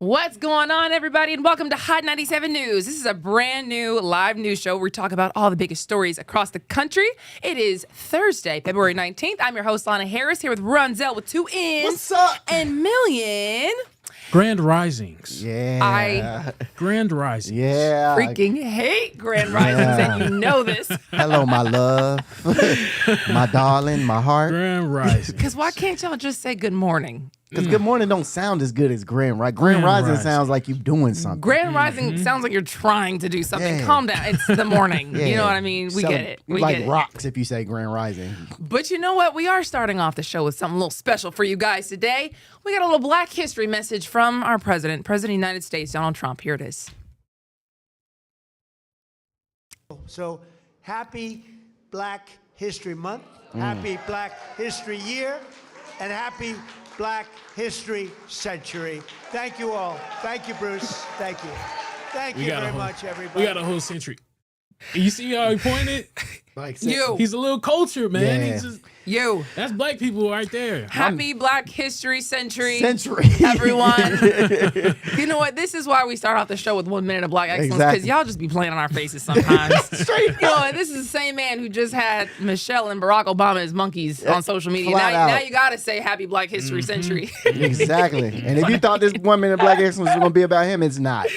What's going on, everybody, and welcome to Hot 97 News. This is a brand new live news show where we talk about all the biggest stories across the country. It is Thursday, February 19th. I'm your host, Lana Harris, here with Runzel with 2 N's. What's up? And Million. Grand Risings. Yeah. I Grand Risings. Yeah. freaking hate Grand Risings, and you know this. Hello, my love. My darling, my heart. Grand Risings. Because why can't y'all just say good morning? Because good morning don't sound as good as Grand Rising. Grand Rising sounds like you doing something. Grand Rising sounds like you're trying to do something. Yeah. Calm down. It's the morning. Yeah. You know what I mean? We get it. We like get it. rocks if you say Grand Rising. But you know what? We are starting off the show with something a little special for you guys today. We got a little Black History message from our President of the United States, Donald Trump. Here it is. So happy Black History Month, happy Black History Year, and happy Black History Century. Thank you all. Thank you, Bruce. Thank you. Thank you very much, everybody. We got a whole century. You see how he pointed? Like You. He's a little cultured, man. Yeah. He's just, You. that's black people right there. Happy Black History Century. Century. Everyone. You know what? This is why we start off the show with 1 minute of Black excellence, because Exactly. y'all just be playing on our faces sometimes. Straight You know what? This is the same man who just had Michelle and Barack Obama as monkeys on social media. Flat Now out. you got to say Happy Black History Century. Exactly. And if you thought this 1 minute Black Excellence was going to be about him, it's not.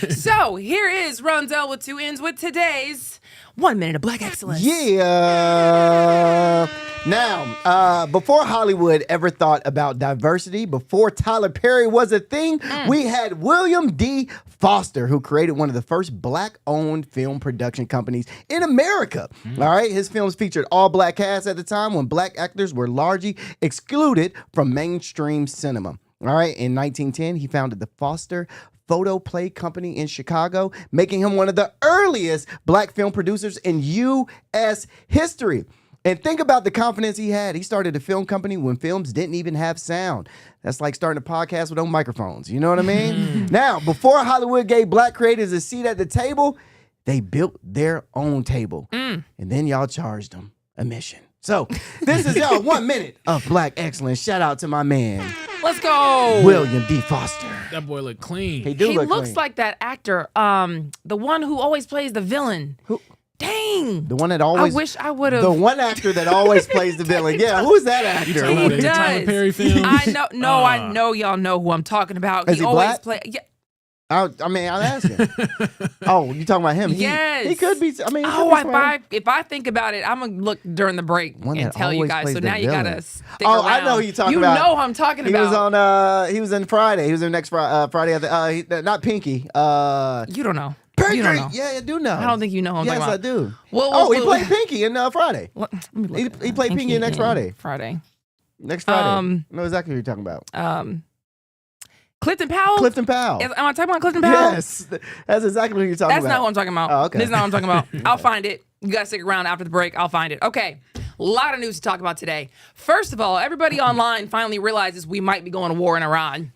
So here is Runzel with 2 N's with today's 1 minute of Black excellence. Yeah. Now, before Hollywood ever thought about diversity, before Tyler Perry was a thing, we had William D. Foster, who created one of the first black-owned film production companies in America. All right, his films featured all-black casts at the time when black actors were largely excluded from mainstream cinema. All right, in 1910, he founded the Foster Photo Play Company in Chicago, making him one of the earliest black film producers in U.S. history. And think about the confidence he had. He started a film company when films didn't even have sound. That's like starting a podcast with no microphones. You know what I mean? Now, before Hollywood gave black creators a seat at the table, they built their own table. And then y'all charged them a mission. So this is y'all 1 minute of Black excellence. Shout out to my man, Let's go. William D. Foster. That boy look clean. He do He look looks clean. like that actor, the one who always plays the villain. Who? Dang. The one that always. I wish I would have. The one actor that always plays the villain. Yeah, who's that actor? You talking He about the Tyler does. Perry films? I know y'all know who I'm talking about. Is he always black? play. Yeah. I mean, I'm asking. Oh, you talking about him? Yes. He could be. I mean, he Oh, could be somebody. if I think about it, I'm gonna look during the break One and that tell you always guys. plays So the now you gotta villain. stick Oh, around. I know who you're talking you about. know who I'm talking He about. was on. He was in Friday. He was in next Friday. Not Pinky. You don't know. Pinky. You don't know. Yeah, I do know. I don't think you know who I'm Yes, talking I about. do. Well, He played Pinky in Friday. Let me look at He that. played Pinky next Friday. Friday. Next Friday. Um, I know exactly who you're talking about. Clifton Powell. Clifton Powell. Am I talking about Clifton Powell? Yes, that's exactly who you're talking That's about. not who I'm talking about. Oh, okay. This is not what I'm talking about. I'll find it. You guys stick around after the break. I'll find it. Okay. A lot of news to talk about today. First of all, everybody online finally realizes we might be going to war in Iran.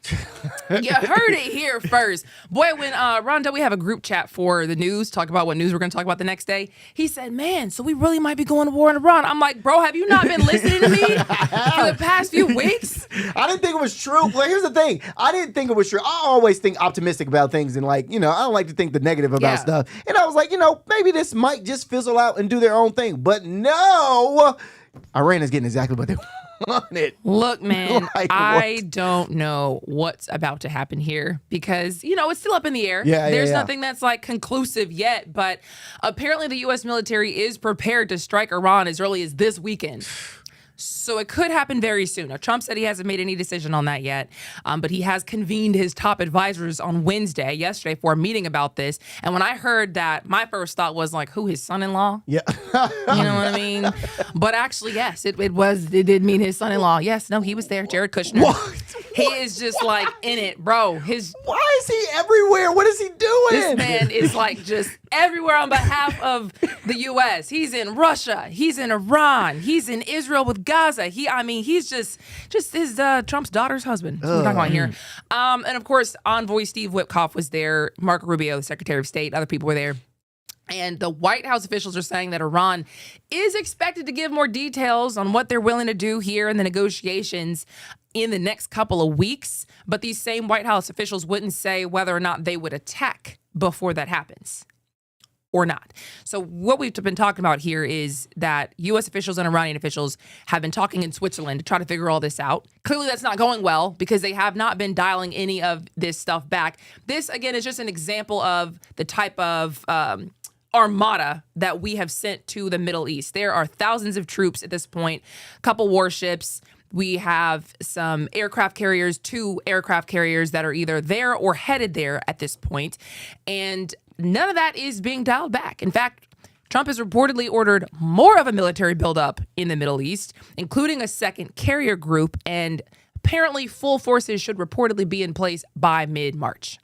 You heard it here first. Boy, when Rhonda, we have a group chat for the news, talk about what news we're going to talk about the next day. He said, man, so we really might be going to war in Iran. I'm like, bro, have you not been listening to me for the past few weeks? I didn't think it was true. Well, here's the thing. I didn't think it was true. I always think optimistic about things and I don't like to think the negative about Yeah. stuff. And I was like, maybe this might just fizzle out and do their own thing. But no, Iran is getting exactly what they wanted. Look, man, Like I what? don't know what's about to happen here because, it's still up in the air. Yeah, There's yeah. nothing that's like conclusive yet, but apparently the U.S. military is prepared to strike Iran as early as this weekend. So it could happen very soon. Now, Trump said he hasn't made any decision on that yet, but he has convened his top advisors on yesterday, for a meeting about this. And when I heard that, my first thought was like, who, his son-in-law? Yeah. You know what I mean? But actually, yes, it did mean his son-in-law. Yes, no, he was there, Jared Kushner. What? He is just like in it, bro. Why is he everywhere? What is he doing? This man is like just everywhere on behalf of the U.S. He's in Russia. He's in Iran. He's in Israel with Gaza. He's just his Trump's daughter's husband. That's what we're talking about here. And of course, Envoy Steve Witkoff was there. Marco Rubio, the Secretary of State. Other people were there. And the White House officials are saying that Iran is expected to give more details on what they're willing to do here in the negotiations in the next couple of weeks. But these same White House officials wouldn't say whether or not they would attack before that happens or not. So what we've been talking about here is that U.S. officials and Iranian officials have been talking in Switzerland to try to figure all this out. Clearly, that's not going well because they have not been dialing any of this stuff back. This, again, is just an example of the type of armada that we have sent to the Middle East. There are thousands of troops at this point, a couple warships. We have some aircraft carriers, 2 aircraft carriers that are either there or headed there at this point. And none of that is being dialed back. In fact, Trump has reportedly ordered more of a military buildup in the Middle East, including a second carrier group. And apparently full forces should reportedly be in place by mid-March.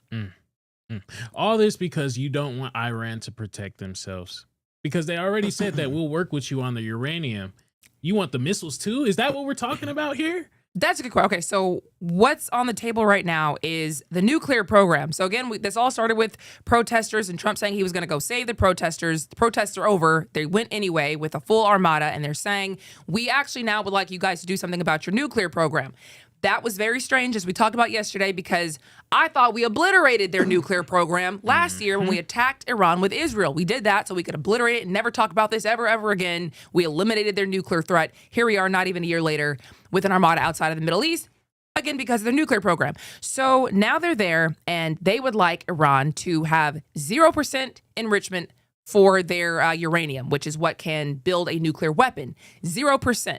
All this because you don't want Iran to protect themselves. Because they already said that we'll work with you on the uranium. You want the missiles too? Is that what we're talking about here? That's a good question. Okay, so what's on the table right now is the nuclear program. So again, this all started with protesters and Trump saying he was going to go save the protesters. The protests are over. They went anyway with a full armada, and they're saying, we actually now would like you guys to do something about your nuclear program. That was very strange, as we talked about yesterday, because I thought we obliterated their nuclear program last year when we attacked Iran with Israel. We did that so we could obliterate it and never talk about this ever again. We eliminated their nuclear threat. Here we are, not even a year later, with an armada outside of the Middle East, again, because of their nuclear program. So now they're there, and they would like Iran to have 0% enrichment for their uranium, which is what can build a nuclear weapon. 0%.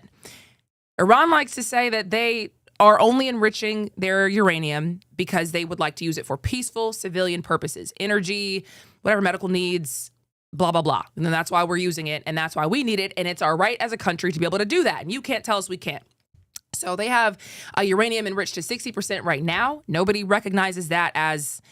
Iran likes to say that they are only enriching their uranium because they would like to use it for peaceful civilian purposes, energy, whatever medical needs, blah, blah, blah. And then that's why we're using it, and that's why we need it, and it's our right as a country to be able to do that. And you can't tell us we can't. So they have uranium enriched to 60% right now. Nobody recognizes that as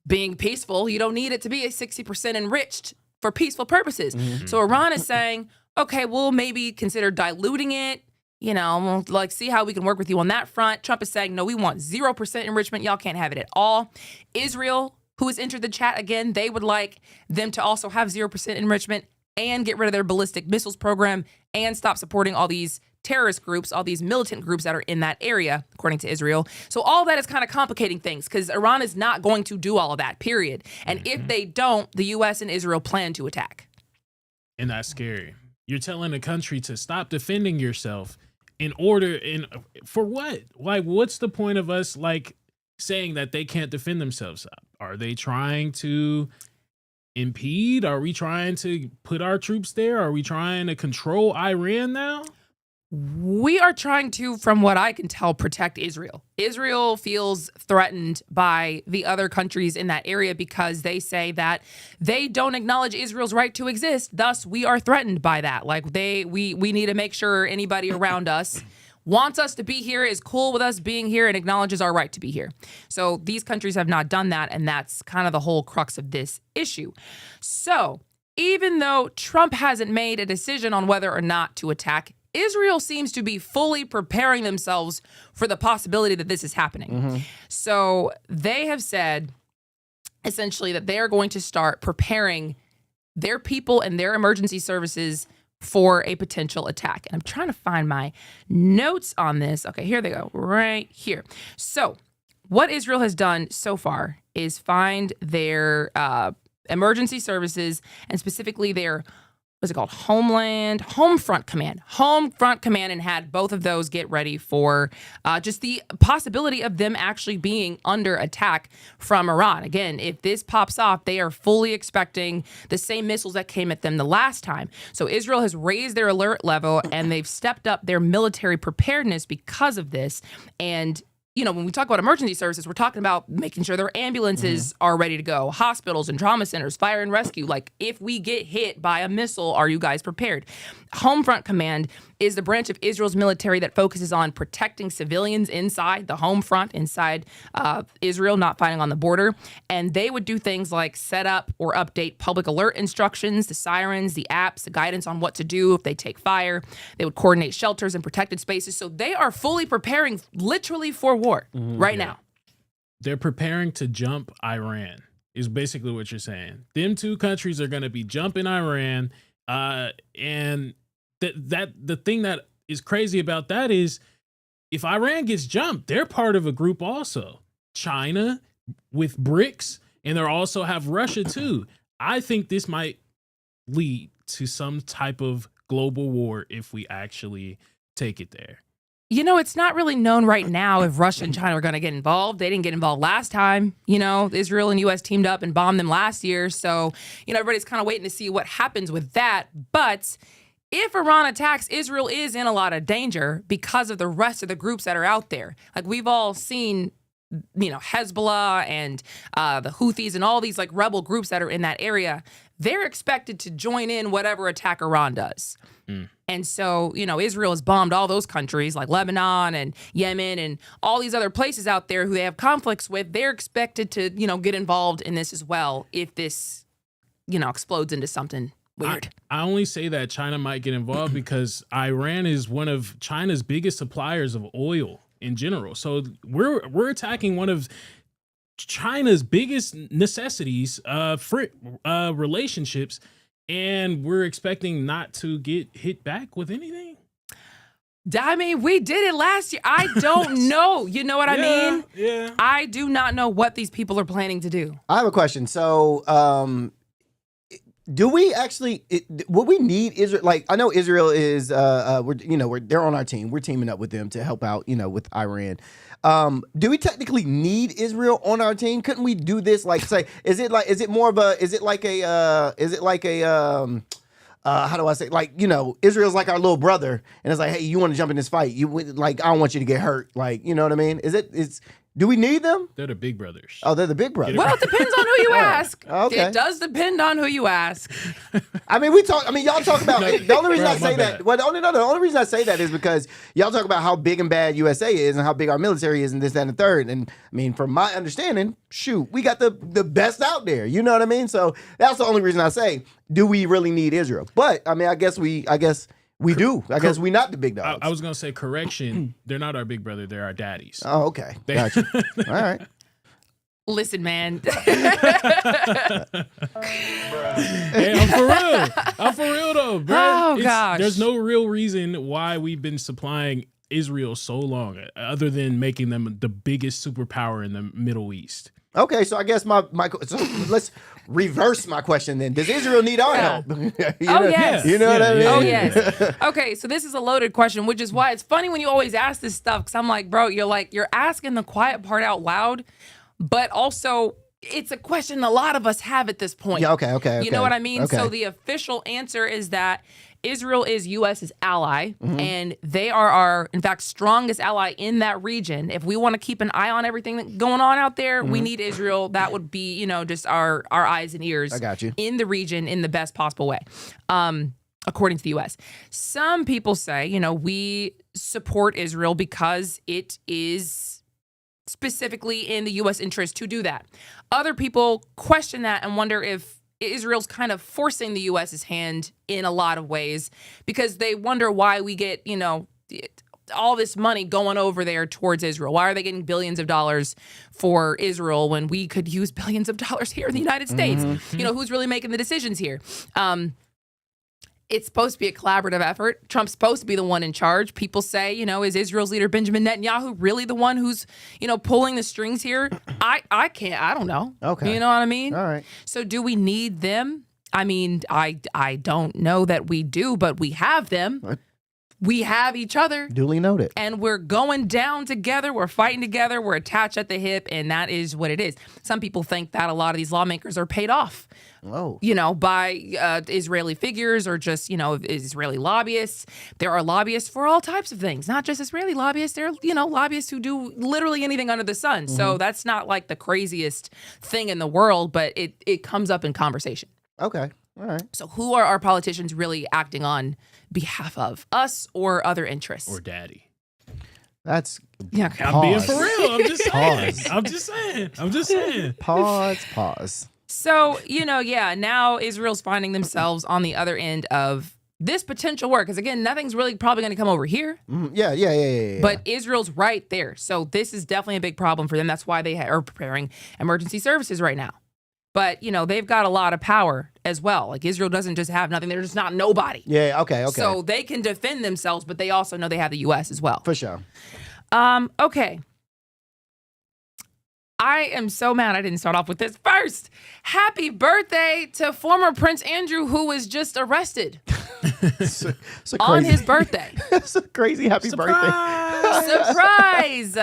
being peaceful. You don't need it to be 60% enriched for peaceful purposes. So Iran is saying, okay, we'll maybe consider diluting it. You know, like, see how we can work with you on that front. Trump is saying, no, we want 0% enrichment. Y'all can't have it at all. Israel, who has entered the chat again, they would like them to also have 0% enrichment and get rid of their ballistic missiles program and stop supporting all these terrorist groups, all these militant groups that are in that area, according to Israel. So all that is kind of complicating things because Iran is not going to do all of that, period. And if they don't, the U.S. and Israel plan to attack. And that's scary. You're telling a country to stop defending yourself for what? Like, what's the point of us like saying that they can't defend themselves? Are they trying to impede? Are we trying to put our troops there? Are we trying to control Iran now? We are trying to, from what I can tell, protect Israel. Israel feels threatened by the other countries in that area because they say that they don't acknowledge Israel's right to exist. Thus, we are threatened by that. Like we need to make sure anybody around us wants us to be here, is cool with us being here, and acknowledges our right to be here. So these countries have not done that, and that's kind of the whole crux of this issue. So even though Trump hasn't made a decision on whether or not to attack, Israel seems to be fully preparing themselves for the possibility that this is happening. So they have said, essentially, that they are going to start preparing their people and their emergency services for a potential attack. And I'm trying to find my notes on this. Okay, here they go, right here. So what Israel has done so far is find their emergency services, and specifically their what's it called? Homefront Command, and had both of those get ready for just the possibility of them actually being under attack from Iran. Again, if this pops off, they are fully expecting the same missiles that came at them the last time. So Israel has raised their alert level, and they've stepped up their military preparedness because of this. And you know, when we talk about emergency services, we're talking about making sure their ambulances are ready to go, hospitals and trauma centers, fire and rescue. Like, if we get hit by a missile, are you guys prepared? Homefront Command is the branch of Israel's military that focuses on protecting civilians inside the home front, inside Israel, not fighting on the border. And they would do things like set up or update public alert instructions, the sirens, the apps, the guidance on what to do if they take fire. They would coordinate shelters and protected spaces. So they are fully preparing literally for war right now. They're preparing to jump Iran. is basically what you're saying. Them two countries are going to be jumping Iran. And the thing that is crazy about that is if Iran gets jumped, they're part of a group also. China with BRICS, and they also have Russia too. I think this might lead to some type of global war if we actually take it there. You know, it's not really known right now if Russia and China are going to get involved. They didn't get involved last time. You know, Israel and U.S. teamed up and bombed them last year. So, you know, everybody's kind of waiting to see what happens with that. But if Iran attacks, Israel is in a lot of danger because of the rest of the groups that are out there. Like we've all seen, you know, Hezbollah and the Houthis and all these like rebel groups that are in that area. They're expected to join in whatever attack Iran does. And so, you know, Israel has bombed all those countries like Lebanon and Yemen and all these other places out there who they have conflicts with. They're expected to, you know, get involved in this as well if this, you know, explodes into something weird. I only say that China might get involved because Iran is one of China's biggest suppliers of oil in general. So we're attacking one of China's biggest necessities for relationships. And we're expecting not to get hit back with anything. I mean, we did it last year. I don't know. You know what I mean? Yeah. I do not know what these people are planning to do. I have a question. So, do we actually? Would we need Israel? Like, I know Israel is. They're on our team. We're teaming up with them to help out. You know, with Iran. Do we technically need Israel on our team? Couldn't we do this? Like, say, how do I say? Like, you know, Israel's like our little brother, and it's like, hey, you want to jump in this fight? I don't want you to get hurt. Like, you know what I mean? Do we need them? They're the big brothers. Oh, they're the big brothers. Well, it depends on who you ask. Okay. It does depend on who you ask. I mean, y'all talk about the only reason I say that. Well, the only reason I say that is because y'all talk about how big and bad USA is and how big our military is and this, that, and the third. And I mean, from my understanding, shoot, we got the best out there. You know what I mean? So that's the only reason I say, do we really need Israel? But I mean, I guess we do. I guess we not the big dogs. I was gonna say correction. They're not our big brother. They're our daddies. Oh, okay. Gotcha. All right. Listen, man. Hey, I'm for real though, bro. Oh, gosh. There's no real reason why we've been supplying Israel so long, other than making them the biggest superpower in the Middle East. Okay, so I guess so let's reverse my question then. Does Israel need our help? Yes. You know what I mean? Oh, yes. Okay, so this is a loaded question, which is why it's funny when you always ask this stuff, because I'm like, bro, you're asking the quiet part out loud, but also it's a question a lot of us have at this point. Yeah, okay. You know what I mean? Okay. So the official answer is that Israel is U.S.'s ally, and they are our, in fact, strongest ally in that region. If we want to keep an eye on everything that's going on out there, we need Israel. That would be, you know, just our eyes and ears. I got you. In the region in the best possible way, according to the U.S. Some people say, you know, we support Israel because it is specifically in the U.S. interest to do that. Other people question that and wonder if Israel's kind of forcing the U.S.'s hand in a lot of ways because they wonder why we get, you know, all this money going over there towards Israel. Why are they getting billions of dollars for Israel when we could use billions of dollars here in the United States? You know, who's really making the decisions here? It's supposed to be a collaborative effort. Trump's supposed to be the one in charge. People say, you know, is Israel's leader Benjamin Netanyahu really the one who's, you know, pulling the strings here? I don't know. Okay. You know what I mean? All right. So do we need them? I mean, I don't know that we do, but we have them. We have each other. Duly noted. And we're going down together. We're fighting together. We're attached at the hip. And that is what it is. Some people think that a lot of these lawmakers are paid off, you know, by Israeli figures or just, you know, Israeli lobbyists. There are lobbyists for all types of things, not just Israeli lobbyists. There are, you know, lobbyists who do literally anything under the sun. So that's not like the craziest thing in the world, but it comes up in conversation. Okay. All right. So who are our politicians really acting on behalf of, us or other interests? Or daddy. That's Yeah, I'm being for pause. real. I'm just saying. Pause. I'm just saying. Pause. So, you know, yeah, now Israel's finding themselves on the other end of this potential war. Because again, nothing's really probably going to come over here. Yeah. But Israel's right there. So this is definitely a big problem for them. That's why they are preparing emergency services right now. But, they've got a lot of power as well. Like, Israel doesn't just have nothing. They're just not nobody. Yeah, okay. So they can defend themselves, but they also know they have the U.S. as well. For sure. Okay. I am so mad I didn't start off with this first. Happy birthday to former Prince Andrew, who was just arrested It's a on crazy, his birthday. it's a crazy happy birthday. Surprise!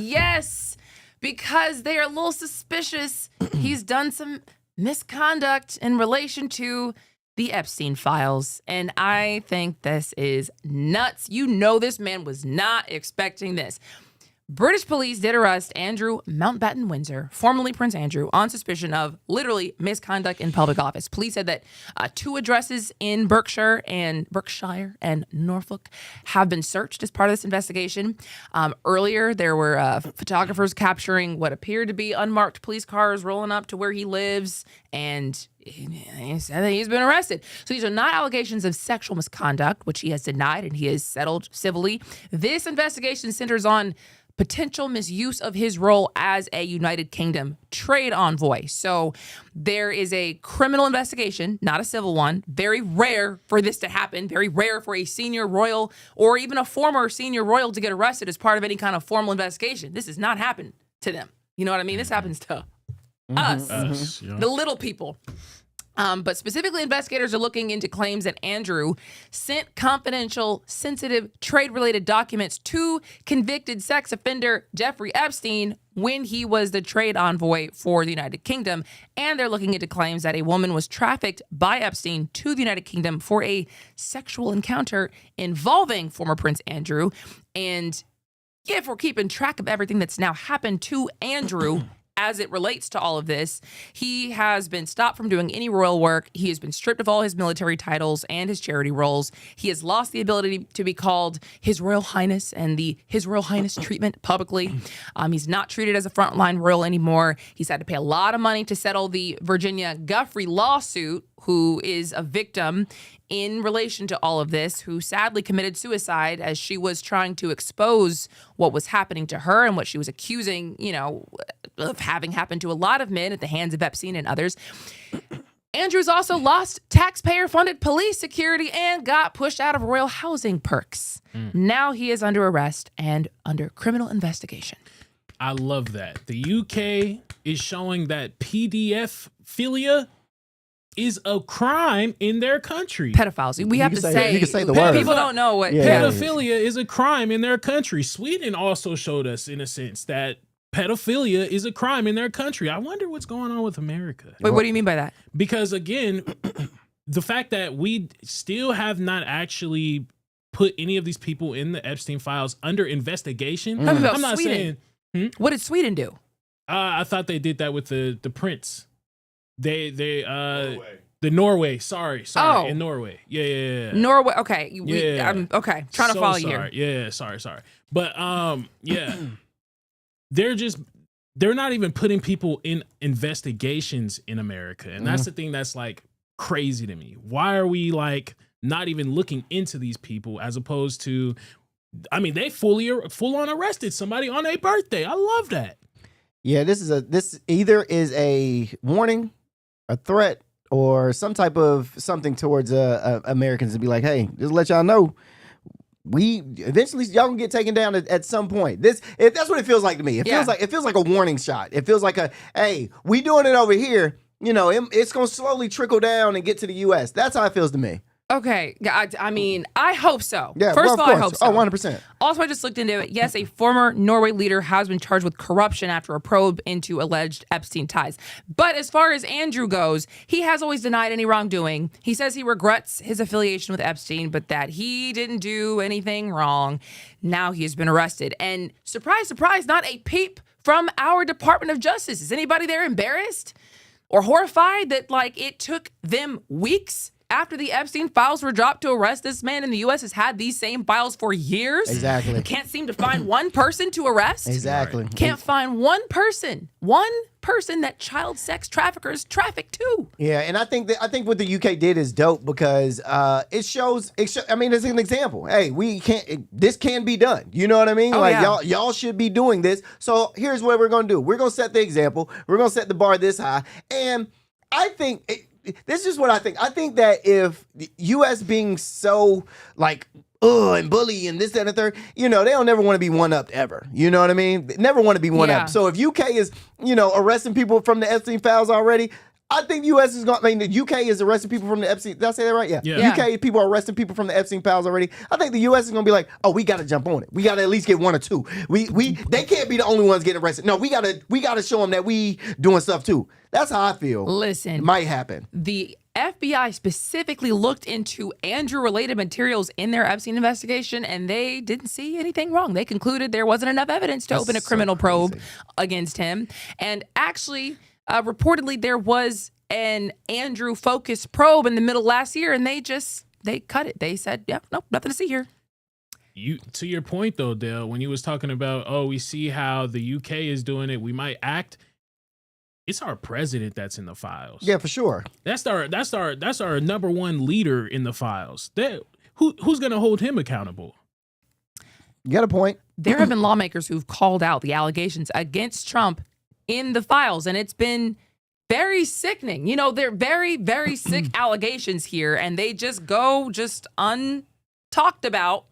Yes. Because they are a little suspicious. He's done some misconduct in relation to the Epstein files. And I think this is nuts. This man was not expecting this. British police did arrest Andrew Mountbatten Windsor, formerly Prince Andrew, on suspicion of literally misconduct in public office. Police said that 2 addresses in Berkshire and Norfolk have been searched as part of this investigation. Earlier, there were photographers capturing what appeared to be unmarked police cars rolling up to where he lives, and he said that he's been arrested. So these are not allegations of sexual misconduct, which he has denied, and he has settled civilly. This investigation centers on potential misuse of his role as a United Kingdom trade envoy. So there is a criminal investigation, not a civil one. Very rare for this to happen. Very rare for a senior royal or even a former senior royal to get arrested as part of any kind of formal investigation. This has not happened to them. You know what I mean? This happens to us, the little people. But specifically, investigators are looking into claims that Andrew sent confidential, sensitive, trade-related documents to convicted sex offender Jeffrey Epstein when he was the trade envoy for the United Kingdom. And they're looking into claims that a woman was trafficked by Epstein to the United Kingdom for a sexual encounter involving former Prince Andrew. And if we're keeping track of everything that's now happened to Andrew, as it relates to all of this, he has been stopped from doing any royal work. He has been stripped of all his military titles and his charity roles. He has lost the ability to be called His Royal Highness and the His Royal Highness treatment publicly. He's not treated as a frontline royal anymore. He's had to pay a lot of money to settle the Virginia Guffrey lawsuit, who is a victim in relation to all of this, who sadly committed suicide as she was trying to expose what was happening to her and what she was accusing, of having happened to a lot of men at the hands of Epstein and others. Andrew's also lost taxpayer-funded police security and got pushed out of royal housing perks. Now he is under arrest and under criminal investigation. I love that. The UK is showing that PDF-philia is a crime in their country. Pedophiles. We have to say, you can say the word. People don't know what. Pedophilia is a crime in their country. Sweden also showed us, in a sense, that pedophilia is a crime in their country. I wonder what's going on with America. Wait, what do you mean by that? Because again, the fact that we still have not actually put any of these people in the Epstein files under investigation. Tell me about I'm not Sweden. saying. What did Sweden do? I thought they did that with the prince. They the Norway. Sorry. Oh. In Norway. Yeah. Norway. Okay. Yeah. I'm okay. Trying to follow you here. Yeah. Sorry. But yeah. They're not even putting people in investigations in America. And that's the thing that's like crazy to me. Why are we like not even looking into these people as opposed to, I mean, they full on arrested somebody on a birthday. I love that. Yeah, this either is a warning, a threat, or some type of something towards Americans to be like, hey, just let y'all know, we eventually y'all gonna get taken down at some point. That's what it feels like to me. It feels like a warning shot. It feels like hey, we doing it over here. It's gonna slowly trickle down and get to the U.S. That's how it feels to me. Okay. I mean, I hope so. Yeah, First of all, I hope so. Oh, 100%. Also, I just looked into it. Yes, a former Norway leader has been charged with corruption after a probe into alleged Epstein ties. But as far as Andrew goes, he has always denied any wrongdoing. He says he regrets his affiliation with Epstein, but that he didn't do anything wrong. Now he has been arrested. And surprise, surprise, not a peep from our Department of Justice. Is anybody there embarrassed or horrified that, like, it took them weeks after the Epstein files were dropped to arrest this man in the U.S. has had these same files for years. Exactly. Can't seem to find one person to arrest. Exactly. Can't find one person that child sex traffickers traffic to. Yeah, and I think what the UK did is dope because it shows. I mean, it's an example. Hey, this can be done. You know what I mean? Y'all should be doing this. So here's what we're gonna do. We're gonna set the example. We're gonna set the bar this high, and I think this is what I think. I think that if the U.S. being so and bully and this, that, and the third, they don't never want to be one-upped ever. You know what I mean? They never want to be one-upped. Yeah. So if UK is, arresting people from the Epstein files already, I think U.S. is going. I mean, the UK is arresting people from the Epstein. Did I say that right? Yeah. UK people are arresting people from the Epstein files already. I think the U.S. is going to be like, oh, we got to jump on it. We got to at least get one or two. They can't be the only ones getting arrested. No, we got to show them that we doing stuff too. That's how I feel. Listen, it might happen. The FBI specifically looked into Andrew-related materials in their Epstein investigation, and they didn't see anything wrong. They concluded there wasn't enough evidence to open a criminal probe against him. And actually, reportedly, there was an Andrew-focused probe in the middle of last year, and they cut it. They said, yeah, nope, nothing to see here. To your point, though, Dale, when you was talking about, we see how the UK is doing it, we might act. It's our president that's in the files. Yeah, for sure. That's our number one leader in the files. Who's gonna hold him accountable? You got a point. There have been lawmakers who've called out the allegations against Trump in the files, and it's been very sickening. They're very, very sick allegations here, and they just go untalked about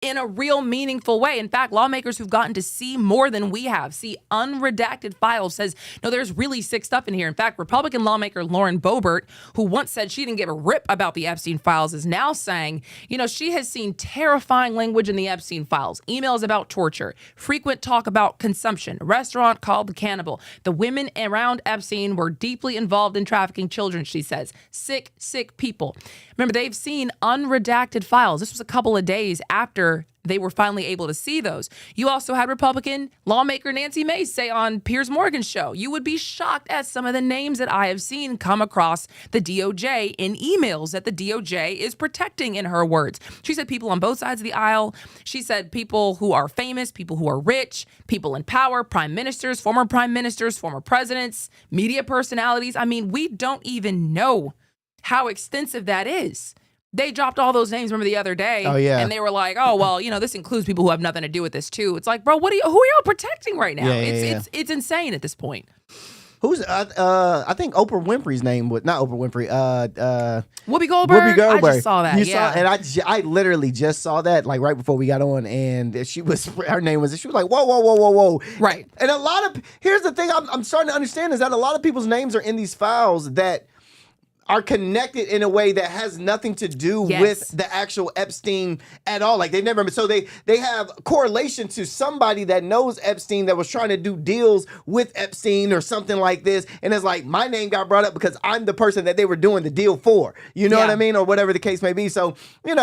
in a real meaningful way. In fact, lawmakers who've gotten to see more than we have, see unredacted files, says, no, there's really sick stuff in here. In fact, Republican lawmaker Lauren Boebert, who once said she didn't give a rip about the Epstein files, is now saying, she has seen terrifying language in the Epstein files, emails about torture, frequent talk about consumption, a restaurant called The Cannibal. The women around Epstein were deeply involved in trafficking children, she says. Sick, sick people. Remember, they've seen unredacted files. This was a couple of days after they were finally able to see those. You also had Republican lawmaker Nancy Mace say on Piers Morgan's show, you would be shocked at some of the names that I have seen come across the DOJ in emails that the DOJ is protecting, in her words. She said people on both sides of the aisle. She said people who are famous, people who are rich, people in power, prime ministers, former presidents, media personalities. I mean, we don't even know how extensive that is. They dropped all those names, remember, the other day. Oh, yeah. And they were like, oh, well, this includes people who have nothing to do with this, too. It's like, bro, who are y'all protecting right now? It's insane at this point. Who's, I think Oprah Winfrey's name was, not Oprah Winfrey, Whoopi Goldberg? Whoopi Goldberg. I just saw that, And I literally just saw that, right before we got on, and she was like, whoa. Right. And here's the thing I'm starting to understand is that a lot of people's names are in these files that are connected in a way that has nothing to do with the actual Epstein at all. Like, they never, so they have correlation to somebody that knows Epstein that was trying to do deals with Epstein or something like this. And it's like, my name got brought up because I'm the person that they were doing the deal for. You know what I mean? Or whatever the case may be. So, you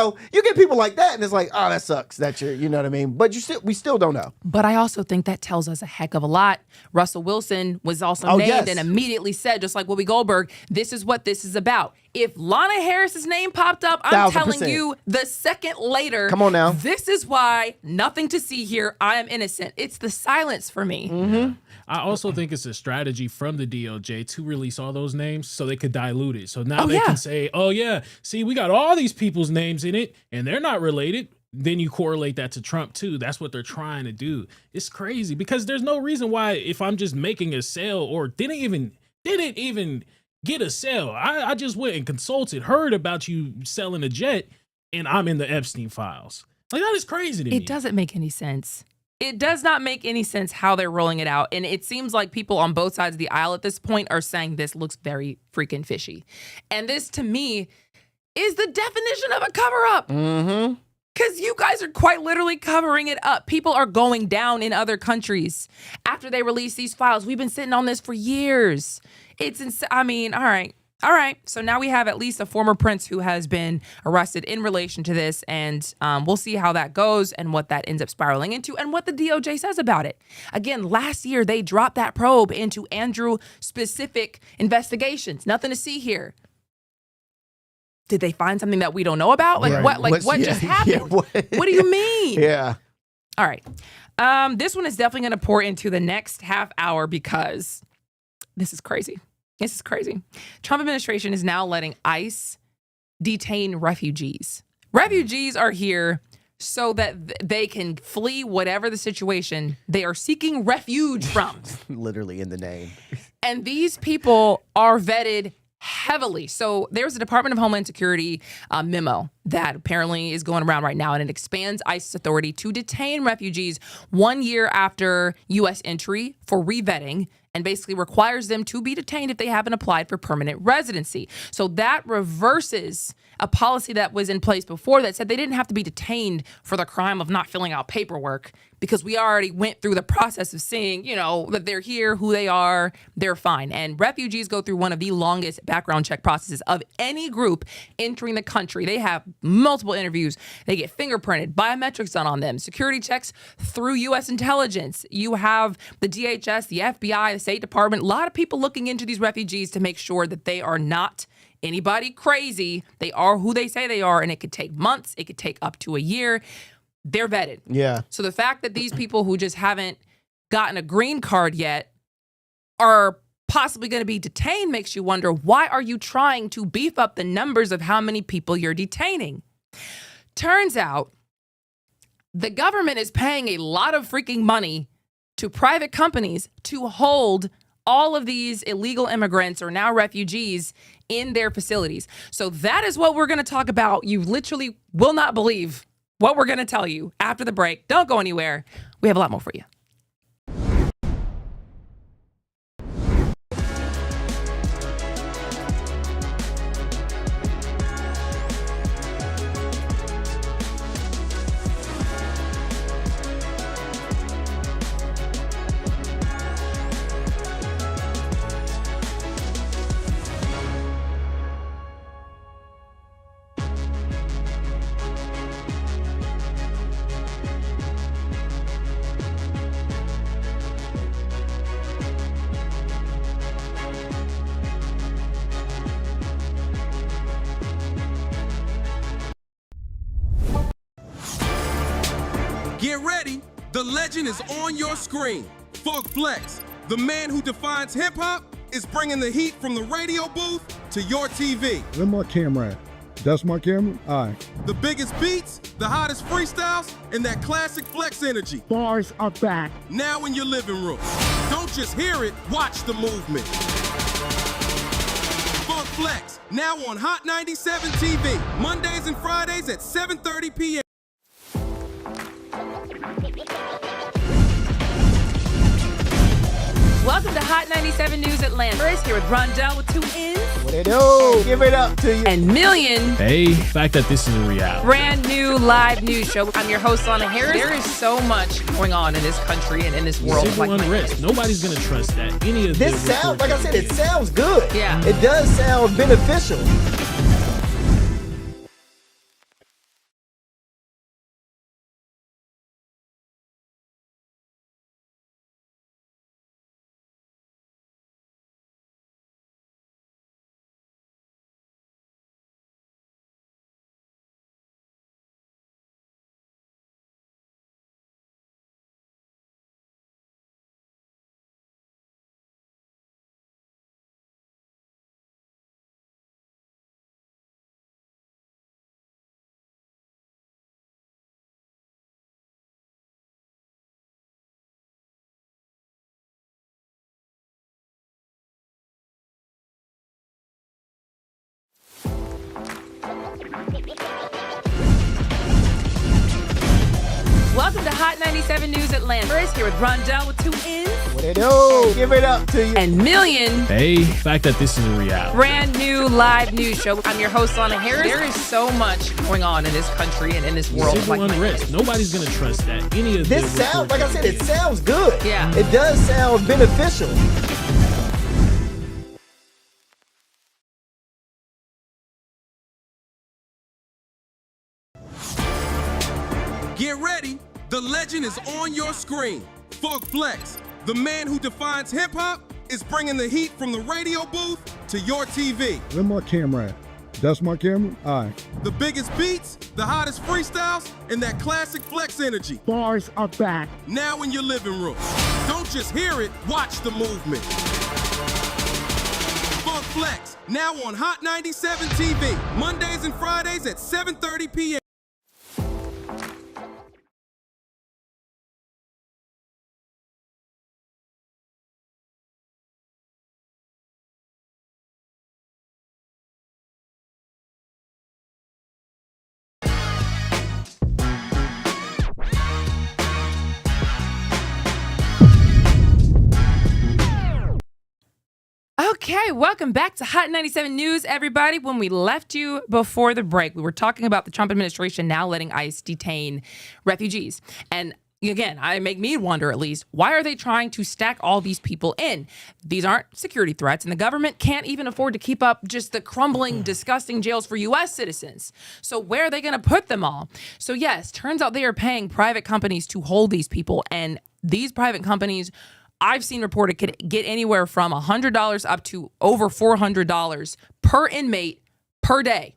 get people like that and it's like, oh, that sucks that you know what I mean? But we still don't know. But I also think that tells us a heck of a lot. Russell Wilson was also named and immediately said, just like Whoopi Goldberg, this is what this is about. If Lana Harris's name popped up, I'm 1,000%. telling you the second later. Come on now. This is why nothing to see here. I am innocent. It's the silence for me. Mm-hmm. I also think it's a strategy from the DOJ to release all those names so they could dilute it. So now they can say, oh, yeah, see, we got all these people's names in it and they're not related. Then you correlate that to Trump, too. That's what they're trying to do. It's crazy because there's no reason why if I'm just making a sale or didn't even get a sale. I just went and consulted, heard about you selling a jet, and I'm in the Epstein files. Like, that is crazy to me. It doesn't make any sense. It does not make any sense how they're rolling it out. And it seems like people on both sides of the aisle at this point are saying this looks very freaking fishy. And this, to me, is the definition of a cover-up. Mm-hmm. Because you guys are quite literally covering it up. People are going down in other countries after they release these files. We've been sitting on this for years. It's insane. I mean, all right. So now we have at least a former prince who has been arrested in relation to this, and we'll see how that goes and what that ends up spiraling into and what the DOJ says about it. Again, last year they dropped that probe into Andrew-specific investigations. Nothing to see here. Did they find something that we don't know about? Like Right. what? Like What's- what yeah, just happened? yeah, what- What do you mean? Yeah. All right. This one is definitely going to pour into the next half hour because this is crazy. This is crazy. Trump administration is now letting ICE detain refugees. Refugees are here so that they can flee whatever the situation they are seeking refuge from. Literally in the name. And these people are vetted heavily. So there's a Department of Homeland Security memo that apparently is going around right now, and it expands ICE's authority to detain refugees 1 year after U.S. entry for revetting, and basically requires them to be detained if they haven't applied for permanent residency. So that reverses a policy that was in place before that said they didn't have to be detained for the crime of not filling out paperwork, because we already went through the process of seeing, you know, that they're here, who they are, they're fine. And refugees go through one of the longest background check processes of any group entering the country. They have multiple interviews. They get fingerprinted, biometrics done on them, security checks through U.S. intelligence. You have the DHS, the FBI, the State Department, a lot of people looking into these refugees to make sure that they are not anybody crazy. They are who they say they are, and it could take months. It could take up to a year. They're vetted. Yeah. So the fact that these people who just haven't gotten a green card yet are possibly going to be detained makes you wonder, why are you trying to beef up the numbers of how many people you're detaining? Turns out the government is paying a lot of freaking money to private companies to hold all of these illegal immigrants, or now refugees, in their facilities. So that is what we're going to talk about. You literally will not believe what we're going to tell you after the break. Don't go anywhere. We have a lot more for you. Get ready, the legend is on your screen. Funk Flex, the man who defines hip-hop, is bringing the heat from the radio booth to your TV. Where my camera at? That's my camera? All right. The biggest beats, the hottest freestyles, and that classic Flex energy. Bars are back. Now in your living room. Don't just hear it, watch the movement. Funk Flex, now on Hot 97 TV, Mondays and Fridays at 7:30 p.m. Welcome to Hot 97 News Atlanta. Here with Rondell with 2 N's. What they do? Give it up to you. And Million. Hey, the fact that this is a reality. Brand new live news show. I'm your host, Lana Harris. There is so much going on in this country and in this world. Civil unrest. Nobody's gonna trust that. Any of This the sounds, like I reports said, it sounds good. Yeah. It does sound beneficial. Welcome to Hot 97 News Atlanta. Here with Rondell with 2 N's. What they do? Give it up to you. And Million. Hey, the fact that this is a reality. Brand new live news show. I'm your host, Lana Harris. There is so much going on in this country and in this world. Civil unrest. Nobody's gonna trust that. Any of This the sounds, like I reports said, it sounds good. Yeah. It does sound beneficial. Get ready, the legend is on your screen. Funk Flex, the man who defines hip-hop, is bringing the heat from the radio booth to your TV. Where my camera at? That's my camera? All right. The biggest beats, the hottest freestyles, and that classic flex energy. Bars are back. Now in your living room. Don't just hear it, watch the movement. Funk Flex, now on Hot 97 TV, Mondays and Fridays at 7:30 p.m. Okay, welcome back to Hot 97 News, everybody. When we left you before the break, we were talking about the Trump administration now letting ICE detain refugees. And again, I make me wonder, at least, why are they trying to stack all these people in? These aren't security threats, and the government can't even afford to keep up just the crumbling, disgusting jails for U.S. citizens. So where are they going to put them all? So yes, turns out they are paying private companies to hold these people, and these private companies, I've seen reported, could get anywhere from $100 up to over $400 per inmate per day.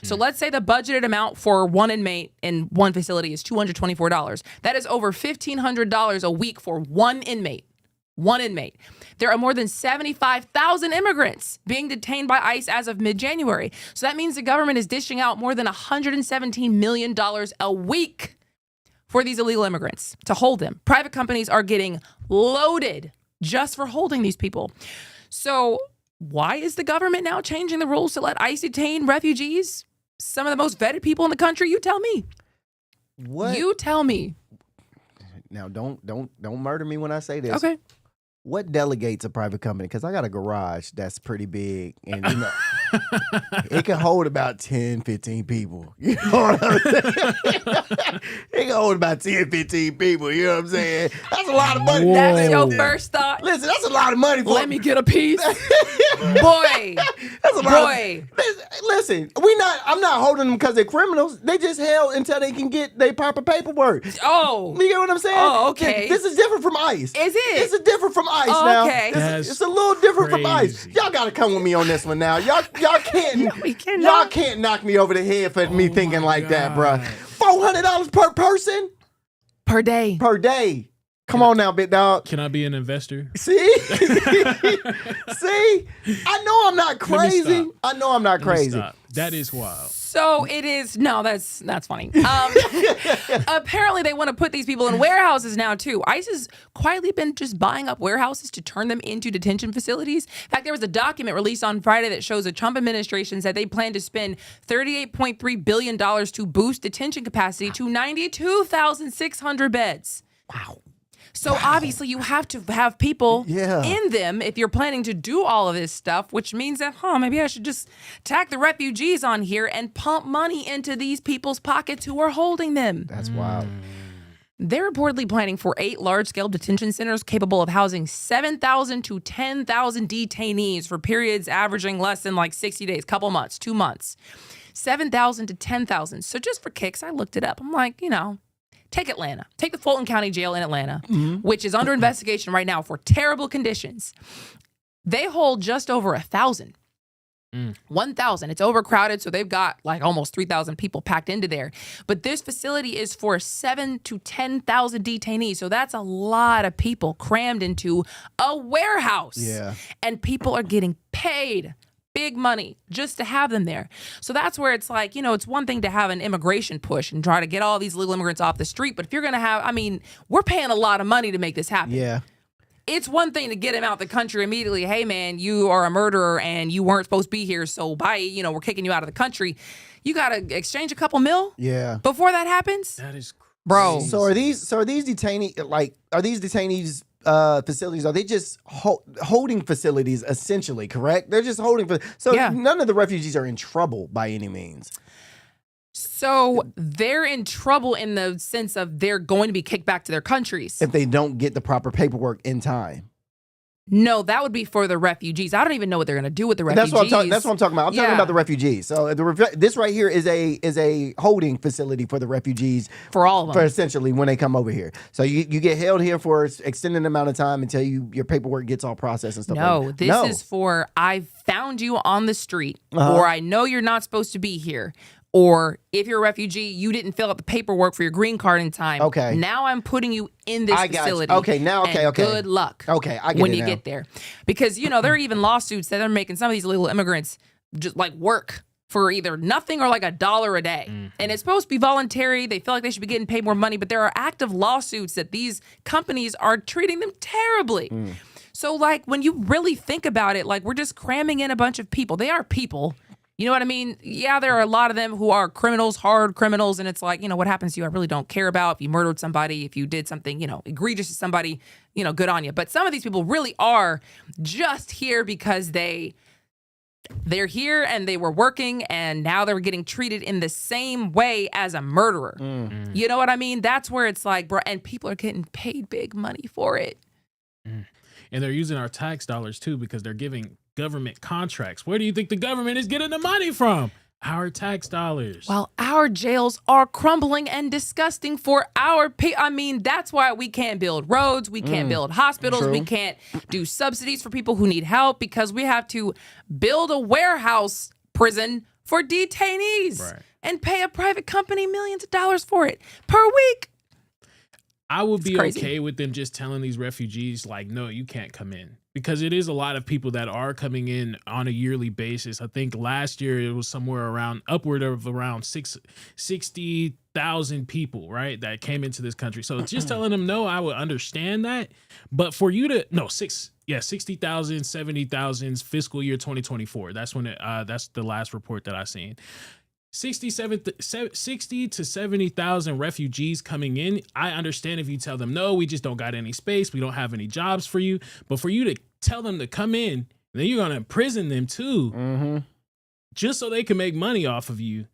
So let's say the budgeted amount for one inmate in one facility is $224. That is over $1,500 a week for one inmate. One inmate. There are more than 75,000 immigrants being detained by ICE as of mid-January. So that means the government is dishing out more than $117 million a week for these illegal immigrants to hold them. Private companies are getting loaded just for holding these people. So why is the government now changing the rules to let ICE detain refugees? Some of the most vetted people in the country. You tell me. What? You tell me. Now, don't murder me when I say this. Okay. What delegates a private company? Because I got a garage that's pretty big, and you know, it can hold about 10, 15 people. You know what I'm saying? It can hold about 10, 15 people. You know what I'm saying? That's a lot of money. Whoa. That's your first thought. Listen, that's a lot of money for Let me get a piece. Boy. That's a lot Boy. Listen, I'm not holding them because they're criminals. They just held until they can get their proper paperwork. Oh. You get what I'm saying? Oh, okay. This is different from ICE. Is it? This is different from ICE Oh, now. okay. It's a little different from ICE. Crazy. Y'all gotta come with me on this one now. Y'all can't. we cannot. Y'all can't knock me over the head for me thinking like that, bruh. $400 per person Per day. per day. Come on now, big dog. Can I be an investor? See? See? I know I'm not Let me crazy. stop. I know I'm not Let me crazy. stop. That is wild. So it is. No, that's funny. Apparently, they want to put these people in warehouses now too. ICE has quietly been just buying up warehouses to turn them into detention facilities. In fact, there was a document released on Friday that shows the Trump administration said they plan to spend $38.3 billion to boost detention capacity to 92,600 beds. Wow. So obviously you have to have people Yeah. in them if you're planning to do all of this stuff, which means that, maybe I should just tack the refugees on here and pump money into these people's pockets who are holding them. That's wild. They're reportedly planning for 8 large-scale detention centers capable of housing 7,000 to 10,000 detainees for periods averaging less than like 60 days, couple months, 2 months. 7,000 to 10,000. So just for kicks, I looked it up. I'm like, take Atlanta. Take the Fulton County Jail in Atlanta, which is under investigation right now for terrible conditions. They hold just over 1,000. 1,000. It's overcrowded, so they've got like almost 3,000 people packed into there. But this facility is for 7,000 to 10,000 detainees. So that's a lot of people crammed into a warehouse. Yeah. And people are getting paid big money just to have them there. So that's where it's like, it's one thing to have an immigration push and try to get all these illegal immigrants off the street. But if you're going to have, we're paying a lot of money to make this happen. Yeah. It's one thing to get him out the country immediately. Hey, man, you are a murderer and you weren't supposed to be here. So bye, we're kicking you out of the country. You got to exchange a couple mil Yeah. before that happens. That is crazy. Bro. So are these detainees facilities? Are they just holding facilities essentially? Correct. They're just holding. So Yeah. none of the refugees are in trouble by any means. So they're in trouble in the sense of they're going to be kicked back to their countries. If they don't get the proper paperwork in time. No, that would be for the refugees. I don't even know what they're going to do with the refugees. That's what I'm talking about. I'm talking Yeah. about the refugees. So this right here is a holding facility for the refugees For all of them. for essentially when they come over here. So you get held here for an extended amount of time until your paperwork gets all processed and stuff. No, like that. this is for I found you on the street, or I know you're not supposed to be here, or if you're a refugee, you didn't fill out the paperwork for your green card in time. Okay. Now I'm putting you in this I got you. facility. Okay, now, okay, and okay. Good luck. Okay, I get when it you now. get there, because there are even lawsuits that are making some of these illegal immigrants just like work for either nothing or like $1 a day. And it's supposed to be voluntary. They feel like they should be getting paid more money, but there are active lawsuits that these companies are treating them terribly. So like when you really think about it, like we're just cramming in a bunch of people. They are people. You know what I mean? Yeah, there are a lot of them who are criminals, hard criminals, and it's like, what happens to you, I really don't care about. If you murdered somebody, if you did something, egregious to somebody, good on you. But some of these people really are just here because they're here and they were working and now they're getting treated in the same way as a murderer. You know what I mean? That's where it's like, bro, and people are getting paid big money for it. And they're using our tax dollars too, because they're giving government contracts. Where do you think the government is getting the money from? Our tax dollars. Well, our jails are crumbling and disgusting for our people. I mean, that's why we can't build roads. We can't build hospitals. True. We can't do subsidies for people who need help because we have to build a warehouse prison for detainees and pay a private company millions of dollars for it per week. I would be crazy. okay with them just telling these refugees, like, no, you can't come in. Because it is a lot of people that are coming in on a yearly basis. I think last year it was somewhere upward of around 60,000 people, right, that came into this country. So just telling them no, I would understand that. But for you to, 60,000, 70,000 fiscal year 2024. That's when that's the last report that I seen. 60 to 70,000 refugees coming in. I understand if you tell them, no, we just don't got any space. We don't have any jobs for you. But for you to tell them to come in, then you're going to imprison them too, just so they can make money off of you.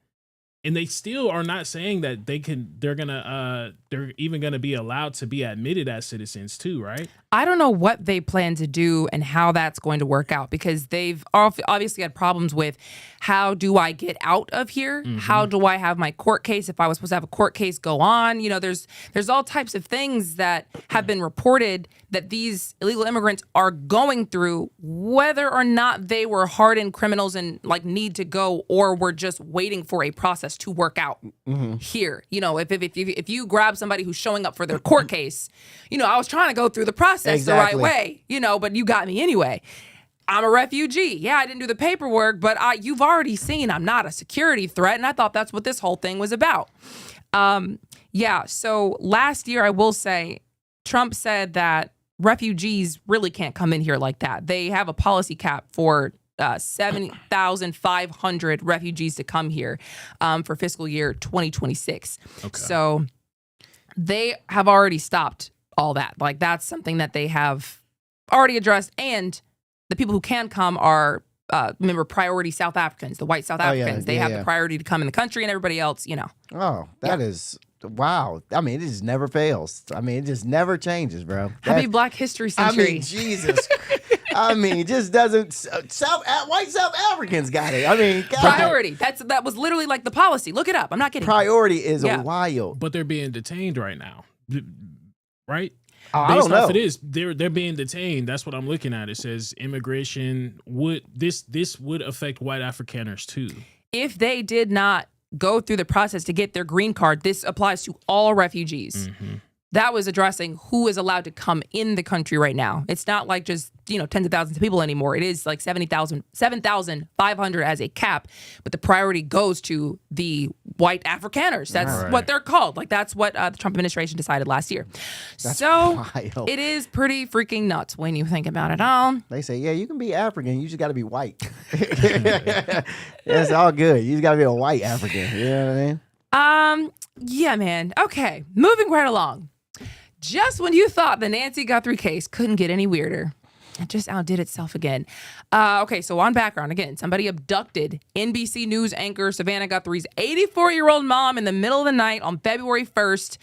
And they still are not saying that they're even going to be allowed to be admitted as citizens too, right? I don't know what they plan to do and how that's going to work out because they've obviously had problems with how do I get out of here? How do I have my court case? If I was supposed to have a court case go on, there's all types of things that have been reported that these illegal immigrants are going through, whether or not they were hardened criminals and like need to go or were just waiting for a process to work out here. If you grab somebody who's showing up for their court case, I was trying to go through the process the right way, but you got me anyway. I'm a refugee. Yeah, I didn't do the paperwork, but you've already seen I'm not a security threat, and I thought that's what this whole thing was about. So last year, I will say, Trump said that refugees really can't come in here like that. They have a policy cap for 70,500 refugees to come here for fiscal year 2026. Okay. So they have already stopped all that. Like that's something that they have already addressed. And the people who can come are, remember, priority South Africans, the white South Africans. They have the priority to come in the country and everybody else, Oh, that is... Wow. I mean, it just never fails. I mean, it just never changes, bro. Happy Black History Century. I mean, Jesus. I mean, it just doesn't. White South Africans got it. I mean, God. Priority. That was literally like the policy. Look it up. I'm not kidding. Priority is wild. But they're being detained right now, right? I don't know. It is. They're being detained. That's what I'm looking at. It says immigration this would affect white Afrikaners too. If they did not go through the process to get their green card, this applies to all refugees. That was addressing who is allowed to come in the country right now. It's not like just, tens of thousands of people anymore. It is like 7,500 as a cap, but the priority goes to the white Afrikaners. That's what they're called. Like that's what the Trump administration decided last year. That's so wild. It is pretty freaking nuts when you think about it all. They say, yeah, you can be African. You just got to be white. It's all good. You just got to be a white African. You know what I mean? Yeah, man. Okay. Moving right along. Just when you thought the Nancy Guthrie case couldn't get any weirder, it just outdid itself again. Okay, so on background, again, somebody abducted NBC News anchor Savannah Guthrie's 84-year-old mom in the middle of the night on February 1st.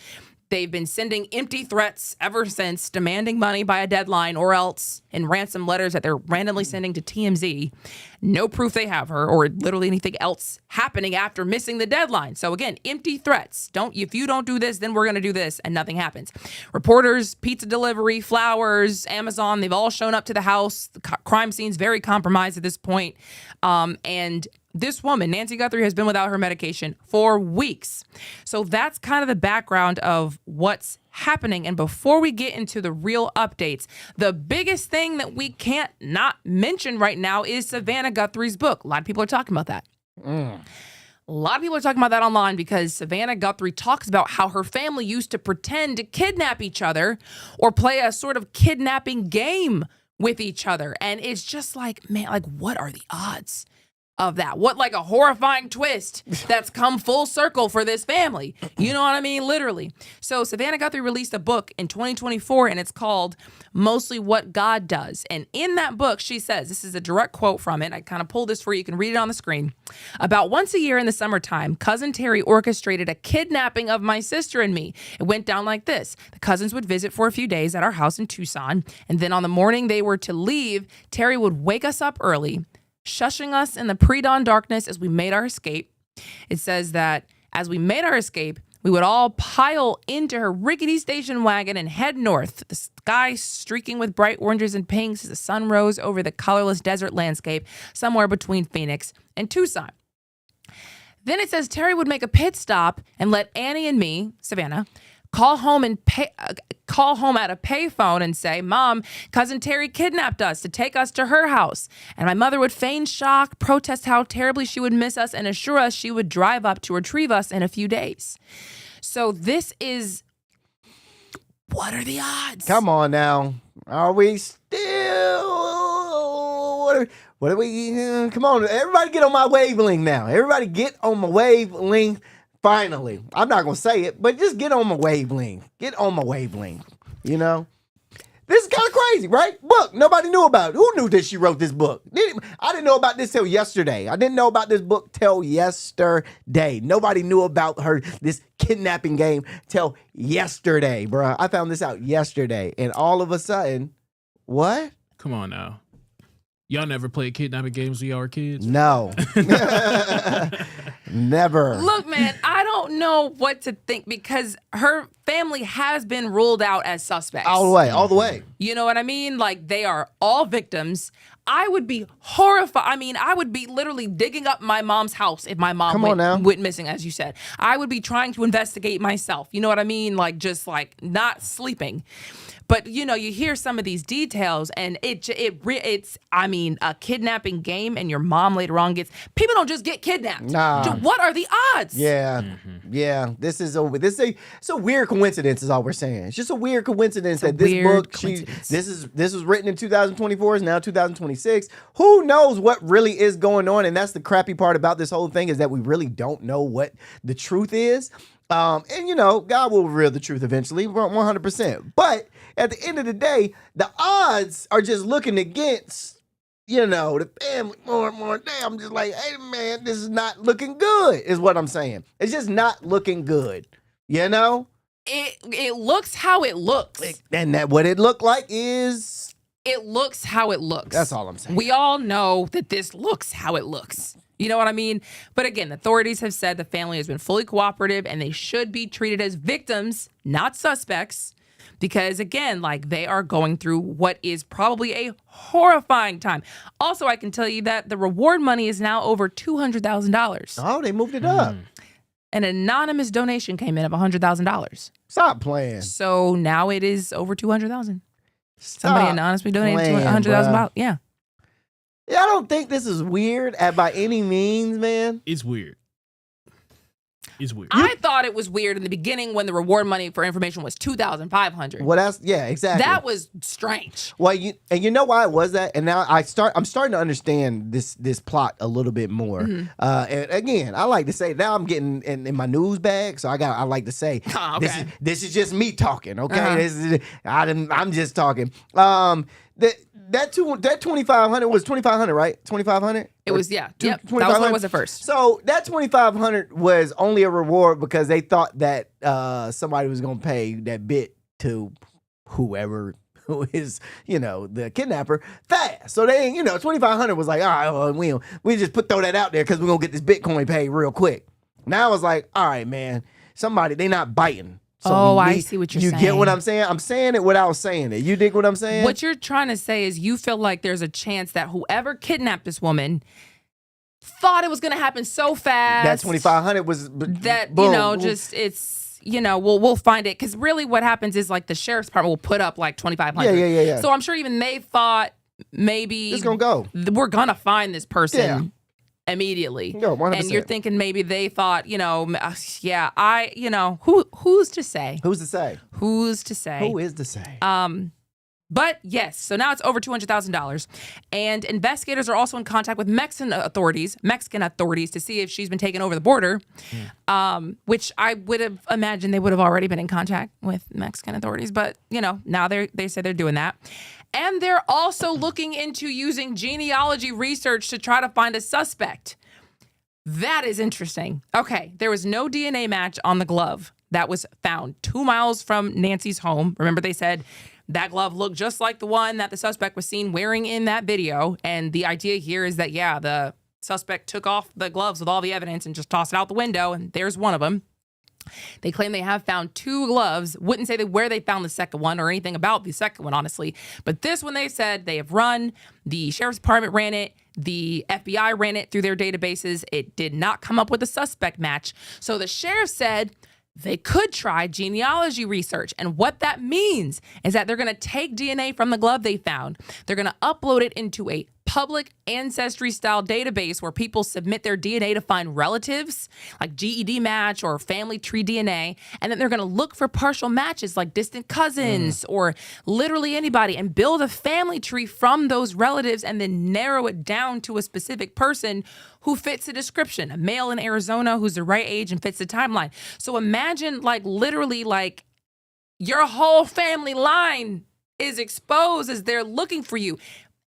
They've been sending empty threats ever since, demanding money by a deadline or else in ransom letters that they're randomly sending to TMZ. No proof they have her or literally anything else happening after missing the deadline. So again, empty threats. If you don't do this, then we're going to do this, and nothing happens. Reporters, pizza delivery, flowers, Amazon, they've all shown up to the house. The crime scene's very compromised at this point. And this woman, Nancy Guthrie, has been without her medication for weeks. So that's kind of the background of what's happening. And before we get into the real updates, the biggest thing that we can't not mention right now is Savannah Guthrie's book. A lot of people are talking about that. A lot of people are talking about that online because Savannah Guthrie talks about how her family used to pretend to kidnap each other or play a sort of kidnapping game with each other. And it's just like, man, like, what are the odds of that? What, like, a horrifying twist that's come full circle for this family. You know what I mean? Literally. So Savannah Guthrie released a book in 2024, and it's called Mostly What God Does. And in that book, she says, this is a direct quote from it. I kind of pulled this for you. You can read it on the screen. About once a year in the summertime, Cousin Terry orchestrated a kidnapping of my sister and me. It went down like this. The cousins would visit for a few days at our house in Tucson, and then on the morning they were to leave, Terry would wake us up early, shushing us in the pre-dawn darkness as we made our escape. It says that as we made our escape, we would all pile into her rickety station wagon and head north, the sky streaking with bright oranges and pinks as the sun rose over the colorless desert landscape somewhere between Phoenix and Tucson. Then it says Terry would make a pit stop and let Annie and me, Savannah, call home at a payphone and say, Mom, Cousin Terry kidnapped us to take us to her house. And my mother would feign shock, protest how terribly she would miss us, and assure us she would drive up to retrieve us in a few days. So this is, what are the odds? Come on now. Are we still? What are we? Come on. Everybody get on my wavelength now. Everybody get on my wavelength. Finally, I'm not going to say it, but just get on my wavelength. Get on my wavelength. You know? This is kind of crazy, right? Book. Nobody knew about it. Who knew that she wrote this book? I didn't know about this till yesterday. I didn't know about this book till yesterday. Nobody knew about this kidnapping game till yesterday, bro. I found this out yesterday. And all of a sudden, what? Come on now. Y'all never played kidnapping games when y'all were kids? No. Never. Look, man, I don't know what to think because her family has been ruled out as suspects. All the way. You know what I mean? Like, they are all victims. I would be horrified. I mean, I would be literally digging up my mom's house if my mom went missing, as you said. I would be trying to investigate myself. You know what I mean? Like, just like not sleeping. But, you know, you hear some of these details and it's a kidnapping game and your mom later on people don't just get kidnapped. Nah. What are the odds? Yeah. Mm-hmm. Yeah. This is a weird coincidence is all we're saying. It's just a weird coincidence that this book, this was written in 2024, is now 2026. Who knows what really is going on? And that's the crappy part about this whole thing is that we really don't know what the truth is. And, you know, God will reveal the truth eventually, 100%. But at the end of the day, the odds are just looking against, you know, the family more and more. I'm just like, hey, man, this is not looking good, is what I'm saying. It's just not looking good, you know? It looks how it looks. And that what it looked like is... It looks how it looks. That's all I'm saying. We all know that this looks how it looks. You know what I mean? But again, authorities have said the family has been fully cooperative and they should be treated as victims, not suspects. Because again, like they are going through what is probably a horrifying time. Also, I can tell you that the reward money is now over $200,000. Oh, they moved it up. An anonymous donation came in of $100,000. Stop playing. So now it is over $200,000. Somebody anonymously donated $100,000. Yeah. Yeah, I don't think this is weird by any means, man. It's weird. It's weird. I thought it was weird in the beginning when the reward money for information was $2,500. Well, exactly. That was strange. Well, you know why it was that, and now I'm starting to understand this plot a little bit more. Mm-hmm. And again, I like to say now I'm getting in my news bag, so I like to say okay. this is just me talking. Okay, Uh-huh. I'm just talking. that 2,500 was 2,500, right? 2,500. It was, yeah. Yep. That was 2,500? what was at first. So that 2,500 was only a reward because they thought that somebody was gonna pay that bit to whoever who is, the kidnapper fast. So they, 2,500 was like, all right, well, we just throw that out there because we're gonna get this Bitcoin paid real quick. Now it's like, all right, man, they not biting. So I see what you're saying. You get what I'm saying? I'm saying it without saying it. You dig what I'm saying? What you're trying to say is you feel like there's a chance that whoever kidnapped this woman thought it was going to happen so fast. That 2,500 was that, boom. we'll find it. Because really what happens is like the sheriff's department will put up like 2,500. Yeah. So I'm sure even they thought maybe it's going to go. We're going to find this person. Immediately. No, 100%. And you're thinking maybe they thought, who's to say? Who's to say? Who's to say? Who is to say? But yes, so now it's over $200,000. And investigators are also in contact with Mexican authorities to see if she's been taken over the border, which I would have imagined they would have already been in contact with Mexican authorities. But, now they say they're doing that. And they're also looking into using genealogy research to try to find a suspect. That is interesting. Okay, there was no DNA match on the glove that was found 2 miles from Nancy's home. Remember, they said that glove looked just like the one that the suspect was seen wearing in that video. And the idea here is that, the suspect took off the gloves with all the evidence and just tossed it out the window, and there's one of them. They claim they have found 2 gloves. Wouldn't say where they found the second one or anything about the second one, honestly. But this one they said they have run. The sheriff's department ran it. The FBI ran it through their databases. It did not come up with a suspect match. So the sheriff said they could try genealogy research. And what that means is that they're going to take DNA from the glove they found. They're going to upload it into a public ancestry-style database where people submit their DNA to find relatives, like GED match or family tree DNA, and then they're going to look for partial matches like distant cousins or literally anybody and build a family tree from those relatives and then narrow it down to a specific person who fits the description, a male in Arizona who's the right age and fits the timeline. So imagine literally your whole family line is exposed as they're looking for you.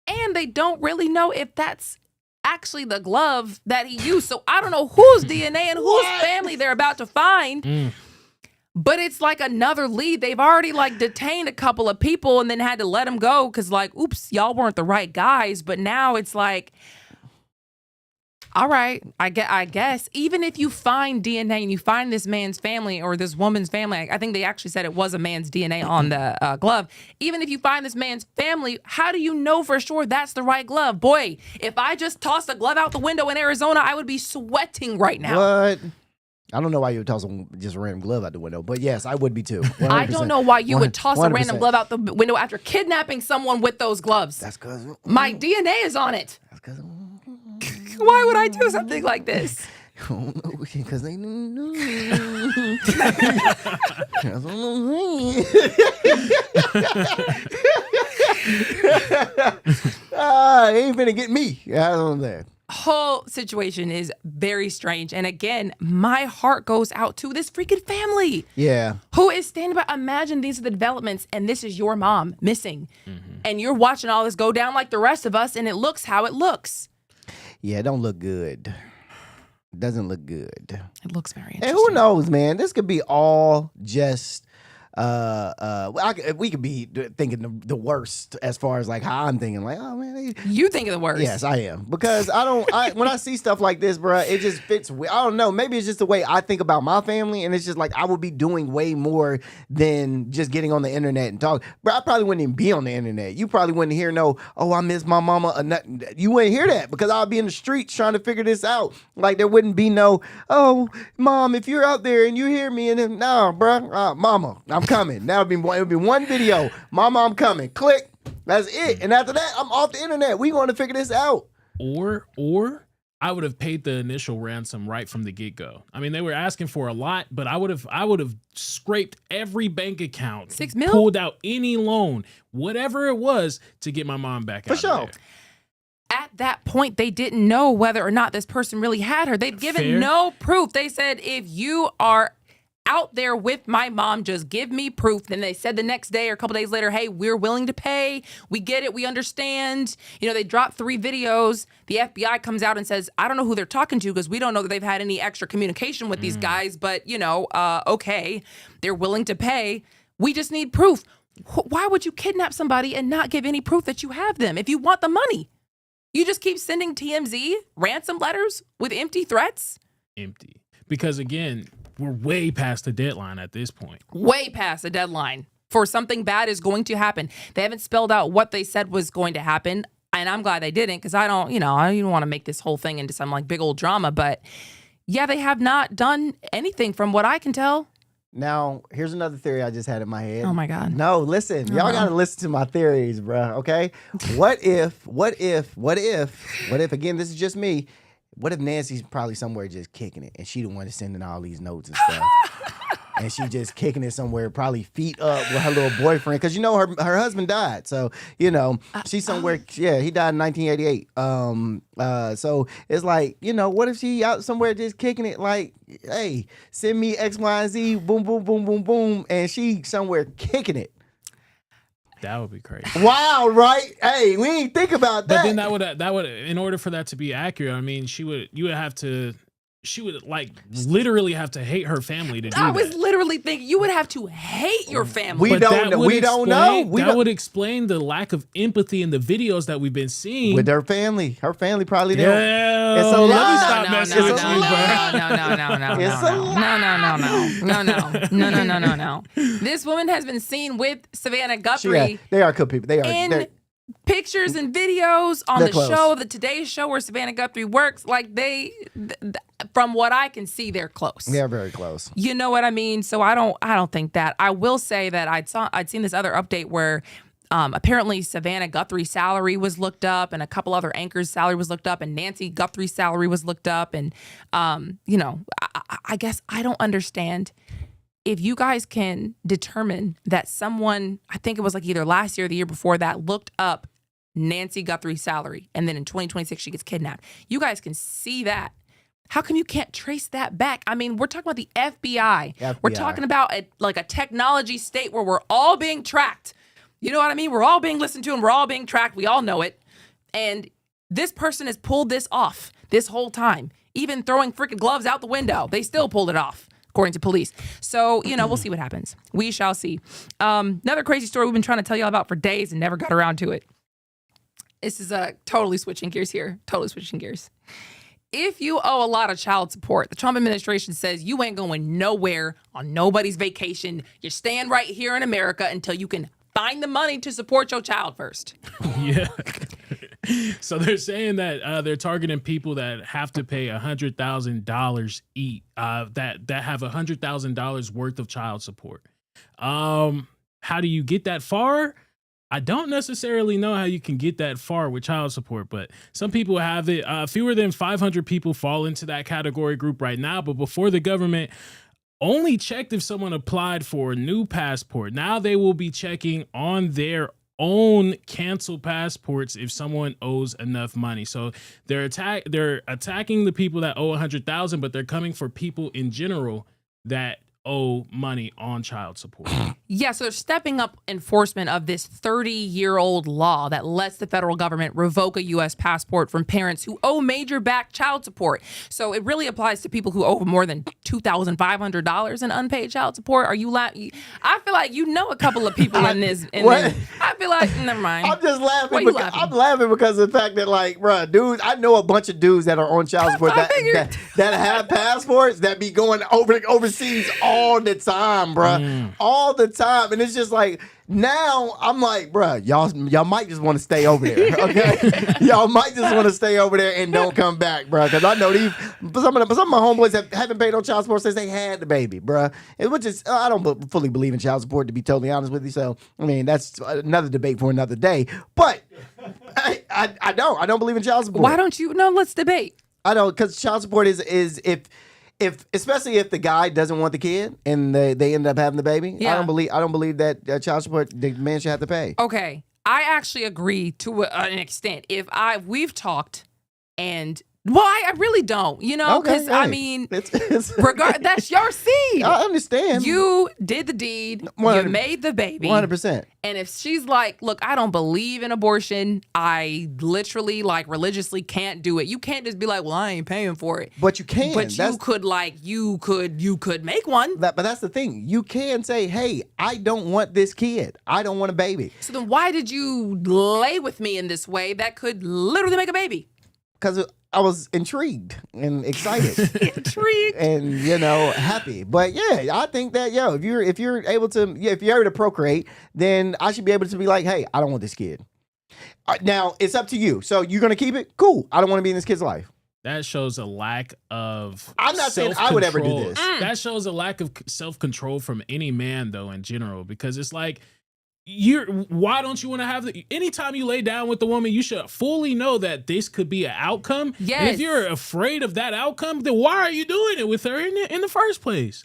And they don't really know if that's actually the glove that he used. So I don't know whose DNA and whose family they're about to find. But it's like another lead. They've already detained a couple of people and then had to let them go because oops, y'all weren't the right guys. But now it's all right, I guess even if you find DNA and you find this man's family or this woman's family, I think they actually said it was a man's DNA on the glove. Even if you find this man's family, how do you know for sure that's the right glove? Boy, if I just tossed a glove out the window in Arizona, I would be sweating right now. What? I don't know why you would toss just a random glove out the window, but yes, I would be too. 100%. I don't know why you would toss 100%. a random glove out the window after kidnapping someone with those gloves. That's because my DNA is on it. That's because Why would I do something like this? Because they knew. They ain't finna get me. I don't know. Whole situation is very strange. And again, my heart goes out to this freaking family. Yeah. Who is standing by? Imagine these are the developments and this is your mom missing. And you're watching all this go down like the rest of us and it looks how it looks. Yeah, it don't look good. It doesn't look good. It looks very interesting. And who knows, man? This could be all just we could be thinking the worst as far as how I'm thinking. Oh man, you think of the worst? Yes, I am, because when I see stuff like this, bro, it just fits. I don't know. Maybe it's just the way I think about my family, and it's just I would be doing way more than just getting on the internet and talk. Bro, I probably wouldn't even be on the internet. You probably wouldn't hear I miss my mama or nothing. You wouldn't hear that because I'll be in the streets trying to figure this out. There wouldn't be oh, mom, if you're out there and you hear me, and then no, bro, mama, I'm coming. It would be one video. Mama, I'm coming. Click. That's it. And after that, I'm off the internet. We going to figure this out. Or I would have paid the initial ransom right from the get-go. I mean, they were asking for a lot, but I would have scraped every bank account, $6 million, pulled out any loan, whatever it was, to get my mom back out. For sure. There. At that point, they didn't know whether or not this person really had her. They'd given Fair. no proof. They said, if you are out there with my mom. Just give me proof. Then they said the next day or a couple days later, hey, we're willing to pay. We get it. We understand. You know, they dropped 3 videos. The FBI comes out and says, I don't know who they're talking to because we don't know that they've had any extra communication with these guys. But, you know, okay, they're willing to pay. We just need proof. Why would you kidnap somebody and not give any proof that you have them if you want the money? You just keep sending TMZ ransom letters with empty threats? Empty. Because again, we're way past the deadline at this point. Way past the deadline for something bad is going to happen. They haven't spelled out what they said was going to happen. And I'm glad they didn't because I don't want to make this whole thing into some like big old drama. But yeah, they have not done anything from what I can tell. Now, here's another theory I just had in my head. Oh my God. No, listen. Y'all got to listen to my theories, bro, okay? What if, again, this is just me. What if Nancy's probably somewhere just kicking it and she the one that's sending all these notes and stuff? And she just kicking it somewhere, probably feet up with her little boyfriend. Because, you know, her husband died. So, you know, she's somewhere. Yeah, he died in 1988. So it's like, you know, what if she out somewhere just kicking it like, hey, send me X, Y, and Z, boom, boom, boom, boom, boom. And she somewhere kicking it. That would be crazy. Wow, right? Hey, we ain't think about that. But then that would in order for that to be accurate, I mean, she would like literally have to hate her family to do that. I was literally thinking you would have to hate your family. We don't know. That would explain the lack of empathy in the videos that we've been seeing with her family. Her family probably didn't. Yeah, it's a let lie. me stop messing with you, bro. No. This woman has been seen with Savannah Guthrie. They are good people. They are. In pictures and videos on the close. show, the Today Show where Savannah Guthrie works, like from what I can see, they're close. They're very close. You know what I mean? So I don't think that. I will say that I'd seen this other update where apparently Savannah Guthrie's salary was looked up and a couple other anchors' salary was looked up and Nancy Guthrie's salary was looked up. And, you know, I guess I don't understand. If you guys can determine that someone, I think it was like either last year or the year before that, looked up Nancy Guthrie's salary, and then in 2026 she gets kidnapped. You guys can see that. How come you can't trace that back? I mean, we're talking about the FBI. We're talking about a technology state where we're all being tracked. You know what I mean? We're all being listened to and we're all being tracked. We all know it. And this person has pulled this off this whole time. Even throwing freaking gloves out the window, they still pulled it off, according to police. So, you know, we'll see what happens. We shall see. Another crazy story we've been trying to tell y'all about for days and never got around to it. This is totally switching gears here. Totally switching gears. If you owe a lot of child support, the Trump administration says you ain't going nowhere on nobody's vacation. You're staying right here in America until you can find the money to support your child first. Yeah. So they're saying that they're targeting people that have to pay $100,000 each, that have $100,000 worth of child support. How do you get that far? I don't necessarily know how you can get that far with child support, but some people have it. Fewer than 500 people fall into that category group right now, but before the government only checked if someone applied for a new passport. Now they will be checking on their own canceled passports if someone owes enough money. So they're attacking the people that owe 100,000, but they're coming for people in general that owe money on child support. Yeah, so they're stepping up enforcement of this 30-year-old law that lets the federal government revoke a U.S. passport from parents who owe major back child support. So it really applies to people who owe more than $2,500 in unpaid child support. Are you laughing? I feel like you know a couple of people in this. I feel like, never mind. I'm just laughing. I'm laughing because of the fact that, like, bro, dudes, I know a bunch of dudes that are on child support that have passports that be going overseas all the time, bro. All the time. And it's just like, now I'm like, bro, y'all might just want to stay over there, okay? Y'all might just want to stay over there and don't come back, bro. Because I know some of my homeboys haven't paid on child support since they had the baby, bro. Which is, I don't fully believe in child support, to be totally honest with you. So, I mean, that's another debate for another day. But I don't believe in child support. Why don't you? No, let's debate. I don't, because child support is if especially if the guy doesn't want the kid and they end up having the baby, I don't believe that child support the man should have to pay. Okay, I actually agree to an extent. We've talked and Well, I really don't, because I hey, mean, it's that's your seed. I understand. You did the deed. 100 You made the baby. 100%. And if she's like, look, I don't believe in abortion. I literally, religiously can't do it. You can't just be like, well, I ain't paying for it. But you can. But you could make one. But that's the thing. You can say, hey, I don't want this kid. I don't want a baby. So then why did you lay with me in this way that could literally make a baby? Because I was intrigued and excited. Intrigued. And, happy. But yeah, I think that, if you're able to procreate, then I should be able to be like, hey, I don't want this kid. Now, it's up to you. So you're going to keep it? Cool. I don't want to be in this kid's life. That shows a lack of I'm not saying I would ever do self-control. this. That shows a lack of self-control from any man, though, in general, because it's like, why don't you want to have anytime you lay down with the woman, you should fully know that this could be an outcome. Yes. And if you're afraid of that outcome, then why are you doing it with her in the first place?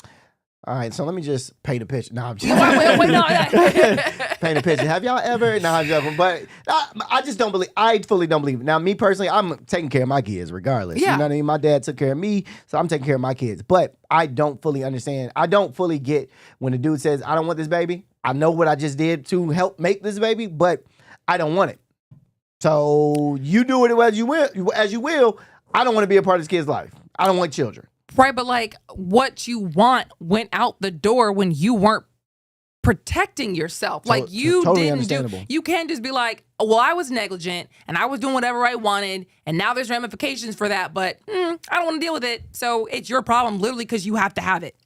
All right, so let me just paint a picture. No, I'm just Wait, no. paint a picture. Have y'all ever? No, I'm joking. But I just don't believe. I fully don't believe it. Now, me personally, I'm taking care of my kids regardless. Yeah. You know what I mean? My dad took care of me, so I'm taking care of my kids. But I don't fully understand. I don't fully get when the dude says, I don't want this baby. I know what I just did to help make this baby, but I don't want it. So you do it as you will. I don't want to be a part of this kid's life. I don't want children. Right, but what you want went out the door when you weren't protecting yourself. You totally didn't understandable. You can't just be like, well, I was negligent and I was doing whatever I wanted and now there's ramifications for that, but I don't want to deal with it. So it's your problem literally because you have to have it.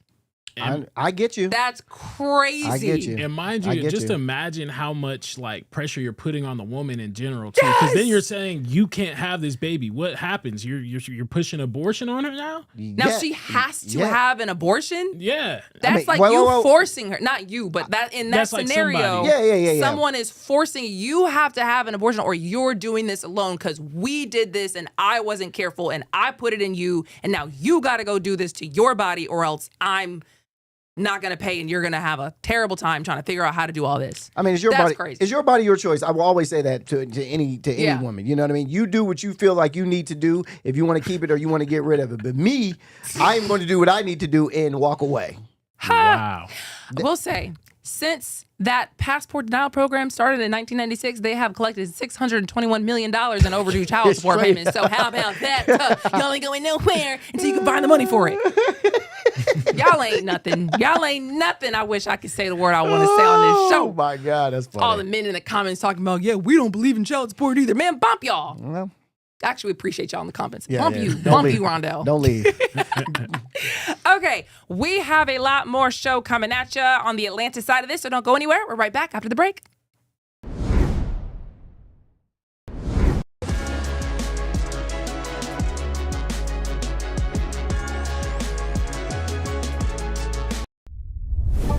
I get you. That's crazy. I get you. And mind I you, get just you. imagine how much pressure you're putting on the woman in general too. Because then you're saying you can't have this baby. What happens? You're pushing abortion on her now? Now she has to have an abortion? Yeah. That's forcing her. Not you, but that in that That's like scenario, somebody. Yeah. someone is forcing you have to have an abortion or you're doing this alone because we did this and I wasn't careful and I put it in you and now you got to go do this to your body or else I'm not going to pay and you're going to have a terrible time trying to figure out how to do all this. I mean, it's your That's body. crazy. It's your body, your choice. I will always say that to any woman. You know what I mean? You do what you feel like you need to do if you want to keep it or you want to get rid of it. But me, I am going to do what I need to do and walk away. Wow. I will say, since that passport denial program started in 1996, they have collected $621 million in overdue child support payments. So how about that? Y'all ain't going nowhere until you can find the money for it. Y'all ain't nothing. Y'all ain't nothing. I wish I could say the word I want to say on this show. Oh my God, that's funny. All the men in the comments talking about, yeah, we don't believe in child support either. Man, bump y'all. Well, Actually, we appreciate y'all in the comments. Yeah, bump yeah. you. Don't Bump leave. you, Rondell. Don't leave. Okay, we have a lot more show coming at you on the Atlanta side of this, so don't go anywhere. We're right back after the break.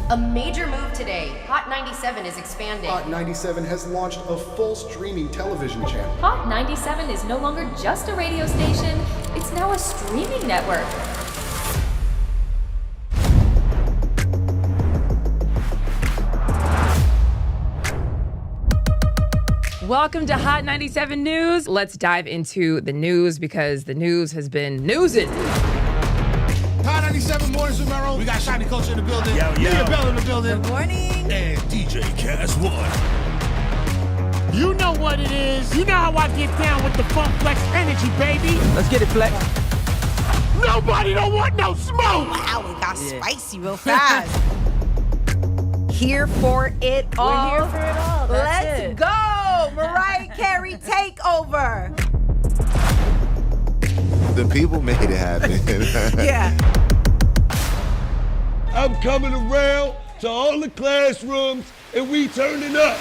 A major move today. Hot 97 is expanding. Hot 97 has launched a full streaming television channel. Hot 97 is no longer just a radio station, it's now a streaming network. Welcome to Hot 97 News. Let's dive into the news because the news has been newsing. Hot 97 Mornings with Merrill. We got Shiny Culture in the building. Nia Bell in the building. Good morning. And DJ Cass One. You know what it is. You know how I get down with the Funk Flex energy, baby. Let's get it, Flex. Nobody don't want no smoke. Wow, it got spicy real fast. Here for it all. We're here for it all. That's Let's it. go. Mariah Carey takeover. The people made it happen. Yeah. I'm coming around to all the classrooms and we turning up.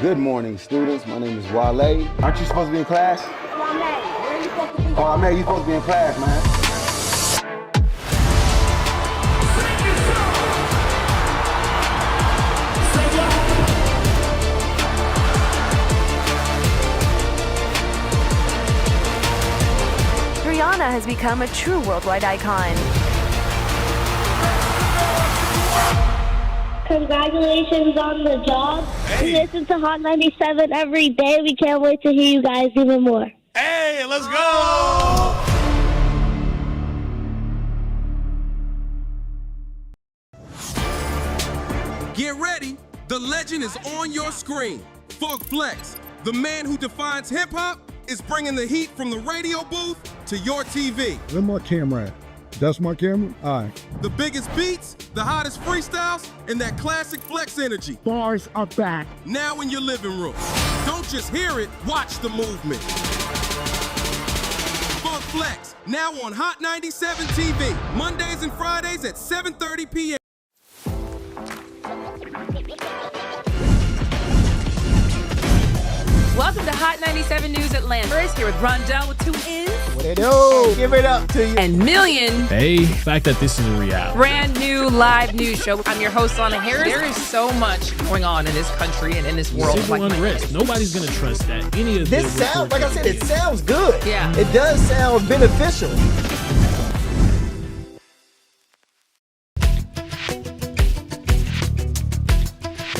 Good morning, students. My name is Wale. Aren't you supposed to be in class? Where are you supposed to be? Oh, man, you supposed to be in class, man. Rihanna has become a true worldwide icon. Congratulations on the job. We listen to Hot 97 every day. We can't wait to hear you guys even more. Hey, let's go! Get ready. The legend is on your screen. Funk Flex, the man who defines hip hop, is bringing the heat from the radio booth to your TV. Where my camera at? That's my camera? All right. The biggest beats, the hottest freestyles, and that classic Flex energy. Bars are back. Now in your living room. Don't just hear it, watch the movement. Funk Flex, now on Hot 97 TV, Mondays and Fridays at 7:30 p.m. Welcome to Hot 97 News Atlanta. First, here with Rondell with 2 N's. What it do? Give it up to you. And Million. Hey, the fact that this is a reality. Brand new live news show. I'm your host, Lana Harris. There is so much going on in this country and in this world. Civil unrest. Nobody's going to trust that. Any of This sounds, like I said, it sounds good. Yeah. It does sound beneficial.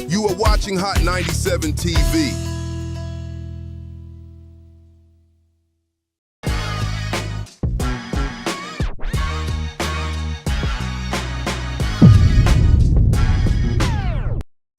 You are watching Hot 97 TV.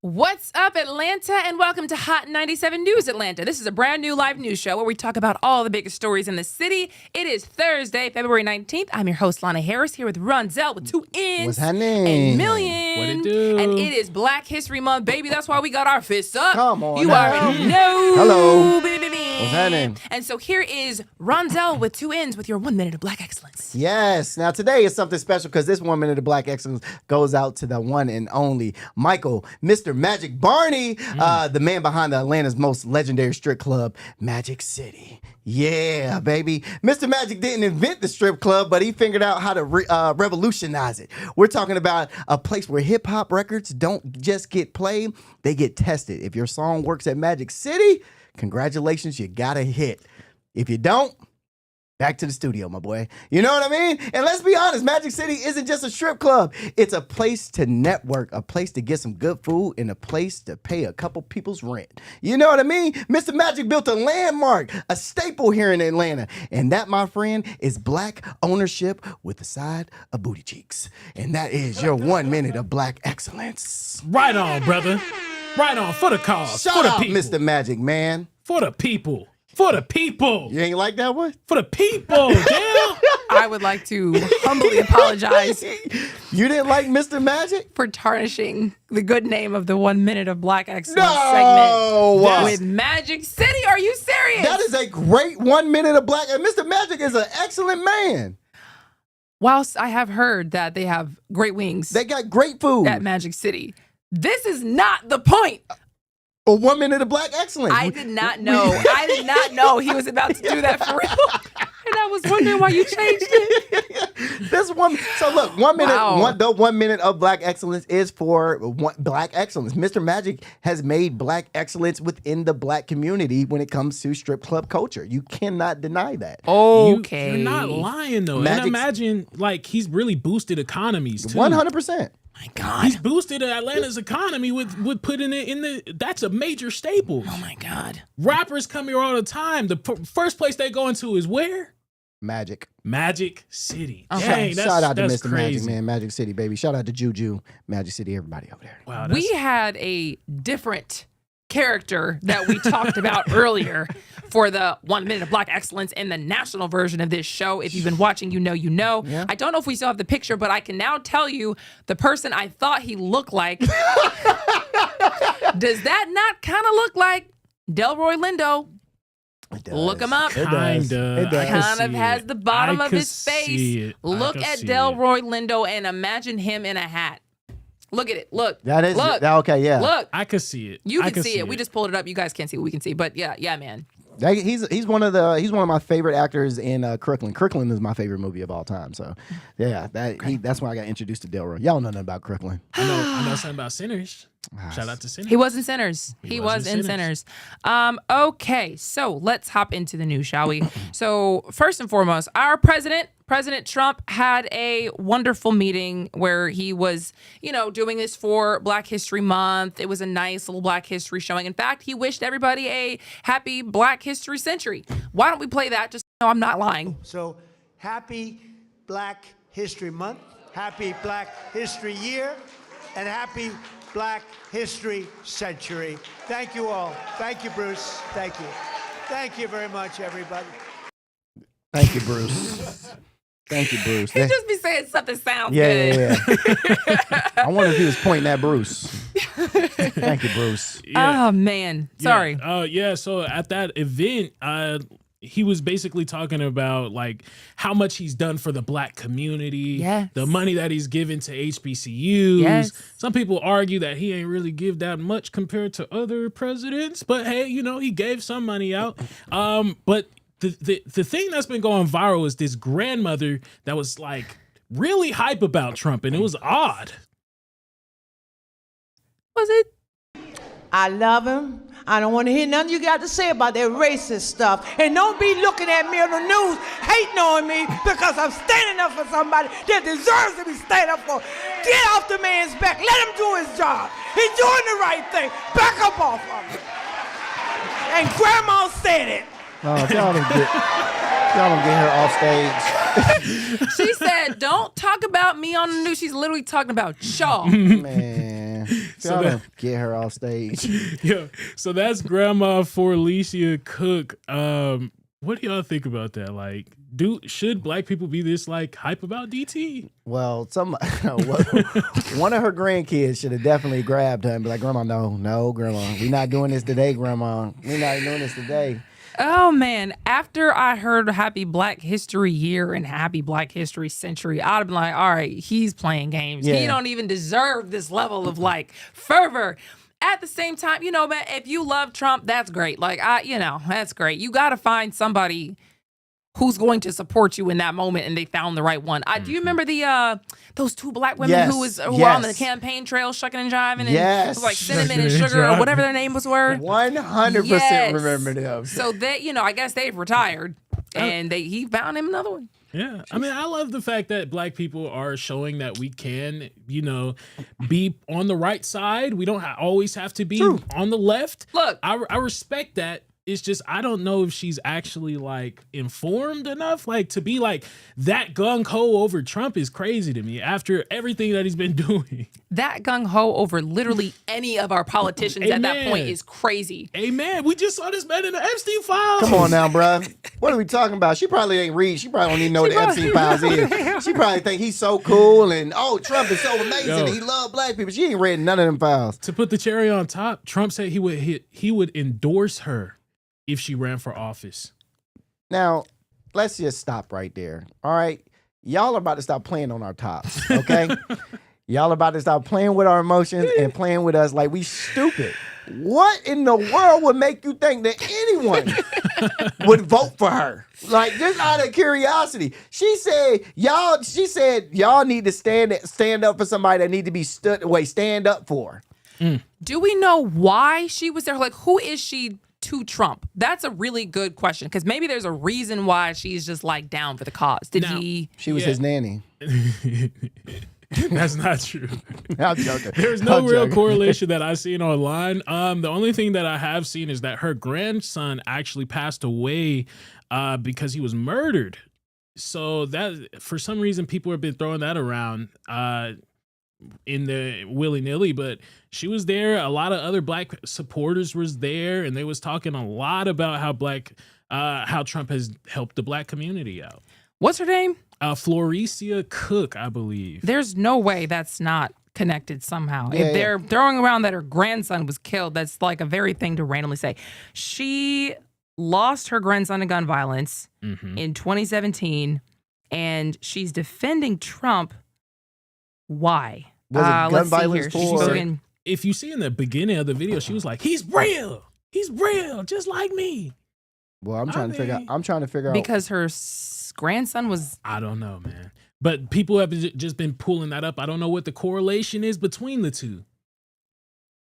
What's up, Atlanta, and welcome to Hot 97 News Atlanta. This is a brand new live news show where we talk about all the biggest stories in the city. It is Thursday, February 19th. I'm your host, Lana Harris, here with Ronzel with 2 N's. What's happening? And Million. What it do? And it is Black History Month, baby. That's why we got our fists up. Come on You now. already know. Hello. Baby. What's happening? And so here is Ronzel with 2 N's with your 1 minute of Black excellence. Yes. Now today is something special because this 1 minute of Black excellence goes out to the one and only Michael, Mr. Magic Barney, the man behind the Atlanta's most legendary strip club, Magic City. Yeah, baby. Mr. Magic didn't invent the strip club, but he figured out how to revolutionize it. We're talking about a place where hip hop records don't just get played, they get tested. If your song works at Magic City, congratulations, you got a hit. If you don't, back to the studio, my boy. You know what I mean? And let's be honest, Magic City isn't just a strip club. It's a place to network, a place to get some good food, and a place to pay a couple people's rent. You know what I mean? Mr. Magic built a landmark, a staple here in Atlanta. And that, my friend, is Black ownership with a side of booty cheeks. And that is your 1 minute of Black excellence. Right on, brother. Right on. For the cause. Shout for the out, people. Mr. Magic, man. For the people. For the people. You ain't like that one? For the people. Damn. I would like to humbly apologize You didn't like Mr. Magic? for tarnishing the good name of the 1 minute of Black excellence No! segment with Magic City. Are you serious? That is a great 1 minute of Black. And Mr. Magic is an excellent man. Whilst I have heard that they have great wings They got great food. at Magic City, this is not the point. A 1 minute of Black excellence. I did not know. I did not know he was about to do that for real. And I was wondering why you changed it. This one. So look, 1 minute. Wow. The 1 minute of Black excellence is for Black excellence. Mr. Magic has made Black excellence within the Black community when it comes to strip club culture. You cannot deny that. Okay. You're not lying, though. Magic's- And imagine, like, he's really boosted economies, too. 100%. My God. He's boosted Atlanta's economy with putting it in the. That's a major staple. Oh my God. Rappers come here all the time. The first place they go into is where? Magic. Magic City. Okay. Dang, Shout out to that's Mr. crazy. Magic, man. Magic City, baby. Shout out to Juju, Magic City, everybody over there. Wow, We had a different character that we talked about earlier for the 1 minute of Black excellence in the national version of this show. If you've been watching, you know, you know. Yeah. I don't know if we still have the picture, but I can now tell you the person I thought he looked like. Does that not kind of look like Delroy Lindo? It does. Look him up. It does. Kinda. It does. Kind of has the bottom I of could his face. see it. I Look could at see Delroy Lindo and imagine him in a hat. Look at it. Look. That is Look. okay. Yeah. Look. I could see it. You I can see it. We just pulled it up. You guys can't see what we can see. But yeah, man. He's one of my favorite actors in Crooklyn. Crooklyn is my favorite movie of all time. So yeah, that's why I got introduced to Delroy. Y'all know nothing about Crooklyn. I know something about Sinners. Shout out to Sinners. He was in Sinners. He was in Sinners. Okay, so let's hop into the news, shall we? So first and foremost, our president, President Trump had a wonderful meeting where he was, doing this for Black History Month. It was a nice little Black History showing. In fact, he wished everybody a happy Black History Century. Why don't we play that? Just so I'm not lying. So happy Black History Month, happy Black History Year, and happy Black History Century. Thank you all. Thank you, Bruce. Thank you. Thank you very much, everybody. Thank you, Bruce. Thank you, Bruce. He just be saying something sounds good. Yeah. I wonder if he was pointing at Bruce. Thank you, Bruce. Yeah. Oh, man. Sorry. Yeah. So at that event, he was basically talking about like how much he's done for the Black community, the money that he's given to HBCUs. Yes. Some people argue that he ain't really give that much compared to other presidents, but hey, he gave some money out. But the thing that's been going viral is this grandmother that was like really hype about Trump, and it was odd. Was it? I love him. I don't want to hear nothing you got to say about that racist stuff. And don't be looking at me on the news hating on me because I'm standing up for somebody that deserves to be standing up for. Get off the man's back. Let him do his job. He's doing the right thing. Back up off of him. And Grandma said it. No, y'all don't get her off stage. She said, don't talk about me on the news. She's literally talking about y'all. Man, y'all don't get her off stage. Yeah, so that's Grandma Felicia Cook. What do y'all think about that? Like, should Black people be this like hype about DT? Well, one of her grandkids should have definitely grabbed her and be like, Grandma, no, Grandma, we're not doing this today, Grandma. We're not doing this today. Oh, man. After I heard Happy Black History Year and Happy Black History Century, I'd have been like, all right, he's playing games. Yeah. He don't even deserve this level of, fervor. At the same time, man, if you love Trump, that's great. That's great. You got to find somebody who's going to support you in that moment, and they found the right one. Do you remember those two Black women who were on the campaign trail shucking and jiving and it was like cinnamon and sugar or whatever their names were? 100% remember them. So they, I guess they've retired, and he found him another one. Yeah, I mean, I love the fact that Black people are showing that we can, be on the right side. We don't always have to be on the left. Look, I respect that. It's just, I don't know if she's actually informed enough. To be that gung-ho over Trump is crazy to me after everything that he's been doing. That gung-ho over literally any of our politicians at that point is crazy. Amen. We just saw this man in the Epstein files. Come on now, bruh. What are we talking about? She probably ain't read. She probably don't even know what the Epstein files is. She probably think he's so cool and, Trump is so amazing. He love Black people. She ain't read none of them files. To put the cherry on top, Trump said he would endorse her if she ran for office. Now, let's just stop right there. All right? Y'all are about to stop playing on our tops, okay? Y'all are about to stop playing with our emotions and playing with us like we stupid. What in the world would make you think that anyone would vote for her? Just out of curiosity. She said y'all need to stand up for somebody that need to be stand up for. Do we know why she was there? Who is she to Trump? That's a really good question, because maybe there's a reason why she's just down for the cause. She was his nanny. That's not true. I'm joking. There's no real correlation that I've seen online. The only thing that I have seen is that her grandson actually passed away because he was murdered. So that, for some reason, people have been throwing that around in the willy-nilly, but she was there. A lot of other Black supporters was there, and they was talking a lot about how Trump has helped the Black community out. What's her name? Felicia Cook, I believe. There's no way that's not connected somehow. Yeah, if they're throwing around that her grandson was killed, that's a very thing to randomly say. She lost her grandson to gun violence in 2017, and she's defending Trump. Why? Was it gun violence for? If you see in the beginning of the video, she was like, "He's real. He's real, just like me." Well, I'm trying to figure out because her grandson was. I don't know, man. But people have just been pulling that up. I don't know what the correlation is between the two.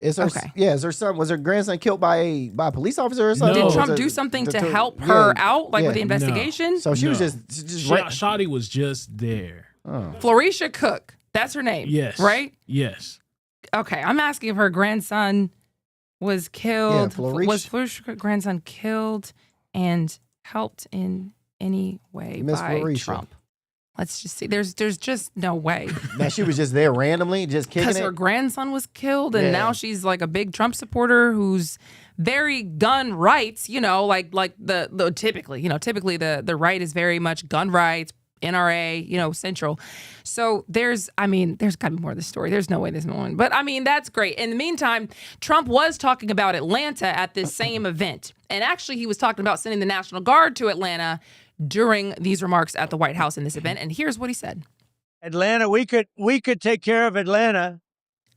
Is her, Okay. Yeah, is her son, was her grandson killed by a police officer or something? Did Or Trump was do it- something the- to help her out, like yeah. with the investigation? So she was No. just Shotty was just there. Florisha Cook, that's her name. Yes. Right? Yes. Okay, I'm asking if her grandson was killed. Yeah, Florisha- Was Florisha Cook's grandson killed and helped in any way Miss by Florisha. Trump? Let's just see. There's just no way. Now she was just there randomly, just kicking Because it. her grandson was killed, and Yeah. now she's like a big Trump supporter who's very gun rights. Like the typically, the right is very much gun rights, NRA, central. So there's got to be more to the story. There's no way there's no one. But that's great. In the meantime, Trump was talking about Atlanta at this same event, and actually he was talking about sending the National Guard to Atlanta during these remarks at the White House in this event. And here's what he said. Atlanta, we could take care of Atlanta.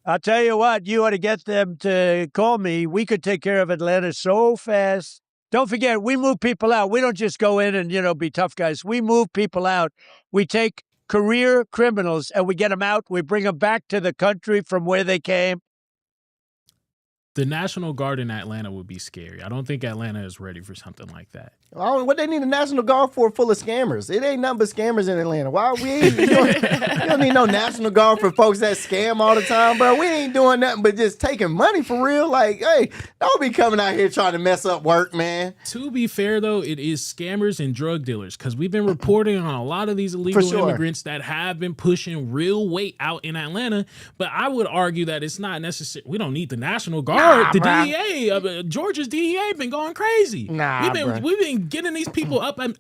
I'll tell you what, you ought to get them to call me. We could take care of Atlanta so fast. Don't forget, we move people out. We don't just go in and, be tough guys. We move people out. We take career criminals and we get them out. We bring them back to the country from where they came. The National Guard in Atlanta would be scary. I don't think Atlanta is ready for something like that. What they need a National Guard for full of scammers? It ain't nothing but scammers in Atlanta. Why you don't need no National Guard for folks that scam all the time, bro. We ain't doing nothing but just taking money for real. Like, hey, don't be coming out here trying to mess up work, man. To be fair, though, it is scammers and drug dealers because we've been reporting on a lot of these illegal immigrants that have been pushing real weight out in Atlanta. But I would argue that it's not necessary. We don't need the National Guard. The DEA, Georgia's DEA, been going crazy. We've been getting these people up and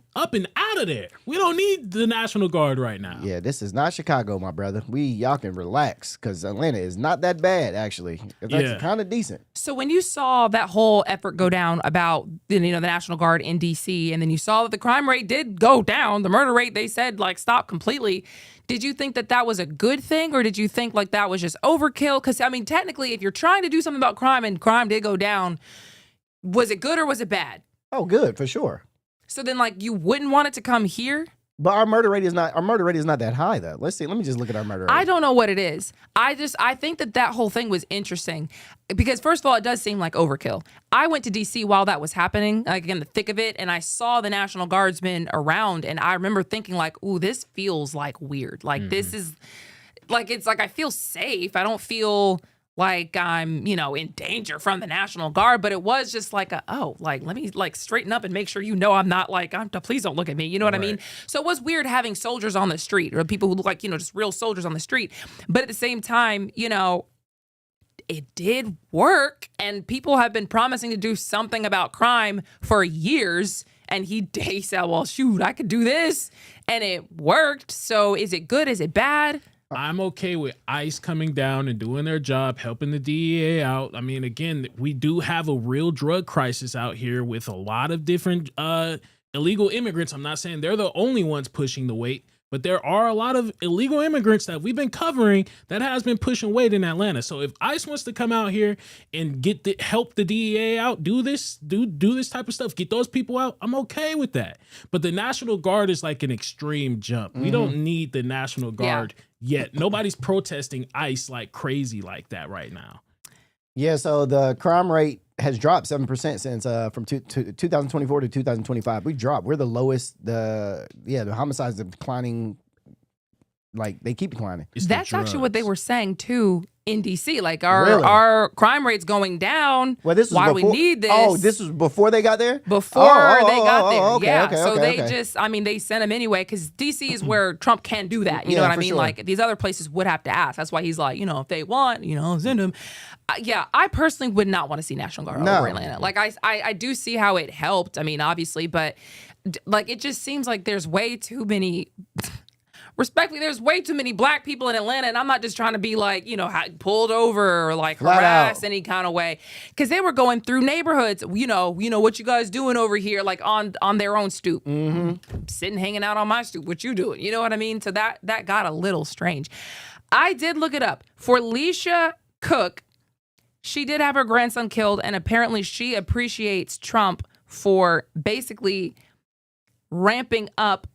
out of there. We don't need the National Guard right now. Yeah, this is not Chicago, my brother. Y'all can relax because Atlanta is not that bad, actually. It's actually kind of decent. So when you saw that whole effort go down about the National Guard in D.C., and then you saw that the crime rate did go down, the murder rate, they said, stopped completely. Did you think that was a good thing, or did you think that was just overkill? Because, technically, if you're trying to do something about crime and crime did go down, was it good or was it bad? Oh, good, for sure. So then, you wouldn't want it to come here? But our murder rate is not that high, though. Let's see. Let me just look at our murder rate. I don't know what it is. I think that whole thing was interesting because, first of all, it does seem like overkill. I went to D.C. while that was happening, in the thick of it, and I saw the National Guardsmen around, and I remember thinking, ooh, this feels weird. This is it's I feel safe. I don't feel like I'm, in danger from the National Guard, but it was just let me straighten up and make sure I'm not please don't look at me. You know what I mean? So it was weird having soldiers on the street or people who look like, just real soldiers on the street. But at the same time, it did work, and people have been promising to do something about crime for years. And he said, well, shoot, I could do this, and it worked. So is it good? Is it bad? I'm okay with ICE coming down and doing their job, helping the DEA out. Again, we do have a real drug crisis out here with a lot of different illegal immigrants. I'm not saying they're the only ones pushing the weight, but there are a lot of illegal immigrants that we've been covering that has been pushing weight in Atlanta. So if ICE wants to come out here and help the DEA out, do this type of stuff, get those people out, I'm okay with that. But the National Guard is an extreme jump. We don't need the National Guard yet. Nobody's protesting ICE like crazy like that right now. Yeah, so the crime rate has dropped 7% since from 2024 to 2025. We dropped. We're the lowest. The homicides are declining. They keep declining. That's actually what they were saying too in DC. Our crime rate's going down. Well, this was why before, we need this. Oh, this was before they got there? Before they got there. Okay, yeah. okay, so okay, they okay. just, they sent him anyway because DC is where Trump can do that. You know what I mean? Sure. These other places would have to ask. That's why he's if they want, send him. I personally would not want to see National Guard over Atlanta. I do see how it helped. Obviously, but it just seems like there's way too many. Respectfully, there's way too many black people in Atlanta, and I'm not just trying to be pulled over or harassed any kind of way, because they were going through neighborhoods. What you guys doing over here, on their own stoop, sitting hanging out on my stoop. What you doing? You know what I mean? So that got a little strange. I did look it up for Leisha Cook. She did have her grandson killed, and apparently she appreciates Trump for basically ramping up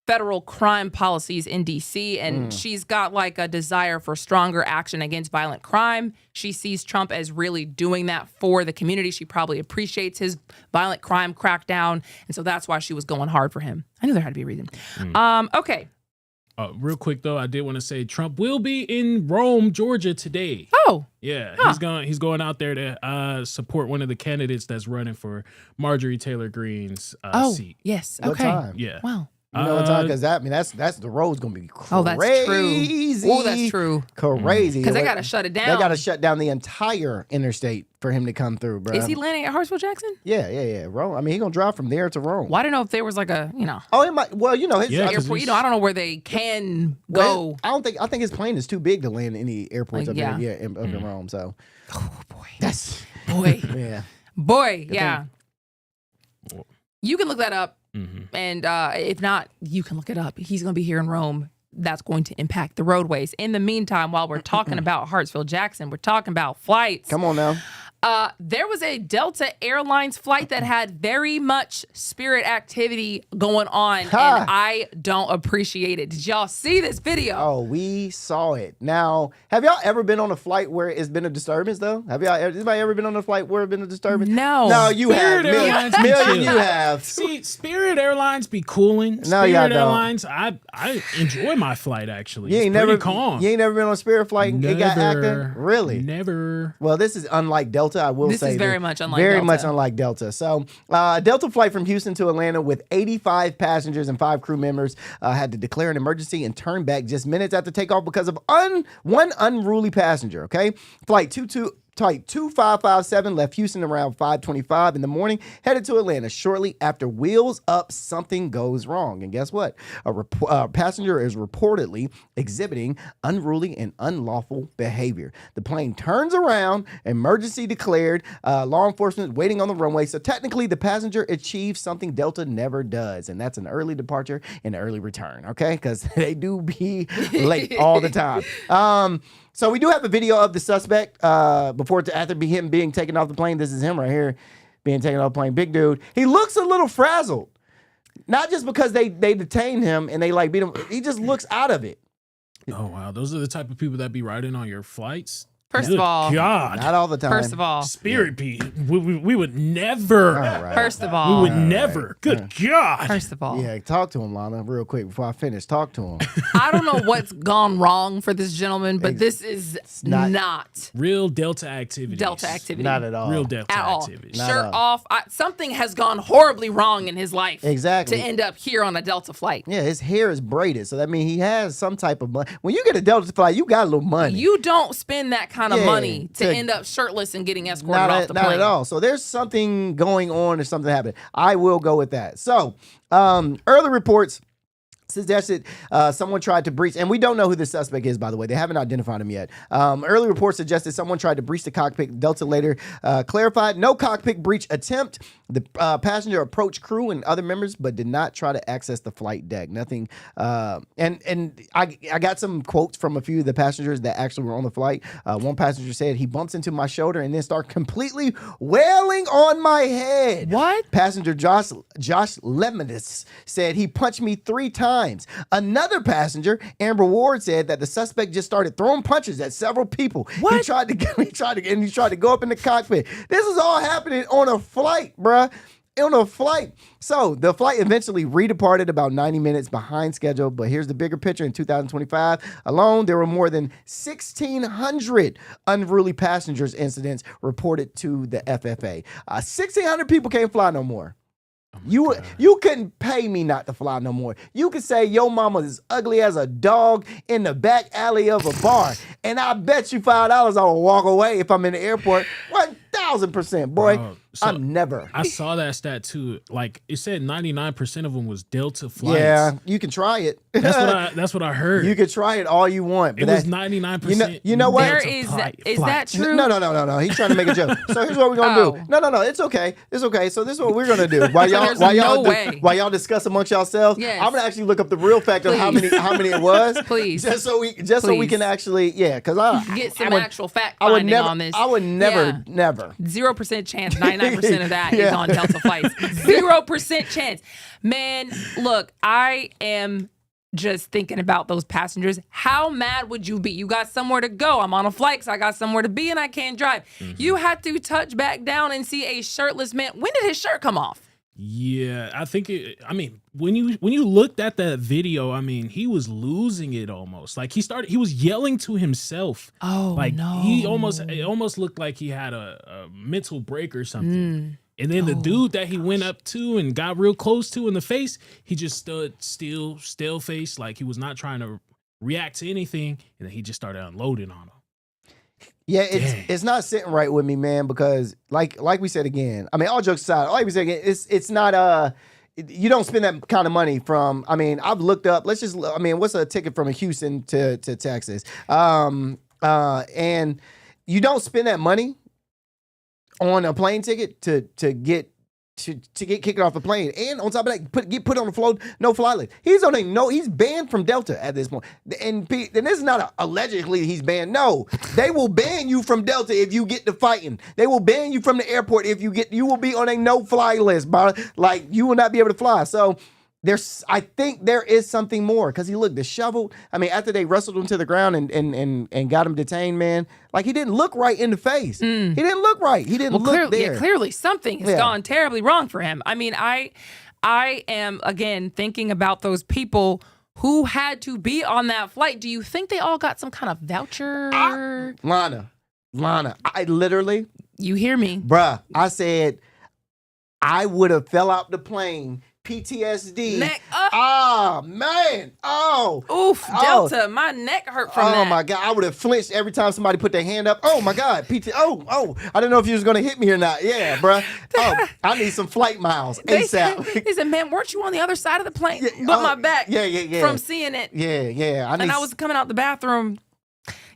federal crime policies in D.C., and she's got like a desire for stronger action against violent crime. She sees Trump as really doing that for the community. She probably appreciates his violent crime crackdown, and so that's why she was going hard for him. I knew there had to be a reason. Okay. Real quick though, I did want to say Trump will be in Rome, Georgia today. Oh, yeah, he's going out there to support one of the candidates that's running for Marjorie Taylor Greene's seat. Yes. What Okay. time? Yeah. Wow. You know what time? Because that's the road's gonna be crazy. Oh, that's true. Oh, that's true. Crazy. Because they got to shut it down. They got to shut down the entire interstate for him to come through, bro. Is he landing at Hartsville Jackson? Yeah. Rome. I mean, he gonna drive from there to Rome. Well, I don't know if there was like a, Oh, it might. Well, his airport. I don't know where they can go. I think his plane is too big to land any airports up there. Yeah, up in Rome. So. Oh boy. That's boy. Yeah. Boy. Good Yeah. thing. You can look that up. And if not, you can look it up. He's going to be here in Rome. That's going to impact the roadways. In the meantime, while we're talking about Hartsville Jackson, we're talking about flights. Come on now. There was a Delta Airlines flight that had very much Spirit activity going on, and I don't appreciate it. Did y'all see this video? Oh, we saw it. Now, have y'all ever been on a flight where it's been a disturbance, though? Anybody ever been on a flight where it's been a disturbance? No. No, you Spirit have. Airlines be Million, chill. you have. See, Spirit Airlines be cooling. No, y'all Spirit don't. Airlines, I enjoy my flight actually. You ain't It's never pretty calm. You ain't never been on a Spirit flight and it got acting? Really? Never. Well, this is unlike Delta, I will This say. is very much unlike Very Delta. much unlike Delta. So, Delta flight from Houston to Atlanta with 85 passengers and 5 crew members had to declare an emergency and turn back just minutes after takeoff because of one unruly passenger, okay? Flight 2557 left Houston around 5:25 in the morning, headed to Atlanta. Shortly after wheels up, something goes wrong. And guess what? A passenger is reportedly exhibiting unruly and unlawful behavior. The plane turns around, emergency declared, law enforcement waiting on the runway. So technically, the passenger achieved something Delta never does, and that's an early departure and early return, okay? Because they do be late all the time. So we do have a video of the suspect after him being taken off the plane. This is him right here being taken off the plane. Big dude. He looks a little frazzled. Not just because they detained him and they like beat him. He just looks out of it. Oh wow, those are the type of people that be riding on your flights. First of all, God, not all the time. First of all, Spirit people, we would never. Right. First of all, we would never. Good God. First of all, yeah, talk to him, Lana, real quick before I finish. Talk to him. I don't know what's gone wrong for this gentleman, but this is not real Delta activity. Delta activity. Not at all. Real Delta at all. activity. Shirt off. Something has gone horribly wrong in his life. Exactly. To end up here on a Delta flight. Yeah, his hair is braided, so that means he has some type of money. When you get a Delta flight, you got a little money. You don't spend that kind of money to end up shirtless and getting escorted off the plane. Not at all. So there's something going on or something happening. I will go with that. So early reports suggested someone tried to breach, and we don't know who the suspect is, by the way. They haven't identified him yet. Early reports suggested someone tried to breach the cockpit. Delta later clarified no cockpit breach attempt. The passenger approached crew and other members, but did not try to access the flight deck. Nothing. And I got some quotes from a few of the passengers that actually were on the flight. One passenger said, "He bumps into my shoulder and then starts completely wailing on my head." What? Passenger Josh Lemidis said, "He punched me 3 times. Another passenger, Amber Ward, said that the suspect just started throwing punches at several people. What? He tried to go up in the cockpit. This is all happening on a flight, bruh. On a flight. So the flight eventually redeparted about 90 minutes behind schedule. But here's the bigger picture. In 2025 alone, there were more than 1,600 unruly passengers incidents reported to the FFA. 1,600 people can't fly no more. You couldn't pay me not to fly no more. You could say your mama is ugly as a dog in the back alley of a bar, and I bet you $5 I will walk away if I'm in the airport. 1,000%, boy. I'm never. I saw that stat too. Like it said, 99% of them was Delta flights. Yeah, you can try it. That's what I heard. You can try it all you want. But it was 99%. You know what? Is that true? No. He's trying to make a joke. So here's what we're gonna do. No. It's okay. So this is what we're gonna do. While y'all discuss amongst yourselves, yes. I'm gonna actually look up the real fact of how many it was. Please. Just so we can actually because I get some actual fact I would finding never on this. I would never 0% chance. 99% 99% of that is on Delta flights. 0% chance. Man, look, I am just thinking about those passengers. How mad would you be? You got somewhere to go. I'm on a flight because I got somewhere to be and I can't drive. You had to touch back down and see a shirtless man. When did his shirt come off? Yeah, I think when you looked at that video, I mean, he was losing it almost. Like he was yelling to himself. Oh, like no. It almost looked like he had a mental break or something. And then the dude that he went up to and got real close to in the face, he just stood still face, like he was not trying to react to anything, and then he just started unloading on him. Yeah, it's not sitting right with me, man, because like we said again, I mean, all jokes aside, like we said again, it's not you don't spend that kind of money from, I mean, I've looked up, what's a ticket from Houston to Texas? And you don't spend that money on a plane ticket to get kicked off the plane, and on top of that, get put on the no-fly list. He's banned from Delta at this point, and this is not allegedly he's banned. No, they will ban you from Delta if you get to fighting. They will ban you from the airport if you will be on a no-fly list, bro. Like you will not be able to fly. So I think there is something more because he looked disheveled. I mean, after they wrestled him to the ground and got him detained, man, like he didn't look right in the face. He didn't look right. He didn't look there. Yeah, clearly something has gone terribly wrong for him. I mean, I am again thinking about those people who had to be on that flight. Do you think they all got some kind of voucher? Lana, I literally. You hear me? Bruh, I said I would have fell out the plane. PTSD. Neck up. Oh, man. Oh. Oof, Delta. My neck hurt from that. Oh, my God. I would have flinched every time somebody put their hand up. Oh, my God. Oh. I didn't know if you was going to hit me or not. Yeah, bruh. Oh, I need some flight miles ASAP. They said, man, weren't you on the other side of the plane? But my back. Yeah. From seeing it. Yeah. I was coming out the bathroom.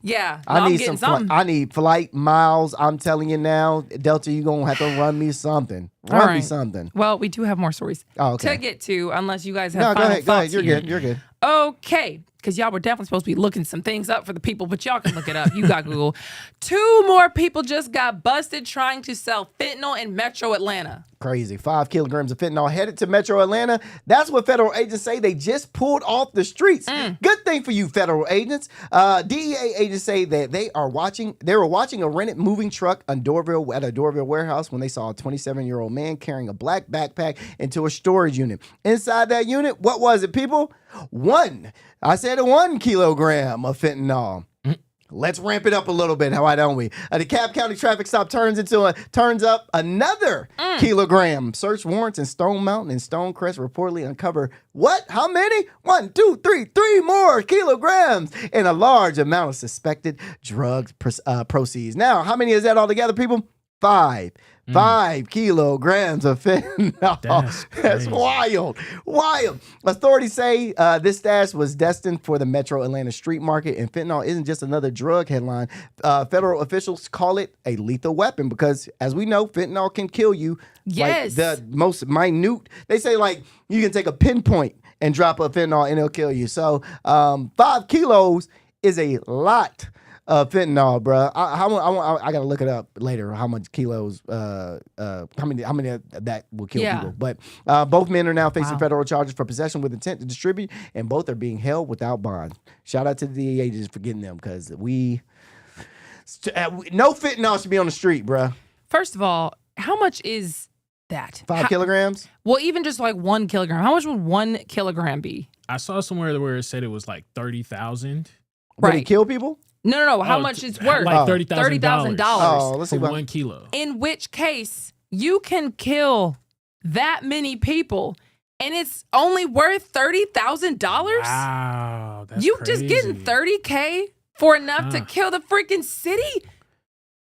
Yeah, I need flight miles. I'm telling you now, Delta, you're going to have to run me something. Run me something. Well, we do have more stories to get to, unless you guys have final thoughts. Go ahead. You're good. Okay, because y'all were definitely supposed to be looking some things up for the people, but y'all can look it up. You got Google. 2 more people just got busted trying to sell fentanyl in Metro Atlanta. Crazy. 5 kilograms of fentanyl headed to Metro Atlanta. That's what federal agents say they just pulled off the streets. Good thing for you, federal agents. DEA agents say that they were watching a rented moving truck at a Doraville warehouse when they saw a 27-year-old man carrying a black backpack into a storage unit. Inside that unit, what was it, people? 1 kilogram of fentanyl. Let's ramp it up a little bit. Why don't we? The DeKalb County traffic stop turns up another kilogram. Search warrants in Stone Mountain and Stonecrest reportedly uncover what? How many? 1, 2, 3, 3 more kilograms and a large amount of suspected drugs proceeds. Now, how many is that altogether, people? 5 kilograms of fentanyl. That's wild. Authorities say this stash was destined for the Metro Atlanta street market, and fentanyl isn't just another drug headline. Federal officials call it a lethal weapon because, as we know, fentanyl can kill you. Yes. Like the most minute. They say, like, you can take a pinpoint and drop a fentanyl and it'll kill you. So 5 kilos is a lot fentanyl, bro. I gotta look it up later. How much kilos? How many of that will kill people? But both men are now facing federal charges for possession with intent to distribute, and both are being held without bond. Shout out to the DEA agents for getting them, because no fentanyl should be on the street, bro. First of all, how much is that? 5 kilograms? Well, even just like 1 kilogram. How much would 1 kilogram be? I saw somewhere where it said it was like 30,000. Would it kill people? No. How much it's worth? Like $30,000. Oh, let's see. For 1 kilo. In which case, you can kill that many people, and it's only worth $30,000. Wow, that's you crazy. Just getting $30K for enough to kill the freaking city?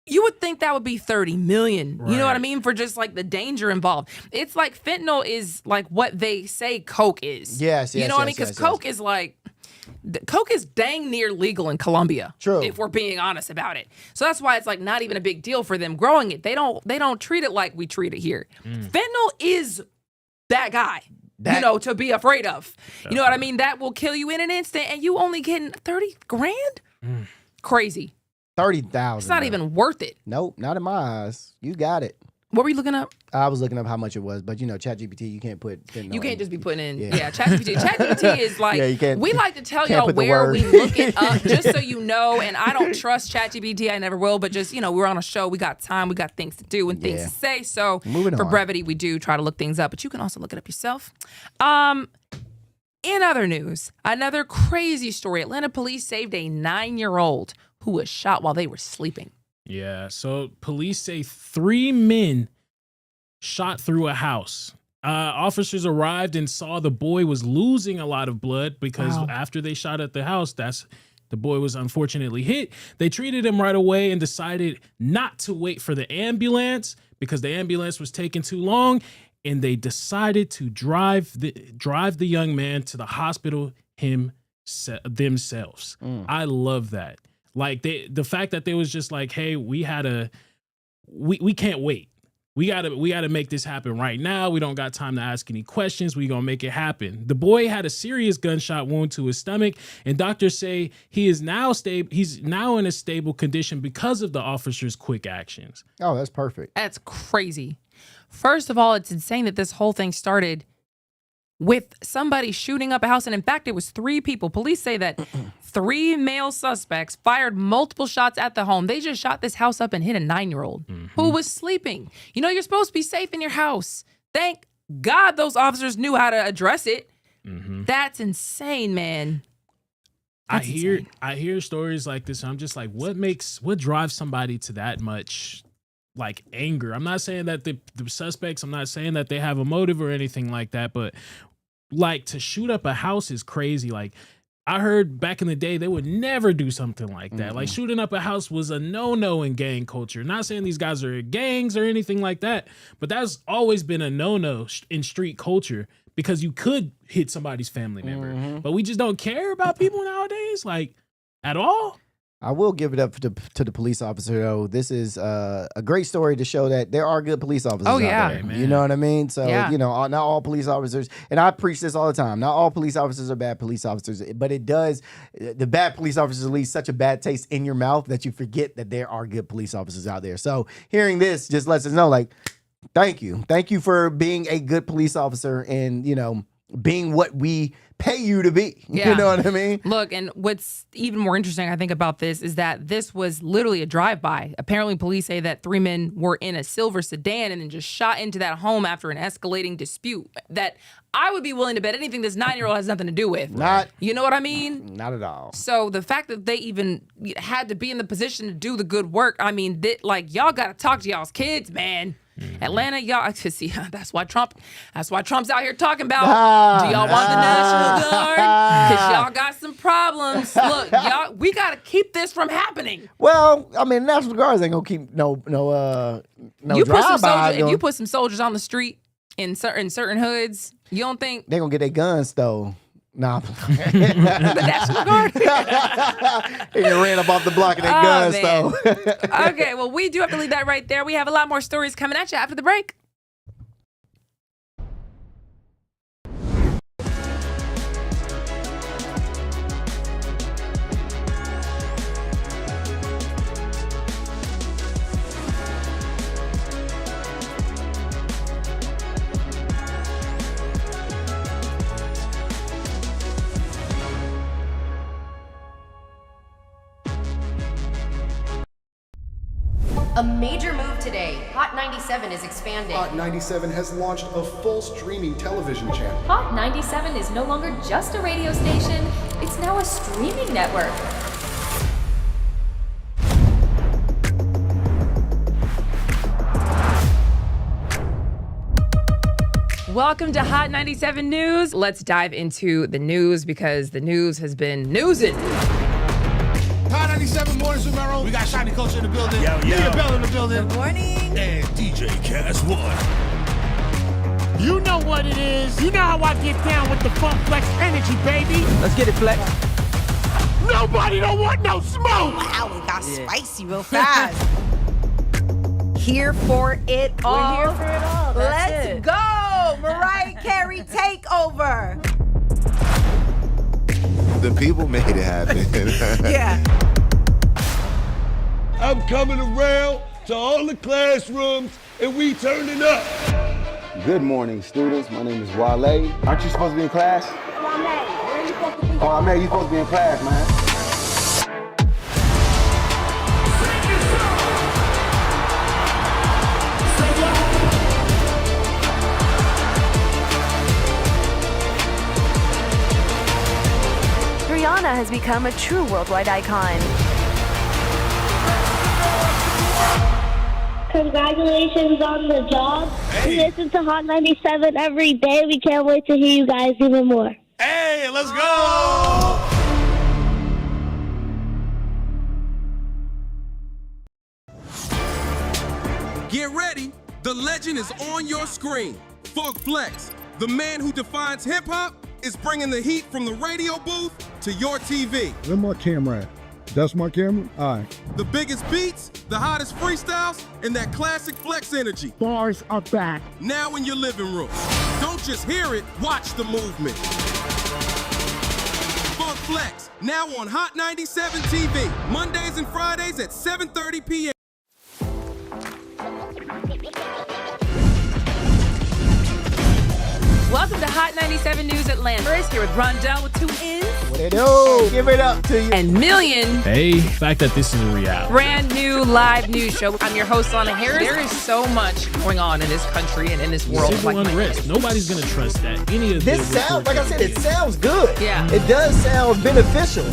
You would think that would be 30 million. Right. You know what I mean? For just like the danger involved. It's like fentanyl is like what they say Coke is. Yes. You know what I mean? Because Coke is like, Coke is dang near legal in Colombia. True. If we're being honest about it. So that's why it's like not even a big deal for them growing it. They don't treat it like we treat it here. Fentanyl is that guy. To be afraid of. You know what I mean? That will kill you in an instant, and you only getting 30 grand? Crazy. 30,000. It's not even worth it. Nope, not in my eyes. You got it. What were you looking up? I was looking up how much it was, but ChatGPT, you can't put. You can't just be putting in. Yeah, ChatGPT. ChatGPT is like, you can't, we like to tell y'all where we look it up, just so you know. And I don't trust ChatGPT. I never will. But just, we're on a show. We got time. We got things to do and things to say. So for brevity, we do try to look things up. But you can also look it up yourself. In other news, another crazy story. Atlanta police saved a 9-year-old who was shot while they were sleeping. Yeah, so police say 3 men shot through a house. Officers arrived and saw the boy was losing a lot of blood because after they shot at the house, the boy was unfortunately hit. They treated him right away and decided not to wait for the ambulance because the ambulance was taking too long, and they decided to drive the young man to the hospital themselves. I love that. Like the fact that they was just like, hey, we can't wait. We gotta make this happen right now. We don't got time to ask any questions. We gonna make it happen. The boy had a serious gunshot wound to his stomach, and doctors say he's now in a stable condition because of the officer's quick actions. Oh, that's perfect. That's crazy. First of all, it's insane that this whole thing started with somebody shooting up a house. And in fact, it was 3 people. Police say that 3 male suspects fired multiple shots at the home. They just shot this house up and hit a 9-year-old who was sleeping. You're supposed to be safe in your house. Thank God those officers knew how to address it. That's insane, man. I hear stories like this. And I'm just like, what drives somebody to that much like anger? I'm not saying that the suspects, I'm not saying that they have a motive or anything like that, but like to shoot up a house is crazy. Like I heard back in the day, they would never do something like that. Like shooting up a house was a no-no in gang culture. Not saying these guys are gangs or anything like that, but that's always been a no-no in street culture because you could hit somebody's family member, but we just don't care about people nowadays, like at all. I will give it up to the police officer, though. This is a great story to show that there are good police officers out there. Man. You know what I mean? So, not all police officers, and I preach this all the time, not all police officers are bad police officers, but the bad police officers leave such a bad taste in your mouth that you forget that there are good police officers out there. So hearing this just lets us know, like, thank you. Thank you for being a good police officer and, being what we pay you to be. You know what I mean? Look, and what's even more interesting, I think, about this is that this was literally a drive-by. Apparently, police say that 3 men were in a silver sedan and then just shot into that home after an escalating dispute that I would be willing to bet anything this 9-year-old has nothing to do with. You know what I mean? Not at all. So the fact that they even had to be in the position to do the good work, I mean, y'all got to talk to y'all's kids, man. Atlanta, y'all, see, that's why Trump's out here talking about, do y'all want the National Guard? Because y'all got some problems. Look, y'all, we got to keep this from happening. Well, I mean, National Guards ain't gonna keep no drive-by. If you put some soldiers on the street in certain hoods, you don't think they're gonna get their guns stole? Nah. The National Guard. They ran up off the block and their guns stole. Okay, well, we do have to leave that right there. We have a lot more stories coming at you after the break. A major move today. Hot 97 is expanding. Hot 97 has launched a full streaming television channel. Hot 97 is no longer just a radio station, it's now a streaming network. Welcome to Hot 97 News. Let's dive into the news because the news has been newsing. Hot 97 mornings with Mero. We got Shiny Culture in the building. Nia Bell in the building. Good morning. And DJ Cass One. You know what it is. You know how I get down with the Funk Flex energy, baby. Let's get it, Flex. Nobody don't want no smoke. Wow, it got spicy real fast. Here for it all. We're here for it all. Let's go. Mariah Carey takeover. The people made it happen. Yeah. I'm coming around to all the classrooms, and we turning up. Good morning, students. My name is Wale. Aren't you supposed to be in class? Oh, I mean, you supposed to be in class, man. Rihanna has become a true worldwide icon. Congratulations on the job. We listen to Hot 97 every day. We can't wait to hear you guys even more. Hey, let's go! Get ready, the legend is on your screen. Funk Flex, the man who defines hip-hop, is bringing the heat from the radio booth to your TV. Where my camera at? That's my camera? All right. The biggest beats, the hottest freestyles, and that classic Flex energy. Bars are back. Now in your living room. Don't just hear it, watch the movement. Funk Flex, now on Hot 97 TV, Mondays and Fridays at 7:30 p.m. Welcome to Hot 97 News Atlanta. First, here with Rondell with 2 N's. What it do? Give it up to you. And Million. Hey, the fact that this is a reality. Brand new live news show. I'm your host, Lana Harris. There is so much going on in this country and in this world. Civil unrest. Nobody's going to trust that. Any of This sounds, like I said, it sounds good. Yeah. It does sound beneficial.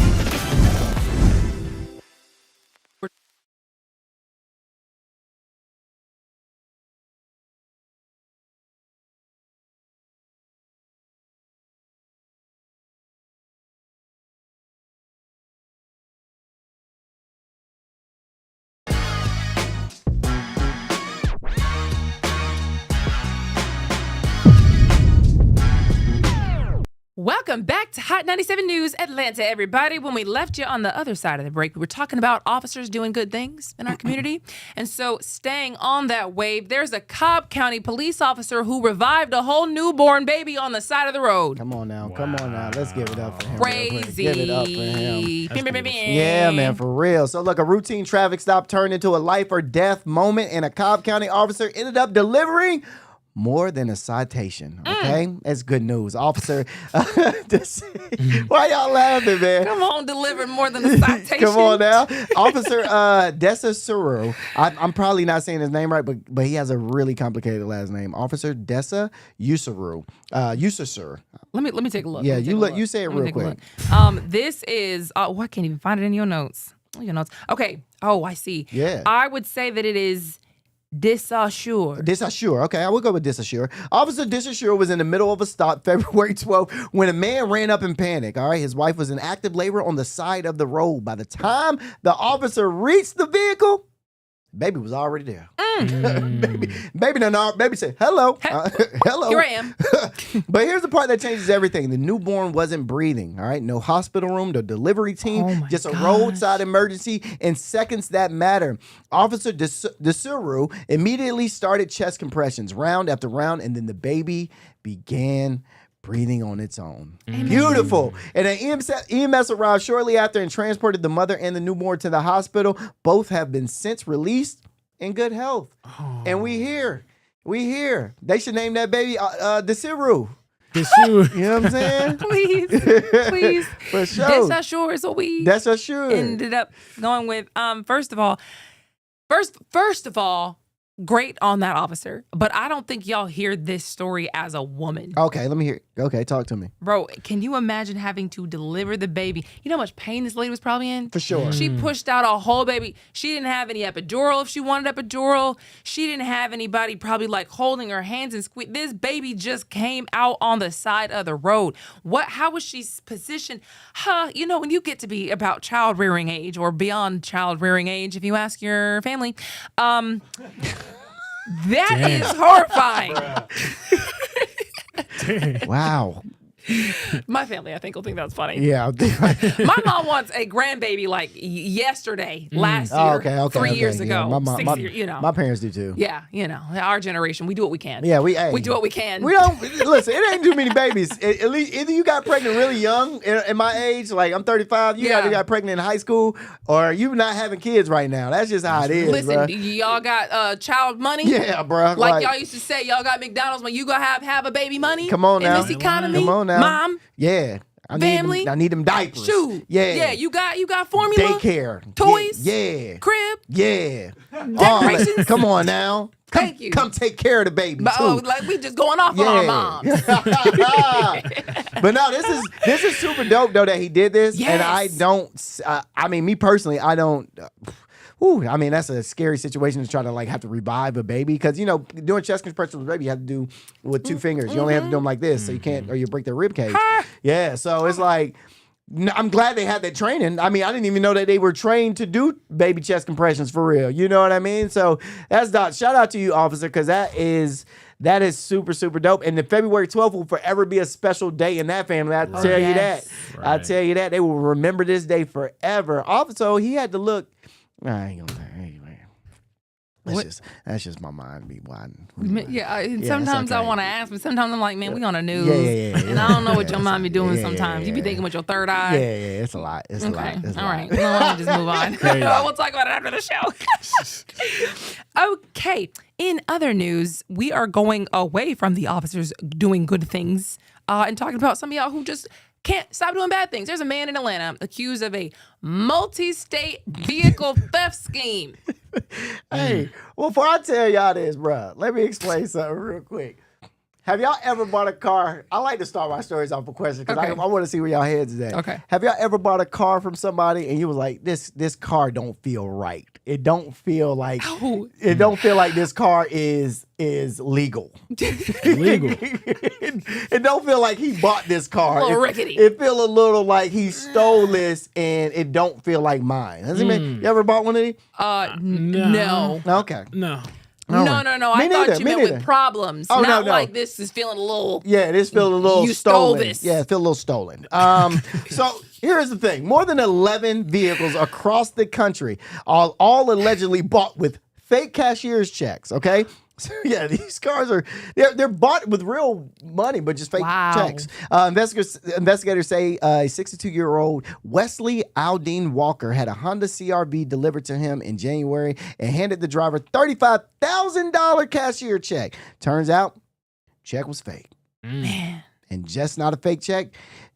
Welcome back to Hot 97 News Atlanta, everybody. When we left you on the other side of the break, we were talking about officers doing good things in our community. And so staying on that wave, there's a Cobb County police officer who revived a whole newborn baby on the side of the road. Come on now. Come on now. Let's give it up for him. Crazy. Give it up for him. Bim. Yeah, man, for real. So look, a routine traffic stop turned into a life or death moment, and a Cobb County officer ended up delivering more than a citation, okay? That's good news. Officer, why y'all laughing, man? Come on, deliver more than a citation. Come on now. Officer Dessa Suru. I'm probably not saying his name right, but he has a really complicated last name. Officer Dessa Usuru. Usasur. Let me take a look. Yeah, you say it real quick. This is, I can't even find it in your notes. Okay. Oh, I see. Yeah. I would say that it is Disassure. Disassure. Okay, I will go with Disassure. Officer Disassure was in the middle of a stop February 12th when a man ran up in panic. All right, his wife was in active labor on the side of the road. By the time the officer reached the vehicle, baby was already there. Baby said, hello. Hello. Here I am. But here's the part that changes everything. The newborn wasn't breathing, all right? No hospital room, no delivery team, just a roadside emergency in seconds that matter. Officer Desuru immediately started chest compressions, round after round, and then the baby began breathing on its own. Beautiful. And an EMS arrived shortly after and transported the mother and the newborn to the hospital. Both have been since released in good health. And we hear. They should name that baby Desiru. Desiru. You know what I'm saying? Please. For sure. That's sure is what we ended up going with. First of all, great on that officer, but I don't think y'all hear this story as a woman. Okay, let me hear it. Okay, talk to me. Bro, can you imagine having to deliver the baby? You know how much pain this lady was probably in? For sure. She pushed out a whole baby. She didn't have any epidural if she wanted epidural. She didn't have anybody probably like holding her hands and squeeze. This baby just came out on the side of the road. How was she positioned? You know, when you get to be about child rearing age or beyond child rearing age, if you ask your family, that is horrifying. Wow. My family, I think, will think that's funny. Yeah. My mom wants a grandbaby like yesterday, last year, 3 years ago, Yeah, 6 years, you know. My parents do too. Yeah, you know, our generation, we do what we can. Yeah, we do what we can. We don't listen. It ain't too many babies. At least either you got pregnant really young, in my age, like I'm 35. You either got pregnant in high school, or you not having kids right now. That's just how it is. Listen, bruh. y'all got child money. Yeah, bro. Like y'all used to say, y'all got McDonald's when you gonna have a baby money. Come on now. In this economy. Come on now. Mom. Yeah. Family. I need them diapers. Shoot. Yeah. Yeah. You got formula. Daycare. Toys. Yeah. Crib. Yeah. Decorations. Come on now. Thank you. Come take care of the baby But, too. like we just going off on our moms. But no, this is super dope though that he did this, Yes. and I don't. I mean, me personally, I don't. I mean, that's a scary situation to try to like have to revive a baby because you know doing chest compressions with a baby you have to do with 2 fingers. You only have to do them like this, so you can't or you break their rib cage. Yeah, so it's like. I'm glad they had that training. I mean, I didn't even know that they were trained to do baby chest compressions for real. You know what I mean? So that's shout out to you, officer, because that is super, super dope. And the February 12th will forever be a special day in that family. I tell you that. Right. I tell you that. They will remember this day forever. Also, he had to look. I ain't gonna anyway. That's just my mind be winding. Sometimes I want to ask, but sometimes I'm like, man, we on the news. Yeah. And I don't know what your mom be doing sometimes. You be thinking with your third eye. Yeah, it's a lot. It's a lot. It's a All lot. right. Well, let me just move on. We'll talk about it after the show. Okay. In other news, we are going away from the officers doing good things and talking about some of y'all who just can't stop doing bad things. There's a man in Atlanta accused of a multi-state vehicle theft scheme. Hey, well, before I tell y'all this, bruh, let me explain something real quick. Have y'all ever bought a car? I like to start my stories off with questions because I want to see where y'all heads is at. Okay. Have y'all ever bought a car from somebody and you was like, this car don't feel right. It don't feel like this car is legal. Legal. It don't feel like he bought this car. A little rickety. It feel a little like he stole this and it don't feel like mine. Has he been, you ever bought one of these? No. Okay. No. No. I thought you meant with problems. Oh, not no. like this is feeling a little. Yeah, this feels a little you stolen. Stole this. Yeah, it feels a little stolen. So here's the thing: more than 11 vehicles across the country, all allegedly bought with fake cashier's checks. Okay. So yeah, these cars they're bought with real money, but just fake checks. Investigators say a 62-year-old Wesley Aldine Walker had a Honda CR-V delivered to him in January and handed the driver $35,000 cashier check. Turns out, check was fake. Man. And just not a fake check.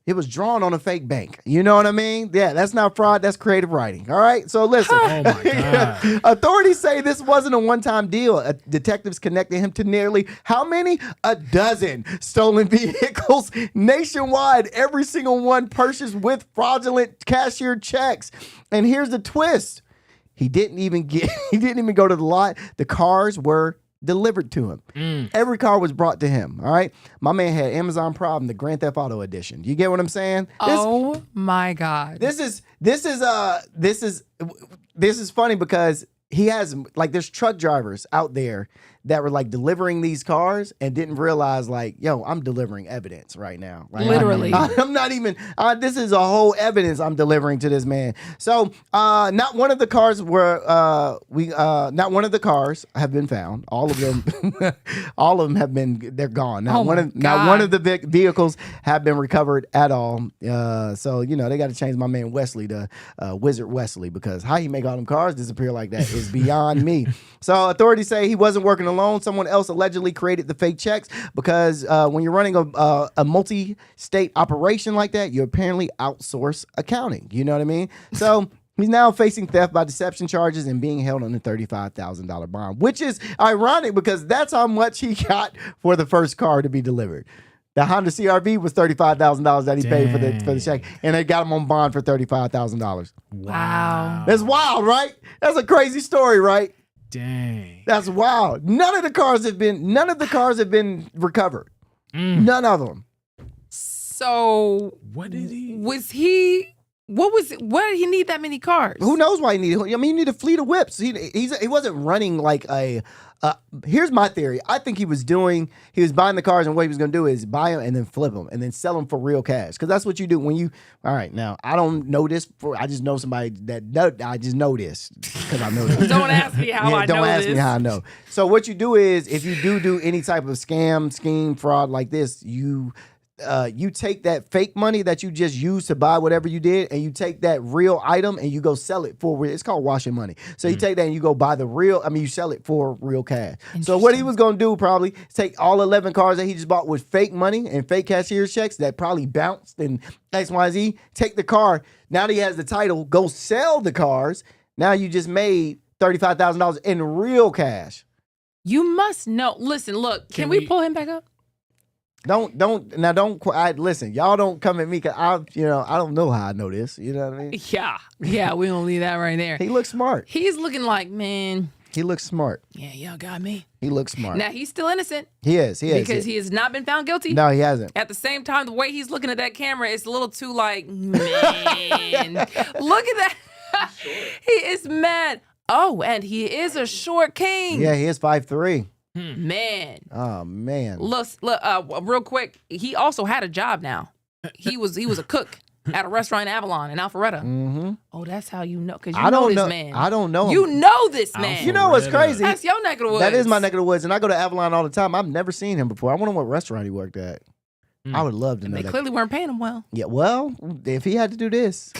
It was drawn on a fake bank. You know what I mean? Yeah, that's not fraud. That's creative writing. All right? So listen. Oh, my God. Authorities say this wasn't a one-time deal. Detectives connected him to nearly, how many? A dozen stolen vehicles nationwide. Every single one purchased with fraudulent cashier checks. And here's the twist. He didn't even go to the lot. The cars were delivered to him. Every car was brought to him. All right. My man had Amazon Prime, the Grand Theft Auto edition. You get what I'm saying? Oh my God. This is funny because he has like there's truck drivers out there that were like delivering these cars and didn't realize like, yo, I'm delivering evidence right now. Like, literally. I'm not even, this is a whole evidence I'm delivering to this man. So not one of the cars have been found. All of them have been, they're gone. Not one of the vehicles have been recovered at all. So, you know, they got to change my man Wesley to Wizard Wesley because how he make all them cars disappear like that is beyond me. So authorities say he wasn't working alone. Someone else allegedly created the fake checks because when you're running a multi-state operation like that, you apparently outsource accounting. You know what I mean? So he's now facing theft by deception charges and being held on a $35,000 bond, which is ironic because that's how much he got for the first car to be delivered. The Honda CR-V was $35,000 that he paid for the check, and they got him on bond for $35,000. Wow. That's wild, right? That's a crazy story, right? Dang. That's wild. None of the cars have been recovered. None of them. So what did he? Why did he need that many cars? Who knows why he needed? I mean, he needed a fleet of whips. He wasn't running like a Here's my theory. I think he was buying the cars, and what he was going to do is buy them and then flip them and then sell them for real cash. Because that's what you do when you. All right, now I don't know this. I just know somebody I just know this because I know this. Don't ask me how I know this. Don't ask me how I know. So what you do is, if you do any type of scam, scheme, fraud like this, you take that fake money that you just used to buy whatever you did, and you take that real item and you go sell it for real. It's called washing money. So you take that and you go buy you sell it for real cash. So what he was going to do probably is take all 11 cars that he just bought with fake money and fake cashier's checks that probably bounced and X, Y, Z, take the car. Now that he has the title, go sell the cars. Now you just made $35,000 in real cash. You must know. Listen, look, can we pull him back up? Listen, y'all don't come at me because I don't know how I know this. You know what I mean? Yeah, we don't leave that right there. He looks smart. He's looking like, man. He looks smart. Yeah, y'all got me. He looks smart. Now, he's still innocent. He is. Because he has not been found guilty. No, he hasn't. At the same time, the way he's looking at that camera, it's a little too like, man. Look at that. He is mad. Oh, and he is a short king. Yeah, he is 5'3". Man. Oh man. Look, real quick. He also had a job now. He was a cook at a restaurant in Avalon in Alpharetta. Mm-hmm. Oh, that's how you know, because you know this man. I don't know him. You know this man. You know what's crazy? That's your neck of the woods. That is my neck of the woods, and I go to Avalon all the time. I've never seen him before. I wonder what restaurant he worked at. I would love to know. They that. clearly weren't paying him well. Yeah, well, if he had to do this,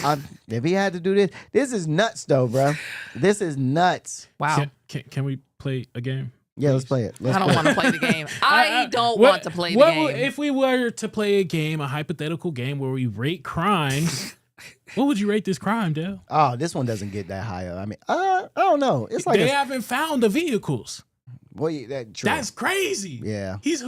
this is nuts, though, bro. This is nuts. Wow. Can we play a game? Yeah, let's play it. I don't want to play the game. I don't want to play the game. If we were to play a game, a hypothetical game where we rate crimes, what would you rate this crime, Dale? Oh, this one doesn't get that high up. I mean, I don't know. It's like they haven't found the vehicles. Well, that's crazy. Yeah, he's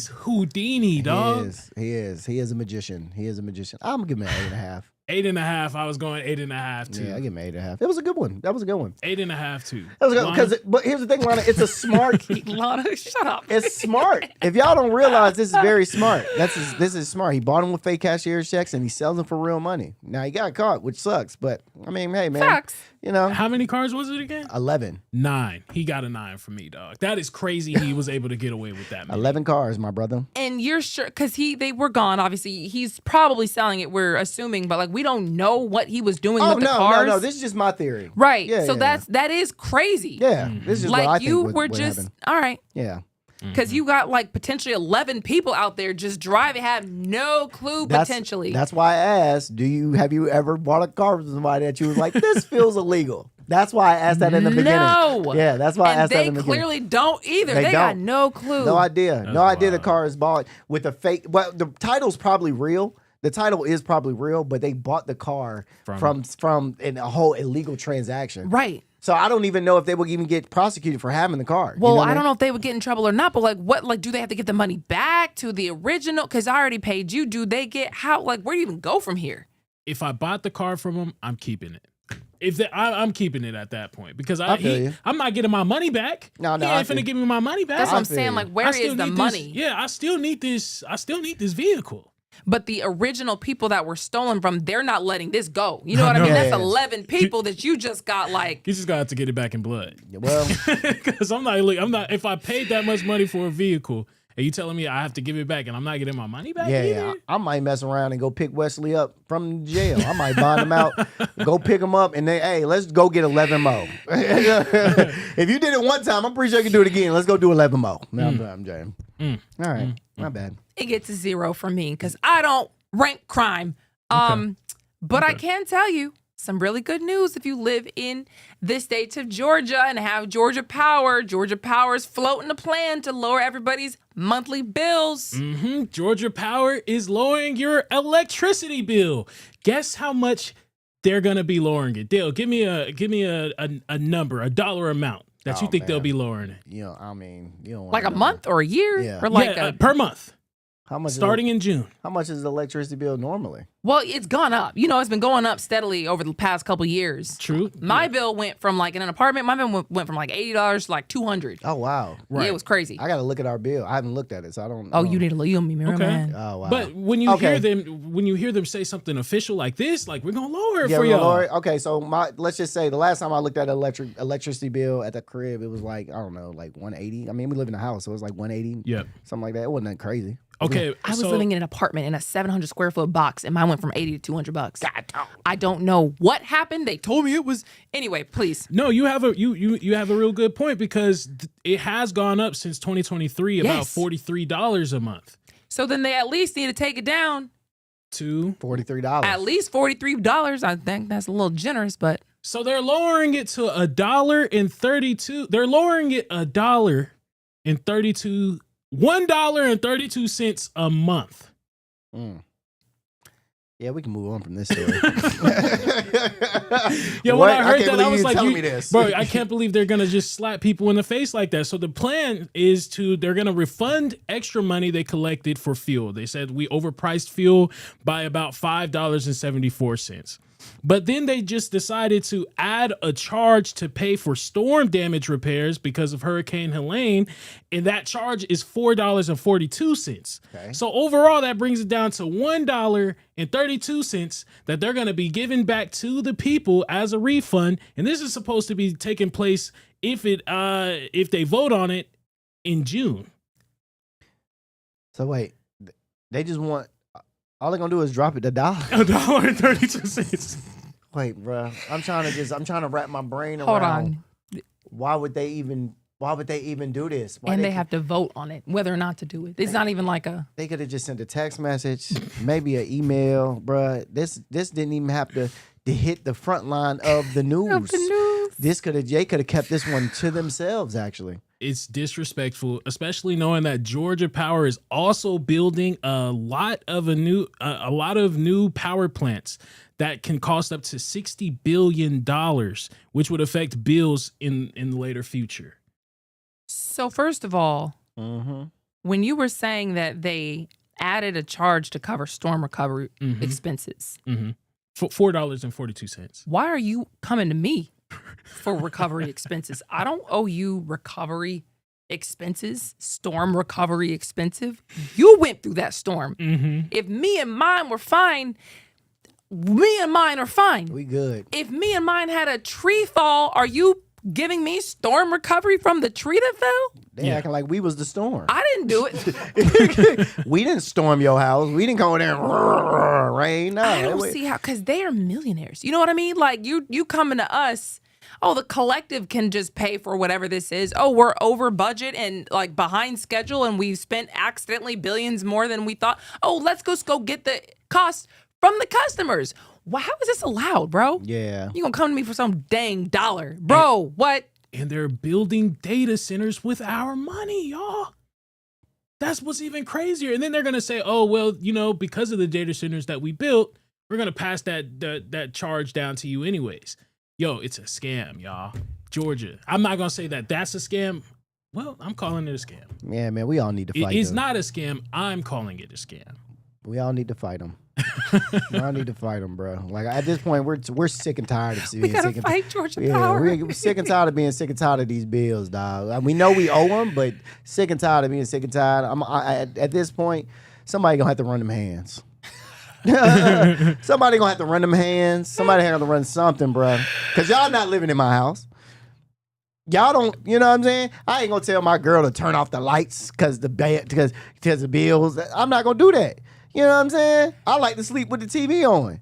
Houdini, dog. He is a magician. I'm gonna give him an 8.5. 8.5. I was going 8.5 too. Yeah, I give him 8.5. It was a good one. That was a good one. 8.5 too. That was good but here's the thing, Lana. It's a smart. Lana, shut up. It's smart. If y'all don't realize, this is very smart. This is smart. He bought them with fake cashier's checks and he sells them for real money. Now he got caught, which sucks. But I mean, hey man, sucks. You know, how many cars was it again? 11. 9. He got a 9 from me, dog. That is crazy. He was able to get away with that. 11 cars, my brother. And you're sure because they were gone. Obviously, he's probably selling it. We're assuming, but like we don't know what he was doing with the cars. No. This is just my theory. Right. Yeah, so that is crazy. Yeah. This is like what I think you would were just happen. all right. Yeah. Because you got like potentially 11 people out there just driving, have no clue potentially. That's why I asked, have you ever bought a car from somebody that you was like, this feels illegal? That's why I asked that in the beginning. No. Yeah, that's why I asked that in the beginning. They clearly don't either. They got no clue. No idea. No idea the car is bought with a fake. Well, the title's probably real. The title is probably real, but they bought the car from in a whole illegal transaction. Right. So I don't even know if they will even get prosecuted for having the car. Well, I don't know if they would get in trouble or not, but like what, like do they have to get the money back to the original? Because I already paid you. Do they get where do you even go from here? If I bought the car from them, I'm keeping it. I'm keeping it at that point because I'm not getting my money back. No, he ain't finna give me my money back. That's what I'm saying. Like, where is the money? I still need this. I still need this vehicle. But the original people that were stolen from, they're not letting this go. You know what I mean? That's 11 people that you just got like. You just got to get it back in blood. Well, because I'm not. If I paid that much money for a vehicle, and you telling me I have to give it back, and I'm not getting my money back? Yeah. I might mess around and go pick Wesley up from jail. I might bond him out, go pick him up, and then hey, let's go get 11 more. If you did it one time, I'm pretty sure you can do it again. Let's go do 11 more. No, I'm joking. All right, not bad. It gets a 0 from me because I don't rank crime. But I can tell you some really good news if you live in the state of Georgia and have Georgia Power. Georgia Power is floating a plan to lower everybody's monthly bills. Georgia Power is lowering your electricity bill. Guess how much they're gonna be lowering it? Dale, give me a number, a dollar amount that you think they'll be lowering it. You know, I mean, you don't like a month or a year, or like per month. How much? Starting in June. How much is the electricity bill normally? Well, it's gone up. You know, it's been going up steadily over the past couple years. True. My bill went from like in an apartment. My bill went from like $80 to like $200. Oh wow! Yeah, it was crazy. I got to look at our bill. I haven't looked at it, so I don't. Oh, you need to look. You me, Okay. man. Oh wow! But when you hear them say something official like this, like we're gonna lower it for y'all. Okay, so let's just say the last time I looked at electricity bill at the crib, it was like I don't know, like 180. I mean, we live in a house, so it was like 180. Yep. Something like that. It wasn't that crazy. Okay, I was living in an apartment in a 700 square foot box, and mine went from $80 to $200. God, I don't know what happened. They told me it was anyway. Please. No, you have a you have a real good point because it has gone up since 2023, about $43 a month. So then they at least need to take it down to $43. At least $43. I think that's a little generous, but so they're lowering it to $1.32. They're lowering it $1.32 a month. Yeah, we can move on from this story. Yeah, when I heard that, I was like, bro, I can't believe they're gonna just slap people in the face like that. So the plan is they're gonna refund extra money they collected for fuel. They said we overpriced fuel by about $5.74. But then they just decided to add a charge to pay for storm damage repairs because of Hurricane Helene, and that charge is $4.42. Okay. So overall, that brings it down to $1.32 that they're going to be giving back to the people as a refund, and this is supposed to be taking place if they vote on it in June. So wait, they just want. All they're gonna do is drop it to $1.32. Wait, bro. I'm trying to wrap my brain around. Hold on. Why would they even do this? Why they have to vote on it, whether or not to do it. It's not even like a. They could have just sent a text message, maybe an email, bro. This didn't even have to hit the front line of the news. They could have kept this one to themselves, actually. It's disrespectful, especially knowing that Georgia Power is also building a lot of new power plants that can cost up to $60 billion, which would affect bills in the later future. So first of all, when you were saying that they added a charge to cover storm recovery expenses, $4.42. Why are you coming to me for recovery expenses? I don't owe you recovery expenses, storm recovery expensive. You went through that storm. If me and mine were fine, me and mine are fine. We good. If me and mine had a tree fall, are you giving me storm recovery from the tree that fell? They acting like we was the storm. I didn't do it. We didn't storm your house. We didn't go in there and rain. No, I don't see how, because they are millionaires. You know what I mean? Like you coming to us, oh, the collective can just pay for whatever this is. Oh, we're over budget and like behind schedule and we've spent accidentally billions more than we thought. Oh, let's go get the cost from the customers. Wow, how is this allowed, bro? Yeah. You gonna come to me for some dang dollar. Bro, what? And they're building data centers with our money, y'all. That's what's even crazier. And then they're gonna say, oh, well, because of the data centers that we built, we're gonna pass that charge down to you anyways. Yo, it's a scam, y'all. Georgia. I'm not gonna say that that's a scam. Well, I'm calling it a scam. Yeah, man, we all need to fight. It's not a scam. I'm calling it a scam. We all need to fight them. We all need to fight them, bro. Like at this point, we're sick and tired of being sick and fight Georgia Power. We're sick and tired of being sick and tired of these bills, dog. We know we owe them, but sick and tired of being sick and tired. At this point, somebody gonna have to run them hands. Somebody gonna have to run them hands. Somebody have to run something, bro. Cause y'all not living in my house. Y'all don't, you know what I'm saying? I ain't gonna tell my girl to turn off the lights because the bills. I'm not gonna do that. You know what I'm saying? I like to sleep with the TV on.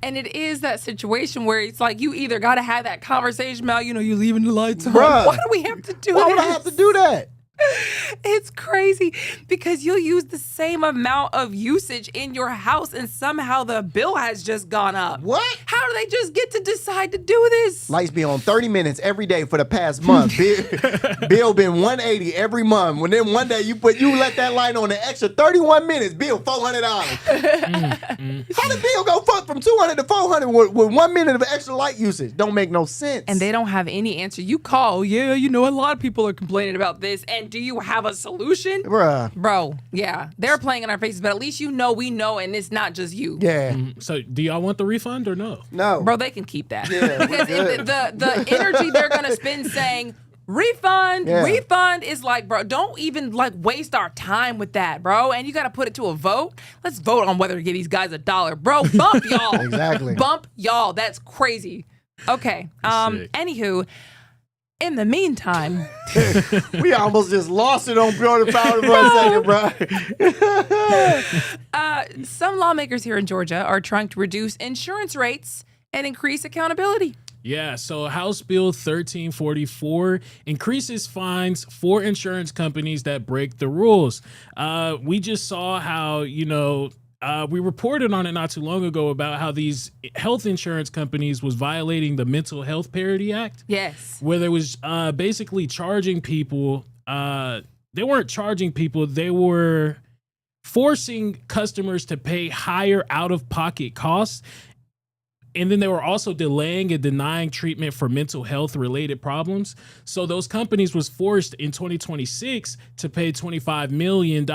And it is that situation where it's like you either got to have that conversation about, you leaving the lights on. Bruh, why do we have to do Why this? would I have to do that? It's crazy because you'll use the same amount of usage in your house and somehow the bill has just gone up. What? How do they just get to decide to do this? Lights be on 30 minutes every day for the past month. Bill been 180 every month. When then one day you let that light on an extra 31 minutes, bill $400. How the bill go from 200 to 400 with 1 minute of extra light usage? Don't make no sense. And they don't have any answer. You call, a lot of people are complaining about this, and do you have a solution? Bruh. Bro, yeah. They're playing in our faces, but at least you know we know, and it's not just you. Yeah. So do y'all want the refund or no? No. Bro, they can keep that. Yeah, because the energy they're going to spend saying, refund, refund is like, bro, don't even like waste our time with that, bro. And you got to put it to a vote. Let's vote on whether to give these guys $1. Bro, bump y'all. Exactly. Bump y'all. That's crazy. Okay. Anywho, in the meantime, we almost just lost it on Pure Power for a second, bro. some lawmakers here in Georgia are trying to reduce insurance rates and increase accountability. Yeah, so House Bill 1344 increases fines for insurance companies that break the rules. We just saw how, we reported on it not too long ago about how these health insurance companies was violating the Mental Health Parity Act. Yes. Where there was basically charging people. They weren't charging people. They were forcing customers to pay higher out-of-pocket costs. And then they were also delaying and denying treatment for mental health related problems. So those companies was forced in 2026 to pay $25 million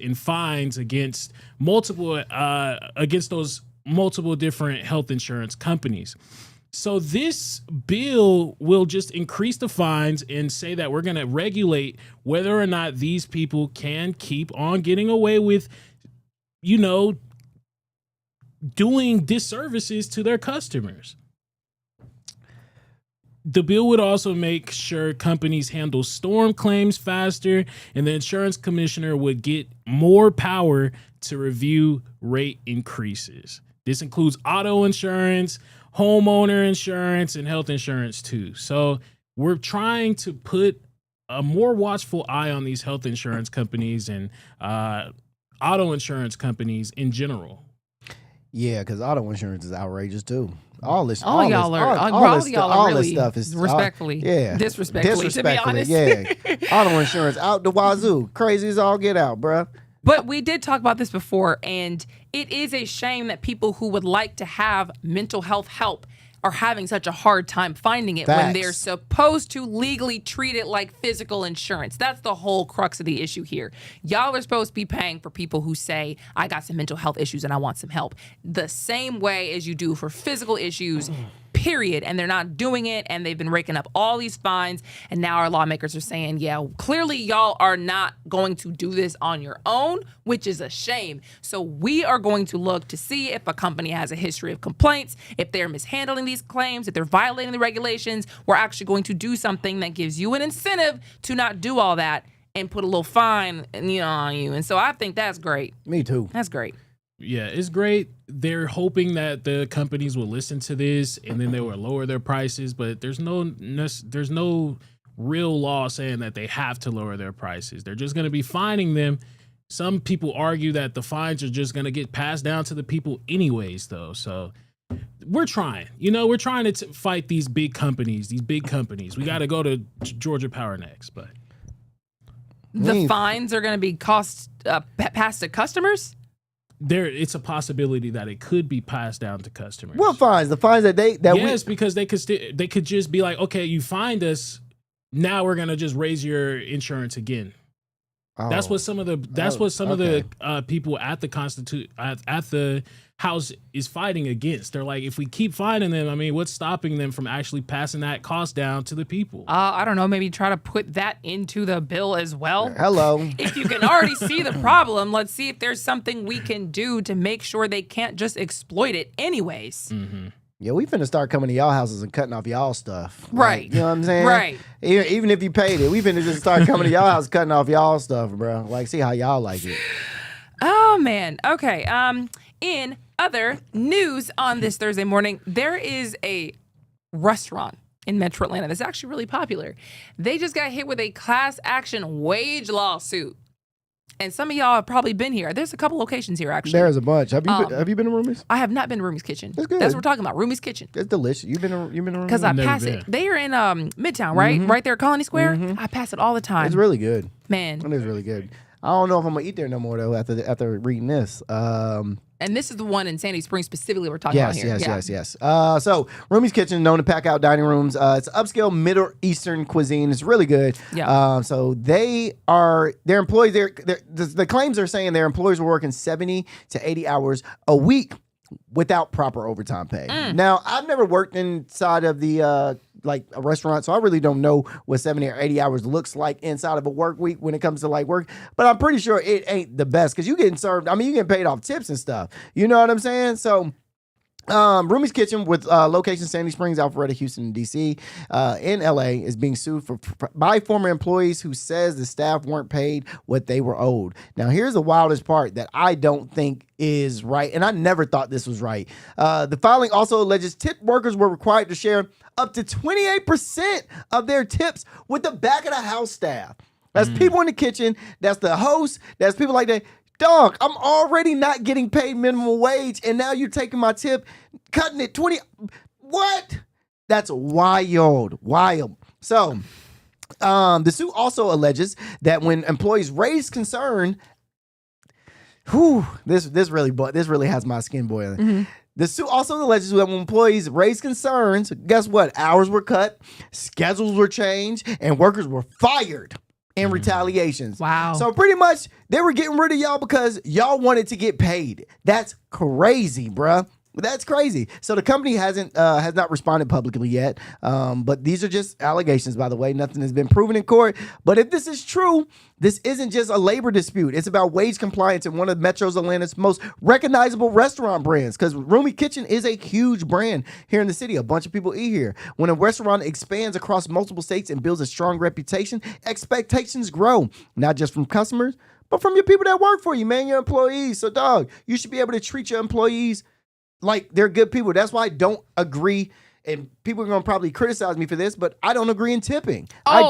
in fines against those multiple different health insurance companies. So this bill will just increase the fines and say that we're going to regulate whether or not these people can keep on getting away with, doing disservices to their customers. The bill would also make sure companies handle storm claims faster, and the insurance commissioner would get more power to review rate increases. This includes auto insurance, homeowner insurance, and health insurance too. So we're trying to put a more watchful eye on these health insurance companies and auto insurance companies in general. Yeah, because auto insurance is outrageous too. All this y'all are really stuff is respectfully, disrespectfully, to be honest. Yeah, auto insurance out the wazoo, crazy as all get out, bruh. But we did talk about this before, and it is a shame that people who would like to have mental health help are having such a hard time finding it when they're supposed to legally treat it like physical insurance. That's the whole crux of the issue here. Y'all are supposed to be paying for people who say, I got some mental health issues and I want some help, the same way as you do for physical issues, period. And they're not doing it, and they've been raking up all these fines, and now our lawmakers are saying, yeah, clearly y'all are not going to do this on your own, which is a shame. So we are going to look to see if a company has a history of complaints, if they're mishandling these claims, if they're violating the regulations. We're actually going to do something that gives you an incentive to not do all that and put a little fine on you. And so I think that's great. Me too. That's great. Yeah, it's great. They're hoping that the companies will listen to this and then they will lower their prices, but there's no real law saying that they have to lower their prices. They're just going to be fining them. Some people argue that the fines are just going to get passed down to the people anyways, though. So we're trying. We're trying to fight these big companies. We got to go to Georgia Power next, but the fines are going to be passed to customers? It's a possibility that it could be passed down to customers. What fines? The fines because they could just be like, okay, you fined us, now we're gonna just raise your insurance again. Oh. That's what some of the people at the at the House is fighting against. They're like, if we keep fining them, what's stopping them from actually passing that cost down to the people? I don't know. Maybe try to put that into the bill as well. Hello. If you can already see the problem, let's see if there's something we can do to make sure they can't just exploit it anyways. Mm-hmm. Yeah, we finna start coming to y'all houses and cutting off y'all stuff. Right. You know what I'm saying? Right. Even if you paid it, we finna just start coming to y'all house cutting off y'all stuff, bro. Like, see how y'all like it. Oh, man. Okay. In other news on this Thursday morning, there is a restaurant in Metro Atlanta that's actually really popular. They just got hit with a class action wage lawsuit. And some of y'all have probably been here. There's a couple locations here, actually. There's a bunch. Have you been to Rumi's? I have not been to Rumi's Kitchen. That's good. That's what we're talking about. Rumi's Kitchen. It's delicious. You've been to Rumi's? Because I pass it. They are in Midtown, right? Mm-hmm. Right there, Colony Square. Mm-hmm. I pass it all the time. It's really good. Man. It is really good. I don't know if I'm gonna eat there no more though after reading this. And this is the one in Sandy Springs specifically we're talking about here. Yes. So Rumi's Kitchen, known to pack out dining rooms. It's upscale Middle Eastern cuisine. It's really good. Yeah. So their employees, the claims are saying their employees were working 70 to 80 hours a week without proper overtime pay. Now, I've never worked inside of the like a restaurant, so I really don't know what 70 or 80 hours looks like inside of a work week when it comes to like work, but I'm pretty sure it ain't the best because you getting served, you getting paid off tips and stuff. You know what I'm saying? So Rumi's Kitchen with location Sandy Springs, Alpharetta, Houston, and DC in LA is being sued by former employees who says the staff weren't paid what they were owed. Now, here's the wildest part that I don't think is right, and I never thought this was right. The filing also alleges tip workers were required to share up to 28% of their tips with the back of the house staff. That's people in the kitchen. That's the host. That's people like that. Dog, I'm already not getting paid minimum wage, and now you're taking my tip, cutting it 20. What? That's wild. So, the suit also alleges that when employees raise concern, this really has my skin boiling. The suit also alleges that when employees raised concerns, guess what? Hours were cut, schedules were changed, and workers were fired in retaliations. Wow. So pretty much they were getting rid of y'all because y'all wanted to get paid. That's crazy, bruh. That's crazy. So the company has not responded publicly yet. But these are just allegations, by the way. Nothing has been proven in court. But if this is true, this isn't just a labor dispute. It's about wage compliance in one of Metro's Atlanta's most recognizable restaurant brands. Because Rumi Kitchen is a huge brand here in the city. A bunch of people eat here. When a restaurant expands across multiple states and builds a strong reputation, expectations grow. Not just from customers, but from your people that work for you, man, your employees. So, dog, you should be able to treat your employees like they're good people. That's why I don't agree, and people are going to probably criticize me for this, but I don't agree in tipping. I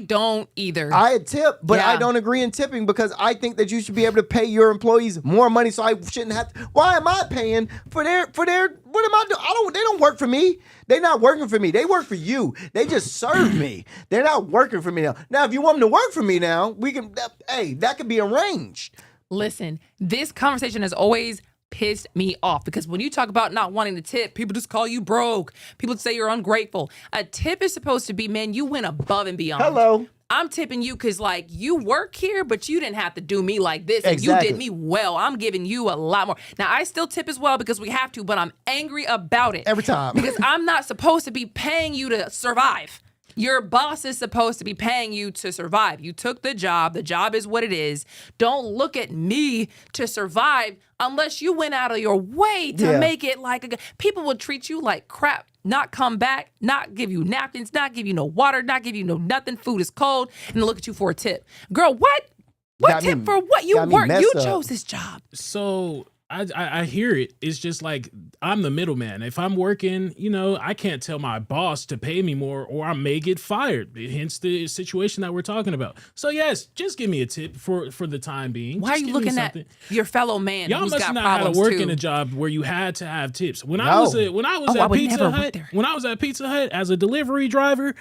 don't either. I tip, but I don't agree in tipping because I think that you should be able to pay your employees more money, so I shouldn't have to. Why am I paying for their what am I doing? They don't work for me. They're not working for me. They work for you. They just serve me. They're not working for me now. Now, if you want them to work for me now, we can, that could be arranged. Listen, this conversation has always pissed me off because when you talk about not wanting to tip, people just call you broke. People say you're ungrateful. A tip is supposed to be, man, you went above and beyond. Hello. I'm tipping you because, like, you work here, but you didn't have to do me like this. And you did me well. I'm giving you a lot more. Now, I still tip as well because we have to, but I'm angry about it. Every time. Because I'm not supposed to be paying you to survive. Your boss is supposed to be paying you to survive. You took the job. The job is what it is. Don't look at me to survive unless you went out of your way to make it like people will treat you like crap, not come back, not give you napkins, not give you no water, not give you no nothing. Food is cold, and look at you for a tip. Girl, what? What tip for what? You work. You chose this job. So I hear it. It's just like I'm the middleman. If I'm working, I can't tell my boss to pay me more or I may get fired. Hence the situation that we're talking about. So yes, just give me a tip for the time being. Why are you looking at your fellow man who's got not problems had to work too? in a job where you had to have tips. When I was at Pizza Hut as a delivery driver,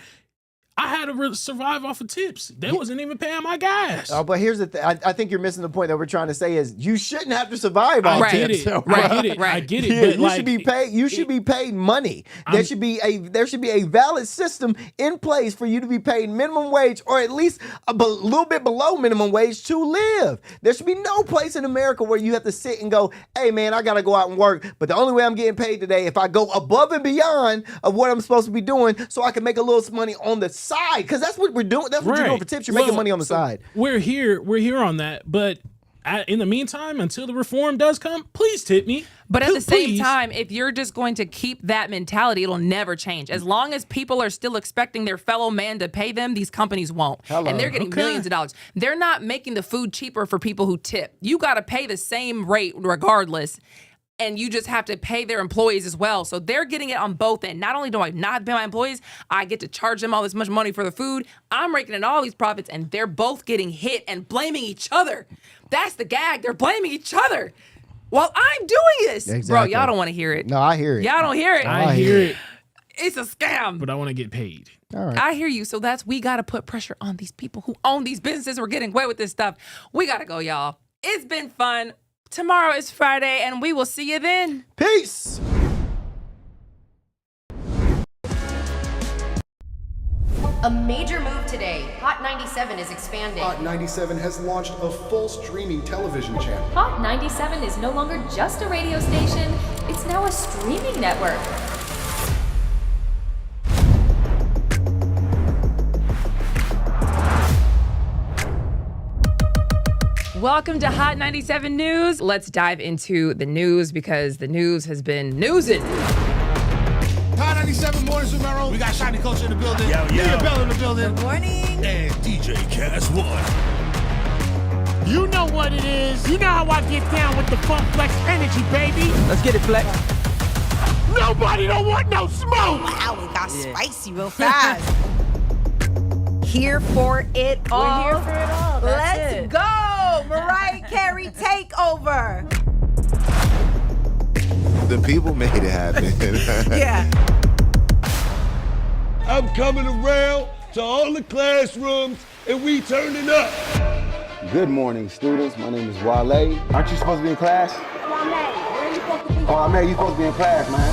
I had to survive off of tips. They wasn't even paying my gas. Oh, but here's the thing. I think you're missing the point that we're trying to say is you shouldn't have to survive on tips. I get it. Yeah, but should be paid. You should be paid money. There should be a valid system in place for you to be paid minimum wage or at least a little bit below minimum wage to live. There should be no place in America where you have to sit and go, hey man, I gotta go out and work, but the only way I'm getting paid today if I go above and beyond of what I'm supposed to be doing so I can make a little money on the side, because that's what we're doing. That's what you're doing for tips. You're making money on the side. We're here on that, but in the meantime, until the reform does come, please tip me. But at the same time, if you're just going to keep that mentality, it'll never change. As long as people are still expecting their fellow man to pay them, these companies won't. And they're getting millions of dollars. They're not making the food cheaper for people who tip. You got to pay the same rate regardless. And you just have to pay their employees as well. So they're getting it on both ends. Not only do I not pay my employees, I get to charge them all this much money for the food. I'm raking in all these profits, and they're both getting hit and blaming each other. That's the gag. They're blaming each other while I'm doing this. Exactly. Bro, y'all don't want to hear it. No, I hear it. Y'all don't hear it. I hear it. It's a scam. But I want to get paid. All right. I hear you. So we got to put pressure on these people who own these businesses who are getting away with this stuff. We got to go, y'all. It's been fun. Tomorrow is Friday, and we will see you then. Peace. A major move today. Hot 97 is expanding. Hot 97 has launched a full streaming television channel. Hot 97 is no longer just a radio station, it's now a streaming network. Welcome to Hot 97 News. Let's dive into the news because the news has been newsing. Hot 97 mornings with Mero. We got Shiny Culture in the building. Leah Bell in the building. Good morning. And DJ Cass One. You know what it is. You know how I get down with the Funk Flex energy, baby. Let's get it, Flex. Nobody don't want no smoke. Wow, it got spicy real fast. Here for it all. We're here for it all. That's Let's it. go. Mariah Carey takeover. The people made it happen. Yeah. I'm coming around to all the classrooms and we turning up. Good morning, students. My name is Wale. Aren't you supposed to be in class? Oh, I mean, you supposed to be in class, man.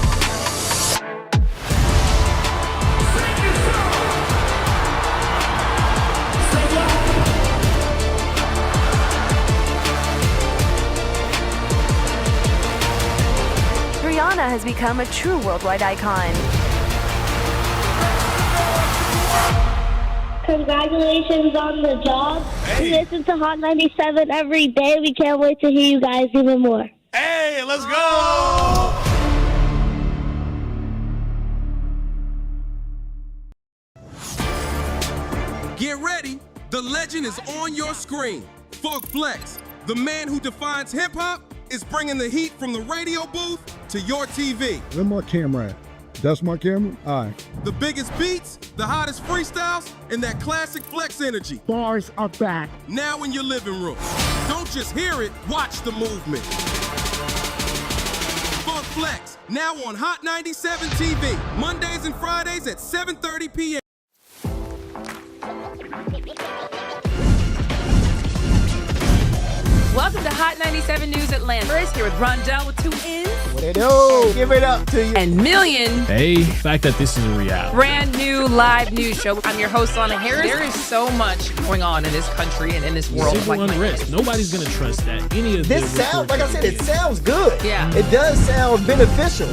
Rihanna has become a true worldwide icon. Congratulations on the job. We listen to Hot 97 every day. We can't wait to hear you guys even more. Hey, let's go! Get ready. The legend is on your screen. Funk Flex, the man who defines hip-hop, is bringing the heat from the radio booth to your TV. Where my camera at? That's my camera? All right. The biggest beats, the hottest freestyles, and that classic Flex energy. Bars are back. Now in your living room. Don't just hear it, watch the movement. Funk Flex, now on Hot 97 TV, Mondays and Fridays at 7:30 p.m. Welcome to Hot 97 News Atlanta. First, here with Rondell with 2 N's. What they do? Give it up to you. And Million. Hey, the fact that this is a reality. Brand new live news show. I'm your host, Lana Harris. There is so much going on in this country and in this world. Civil unrest. Nobody's going to trust that. Any of This sounds, like I said, it sounds good. Yeah. It does sound beneficial.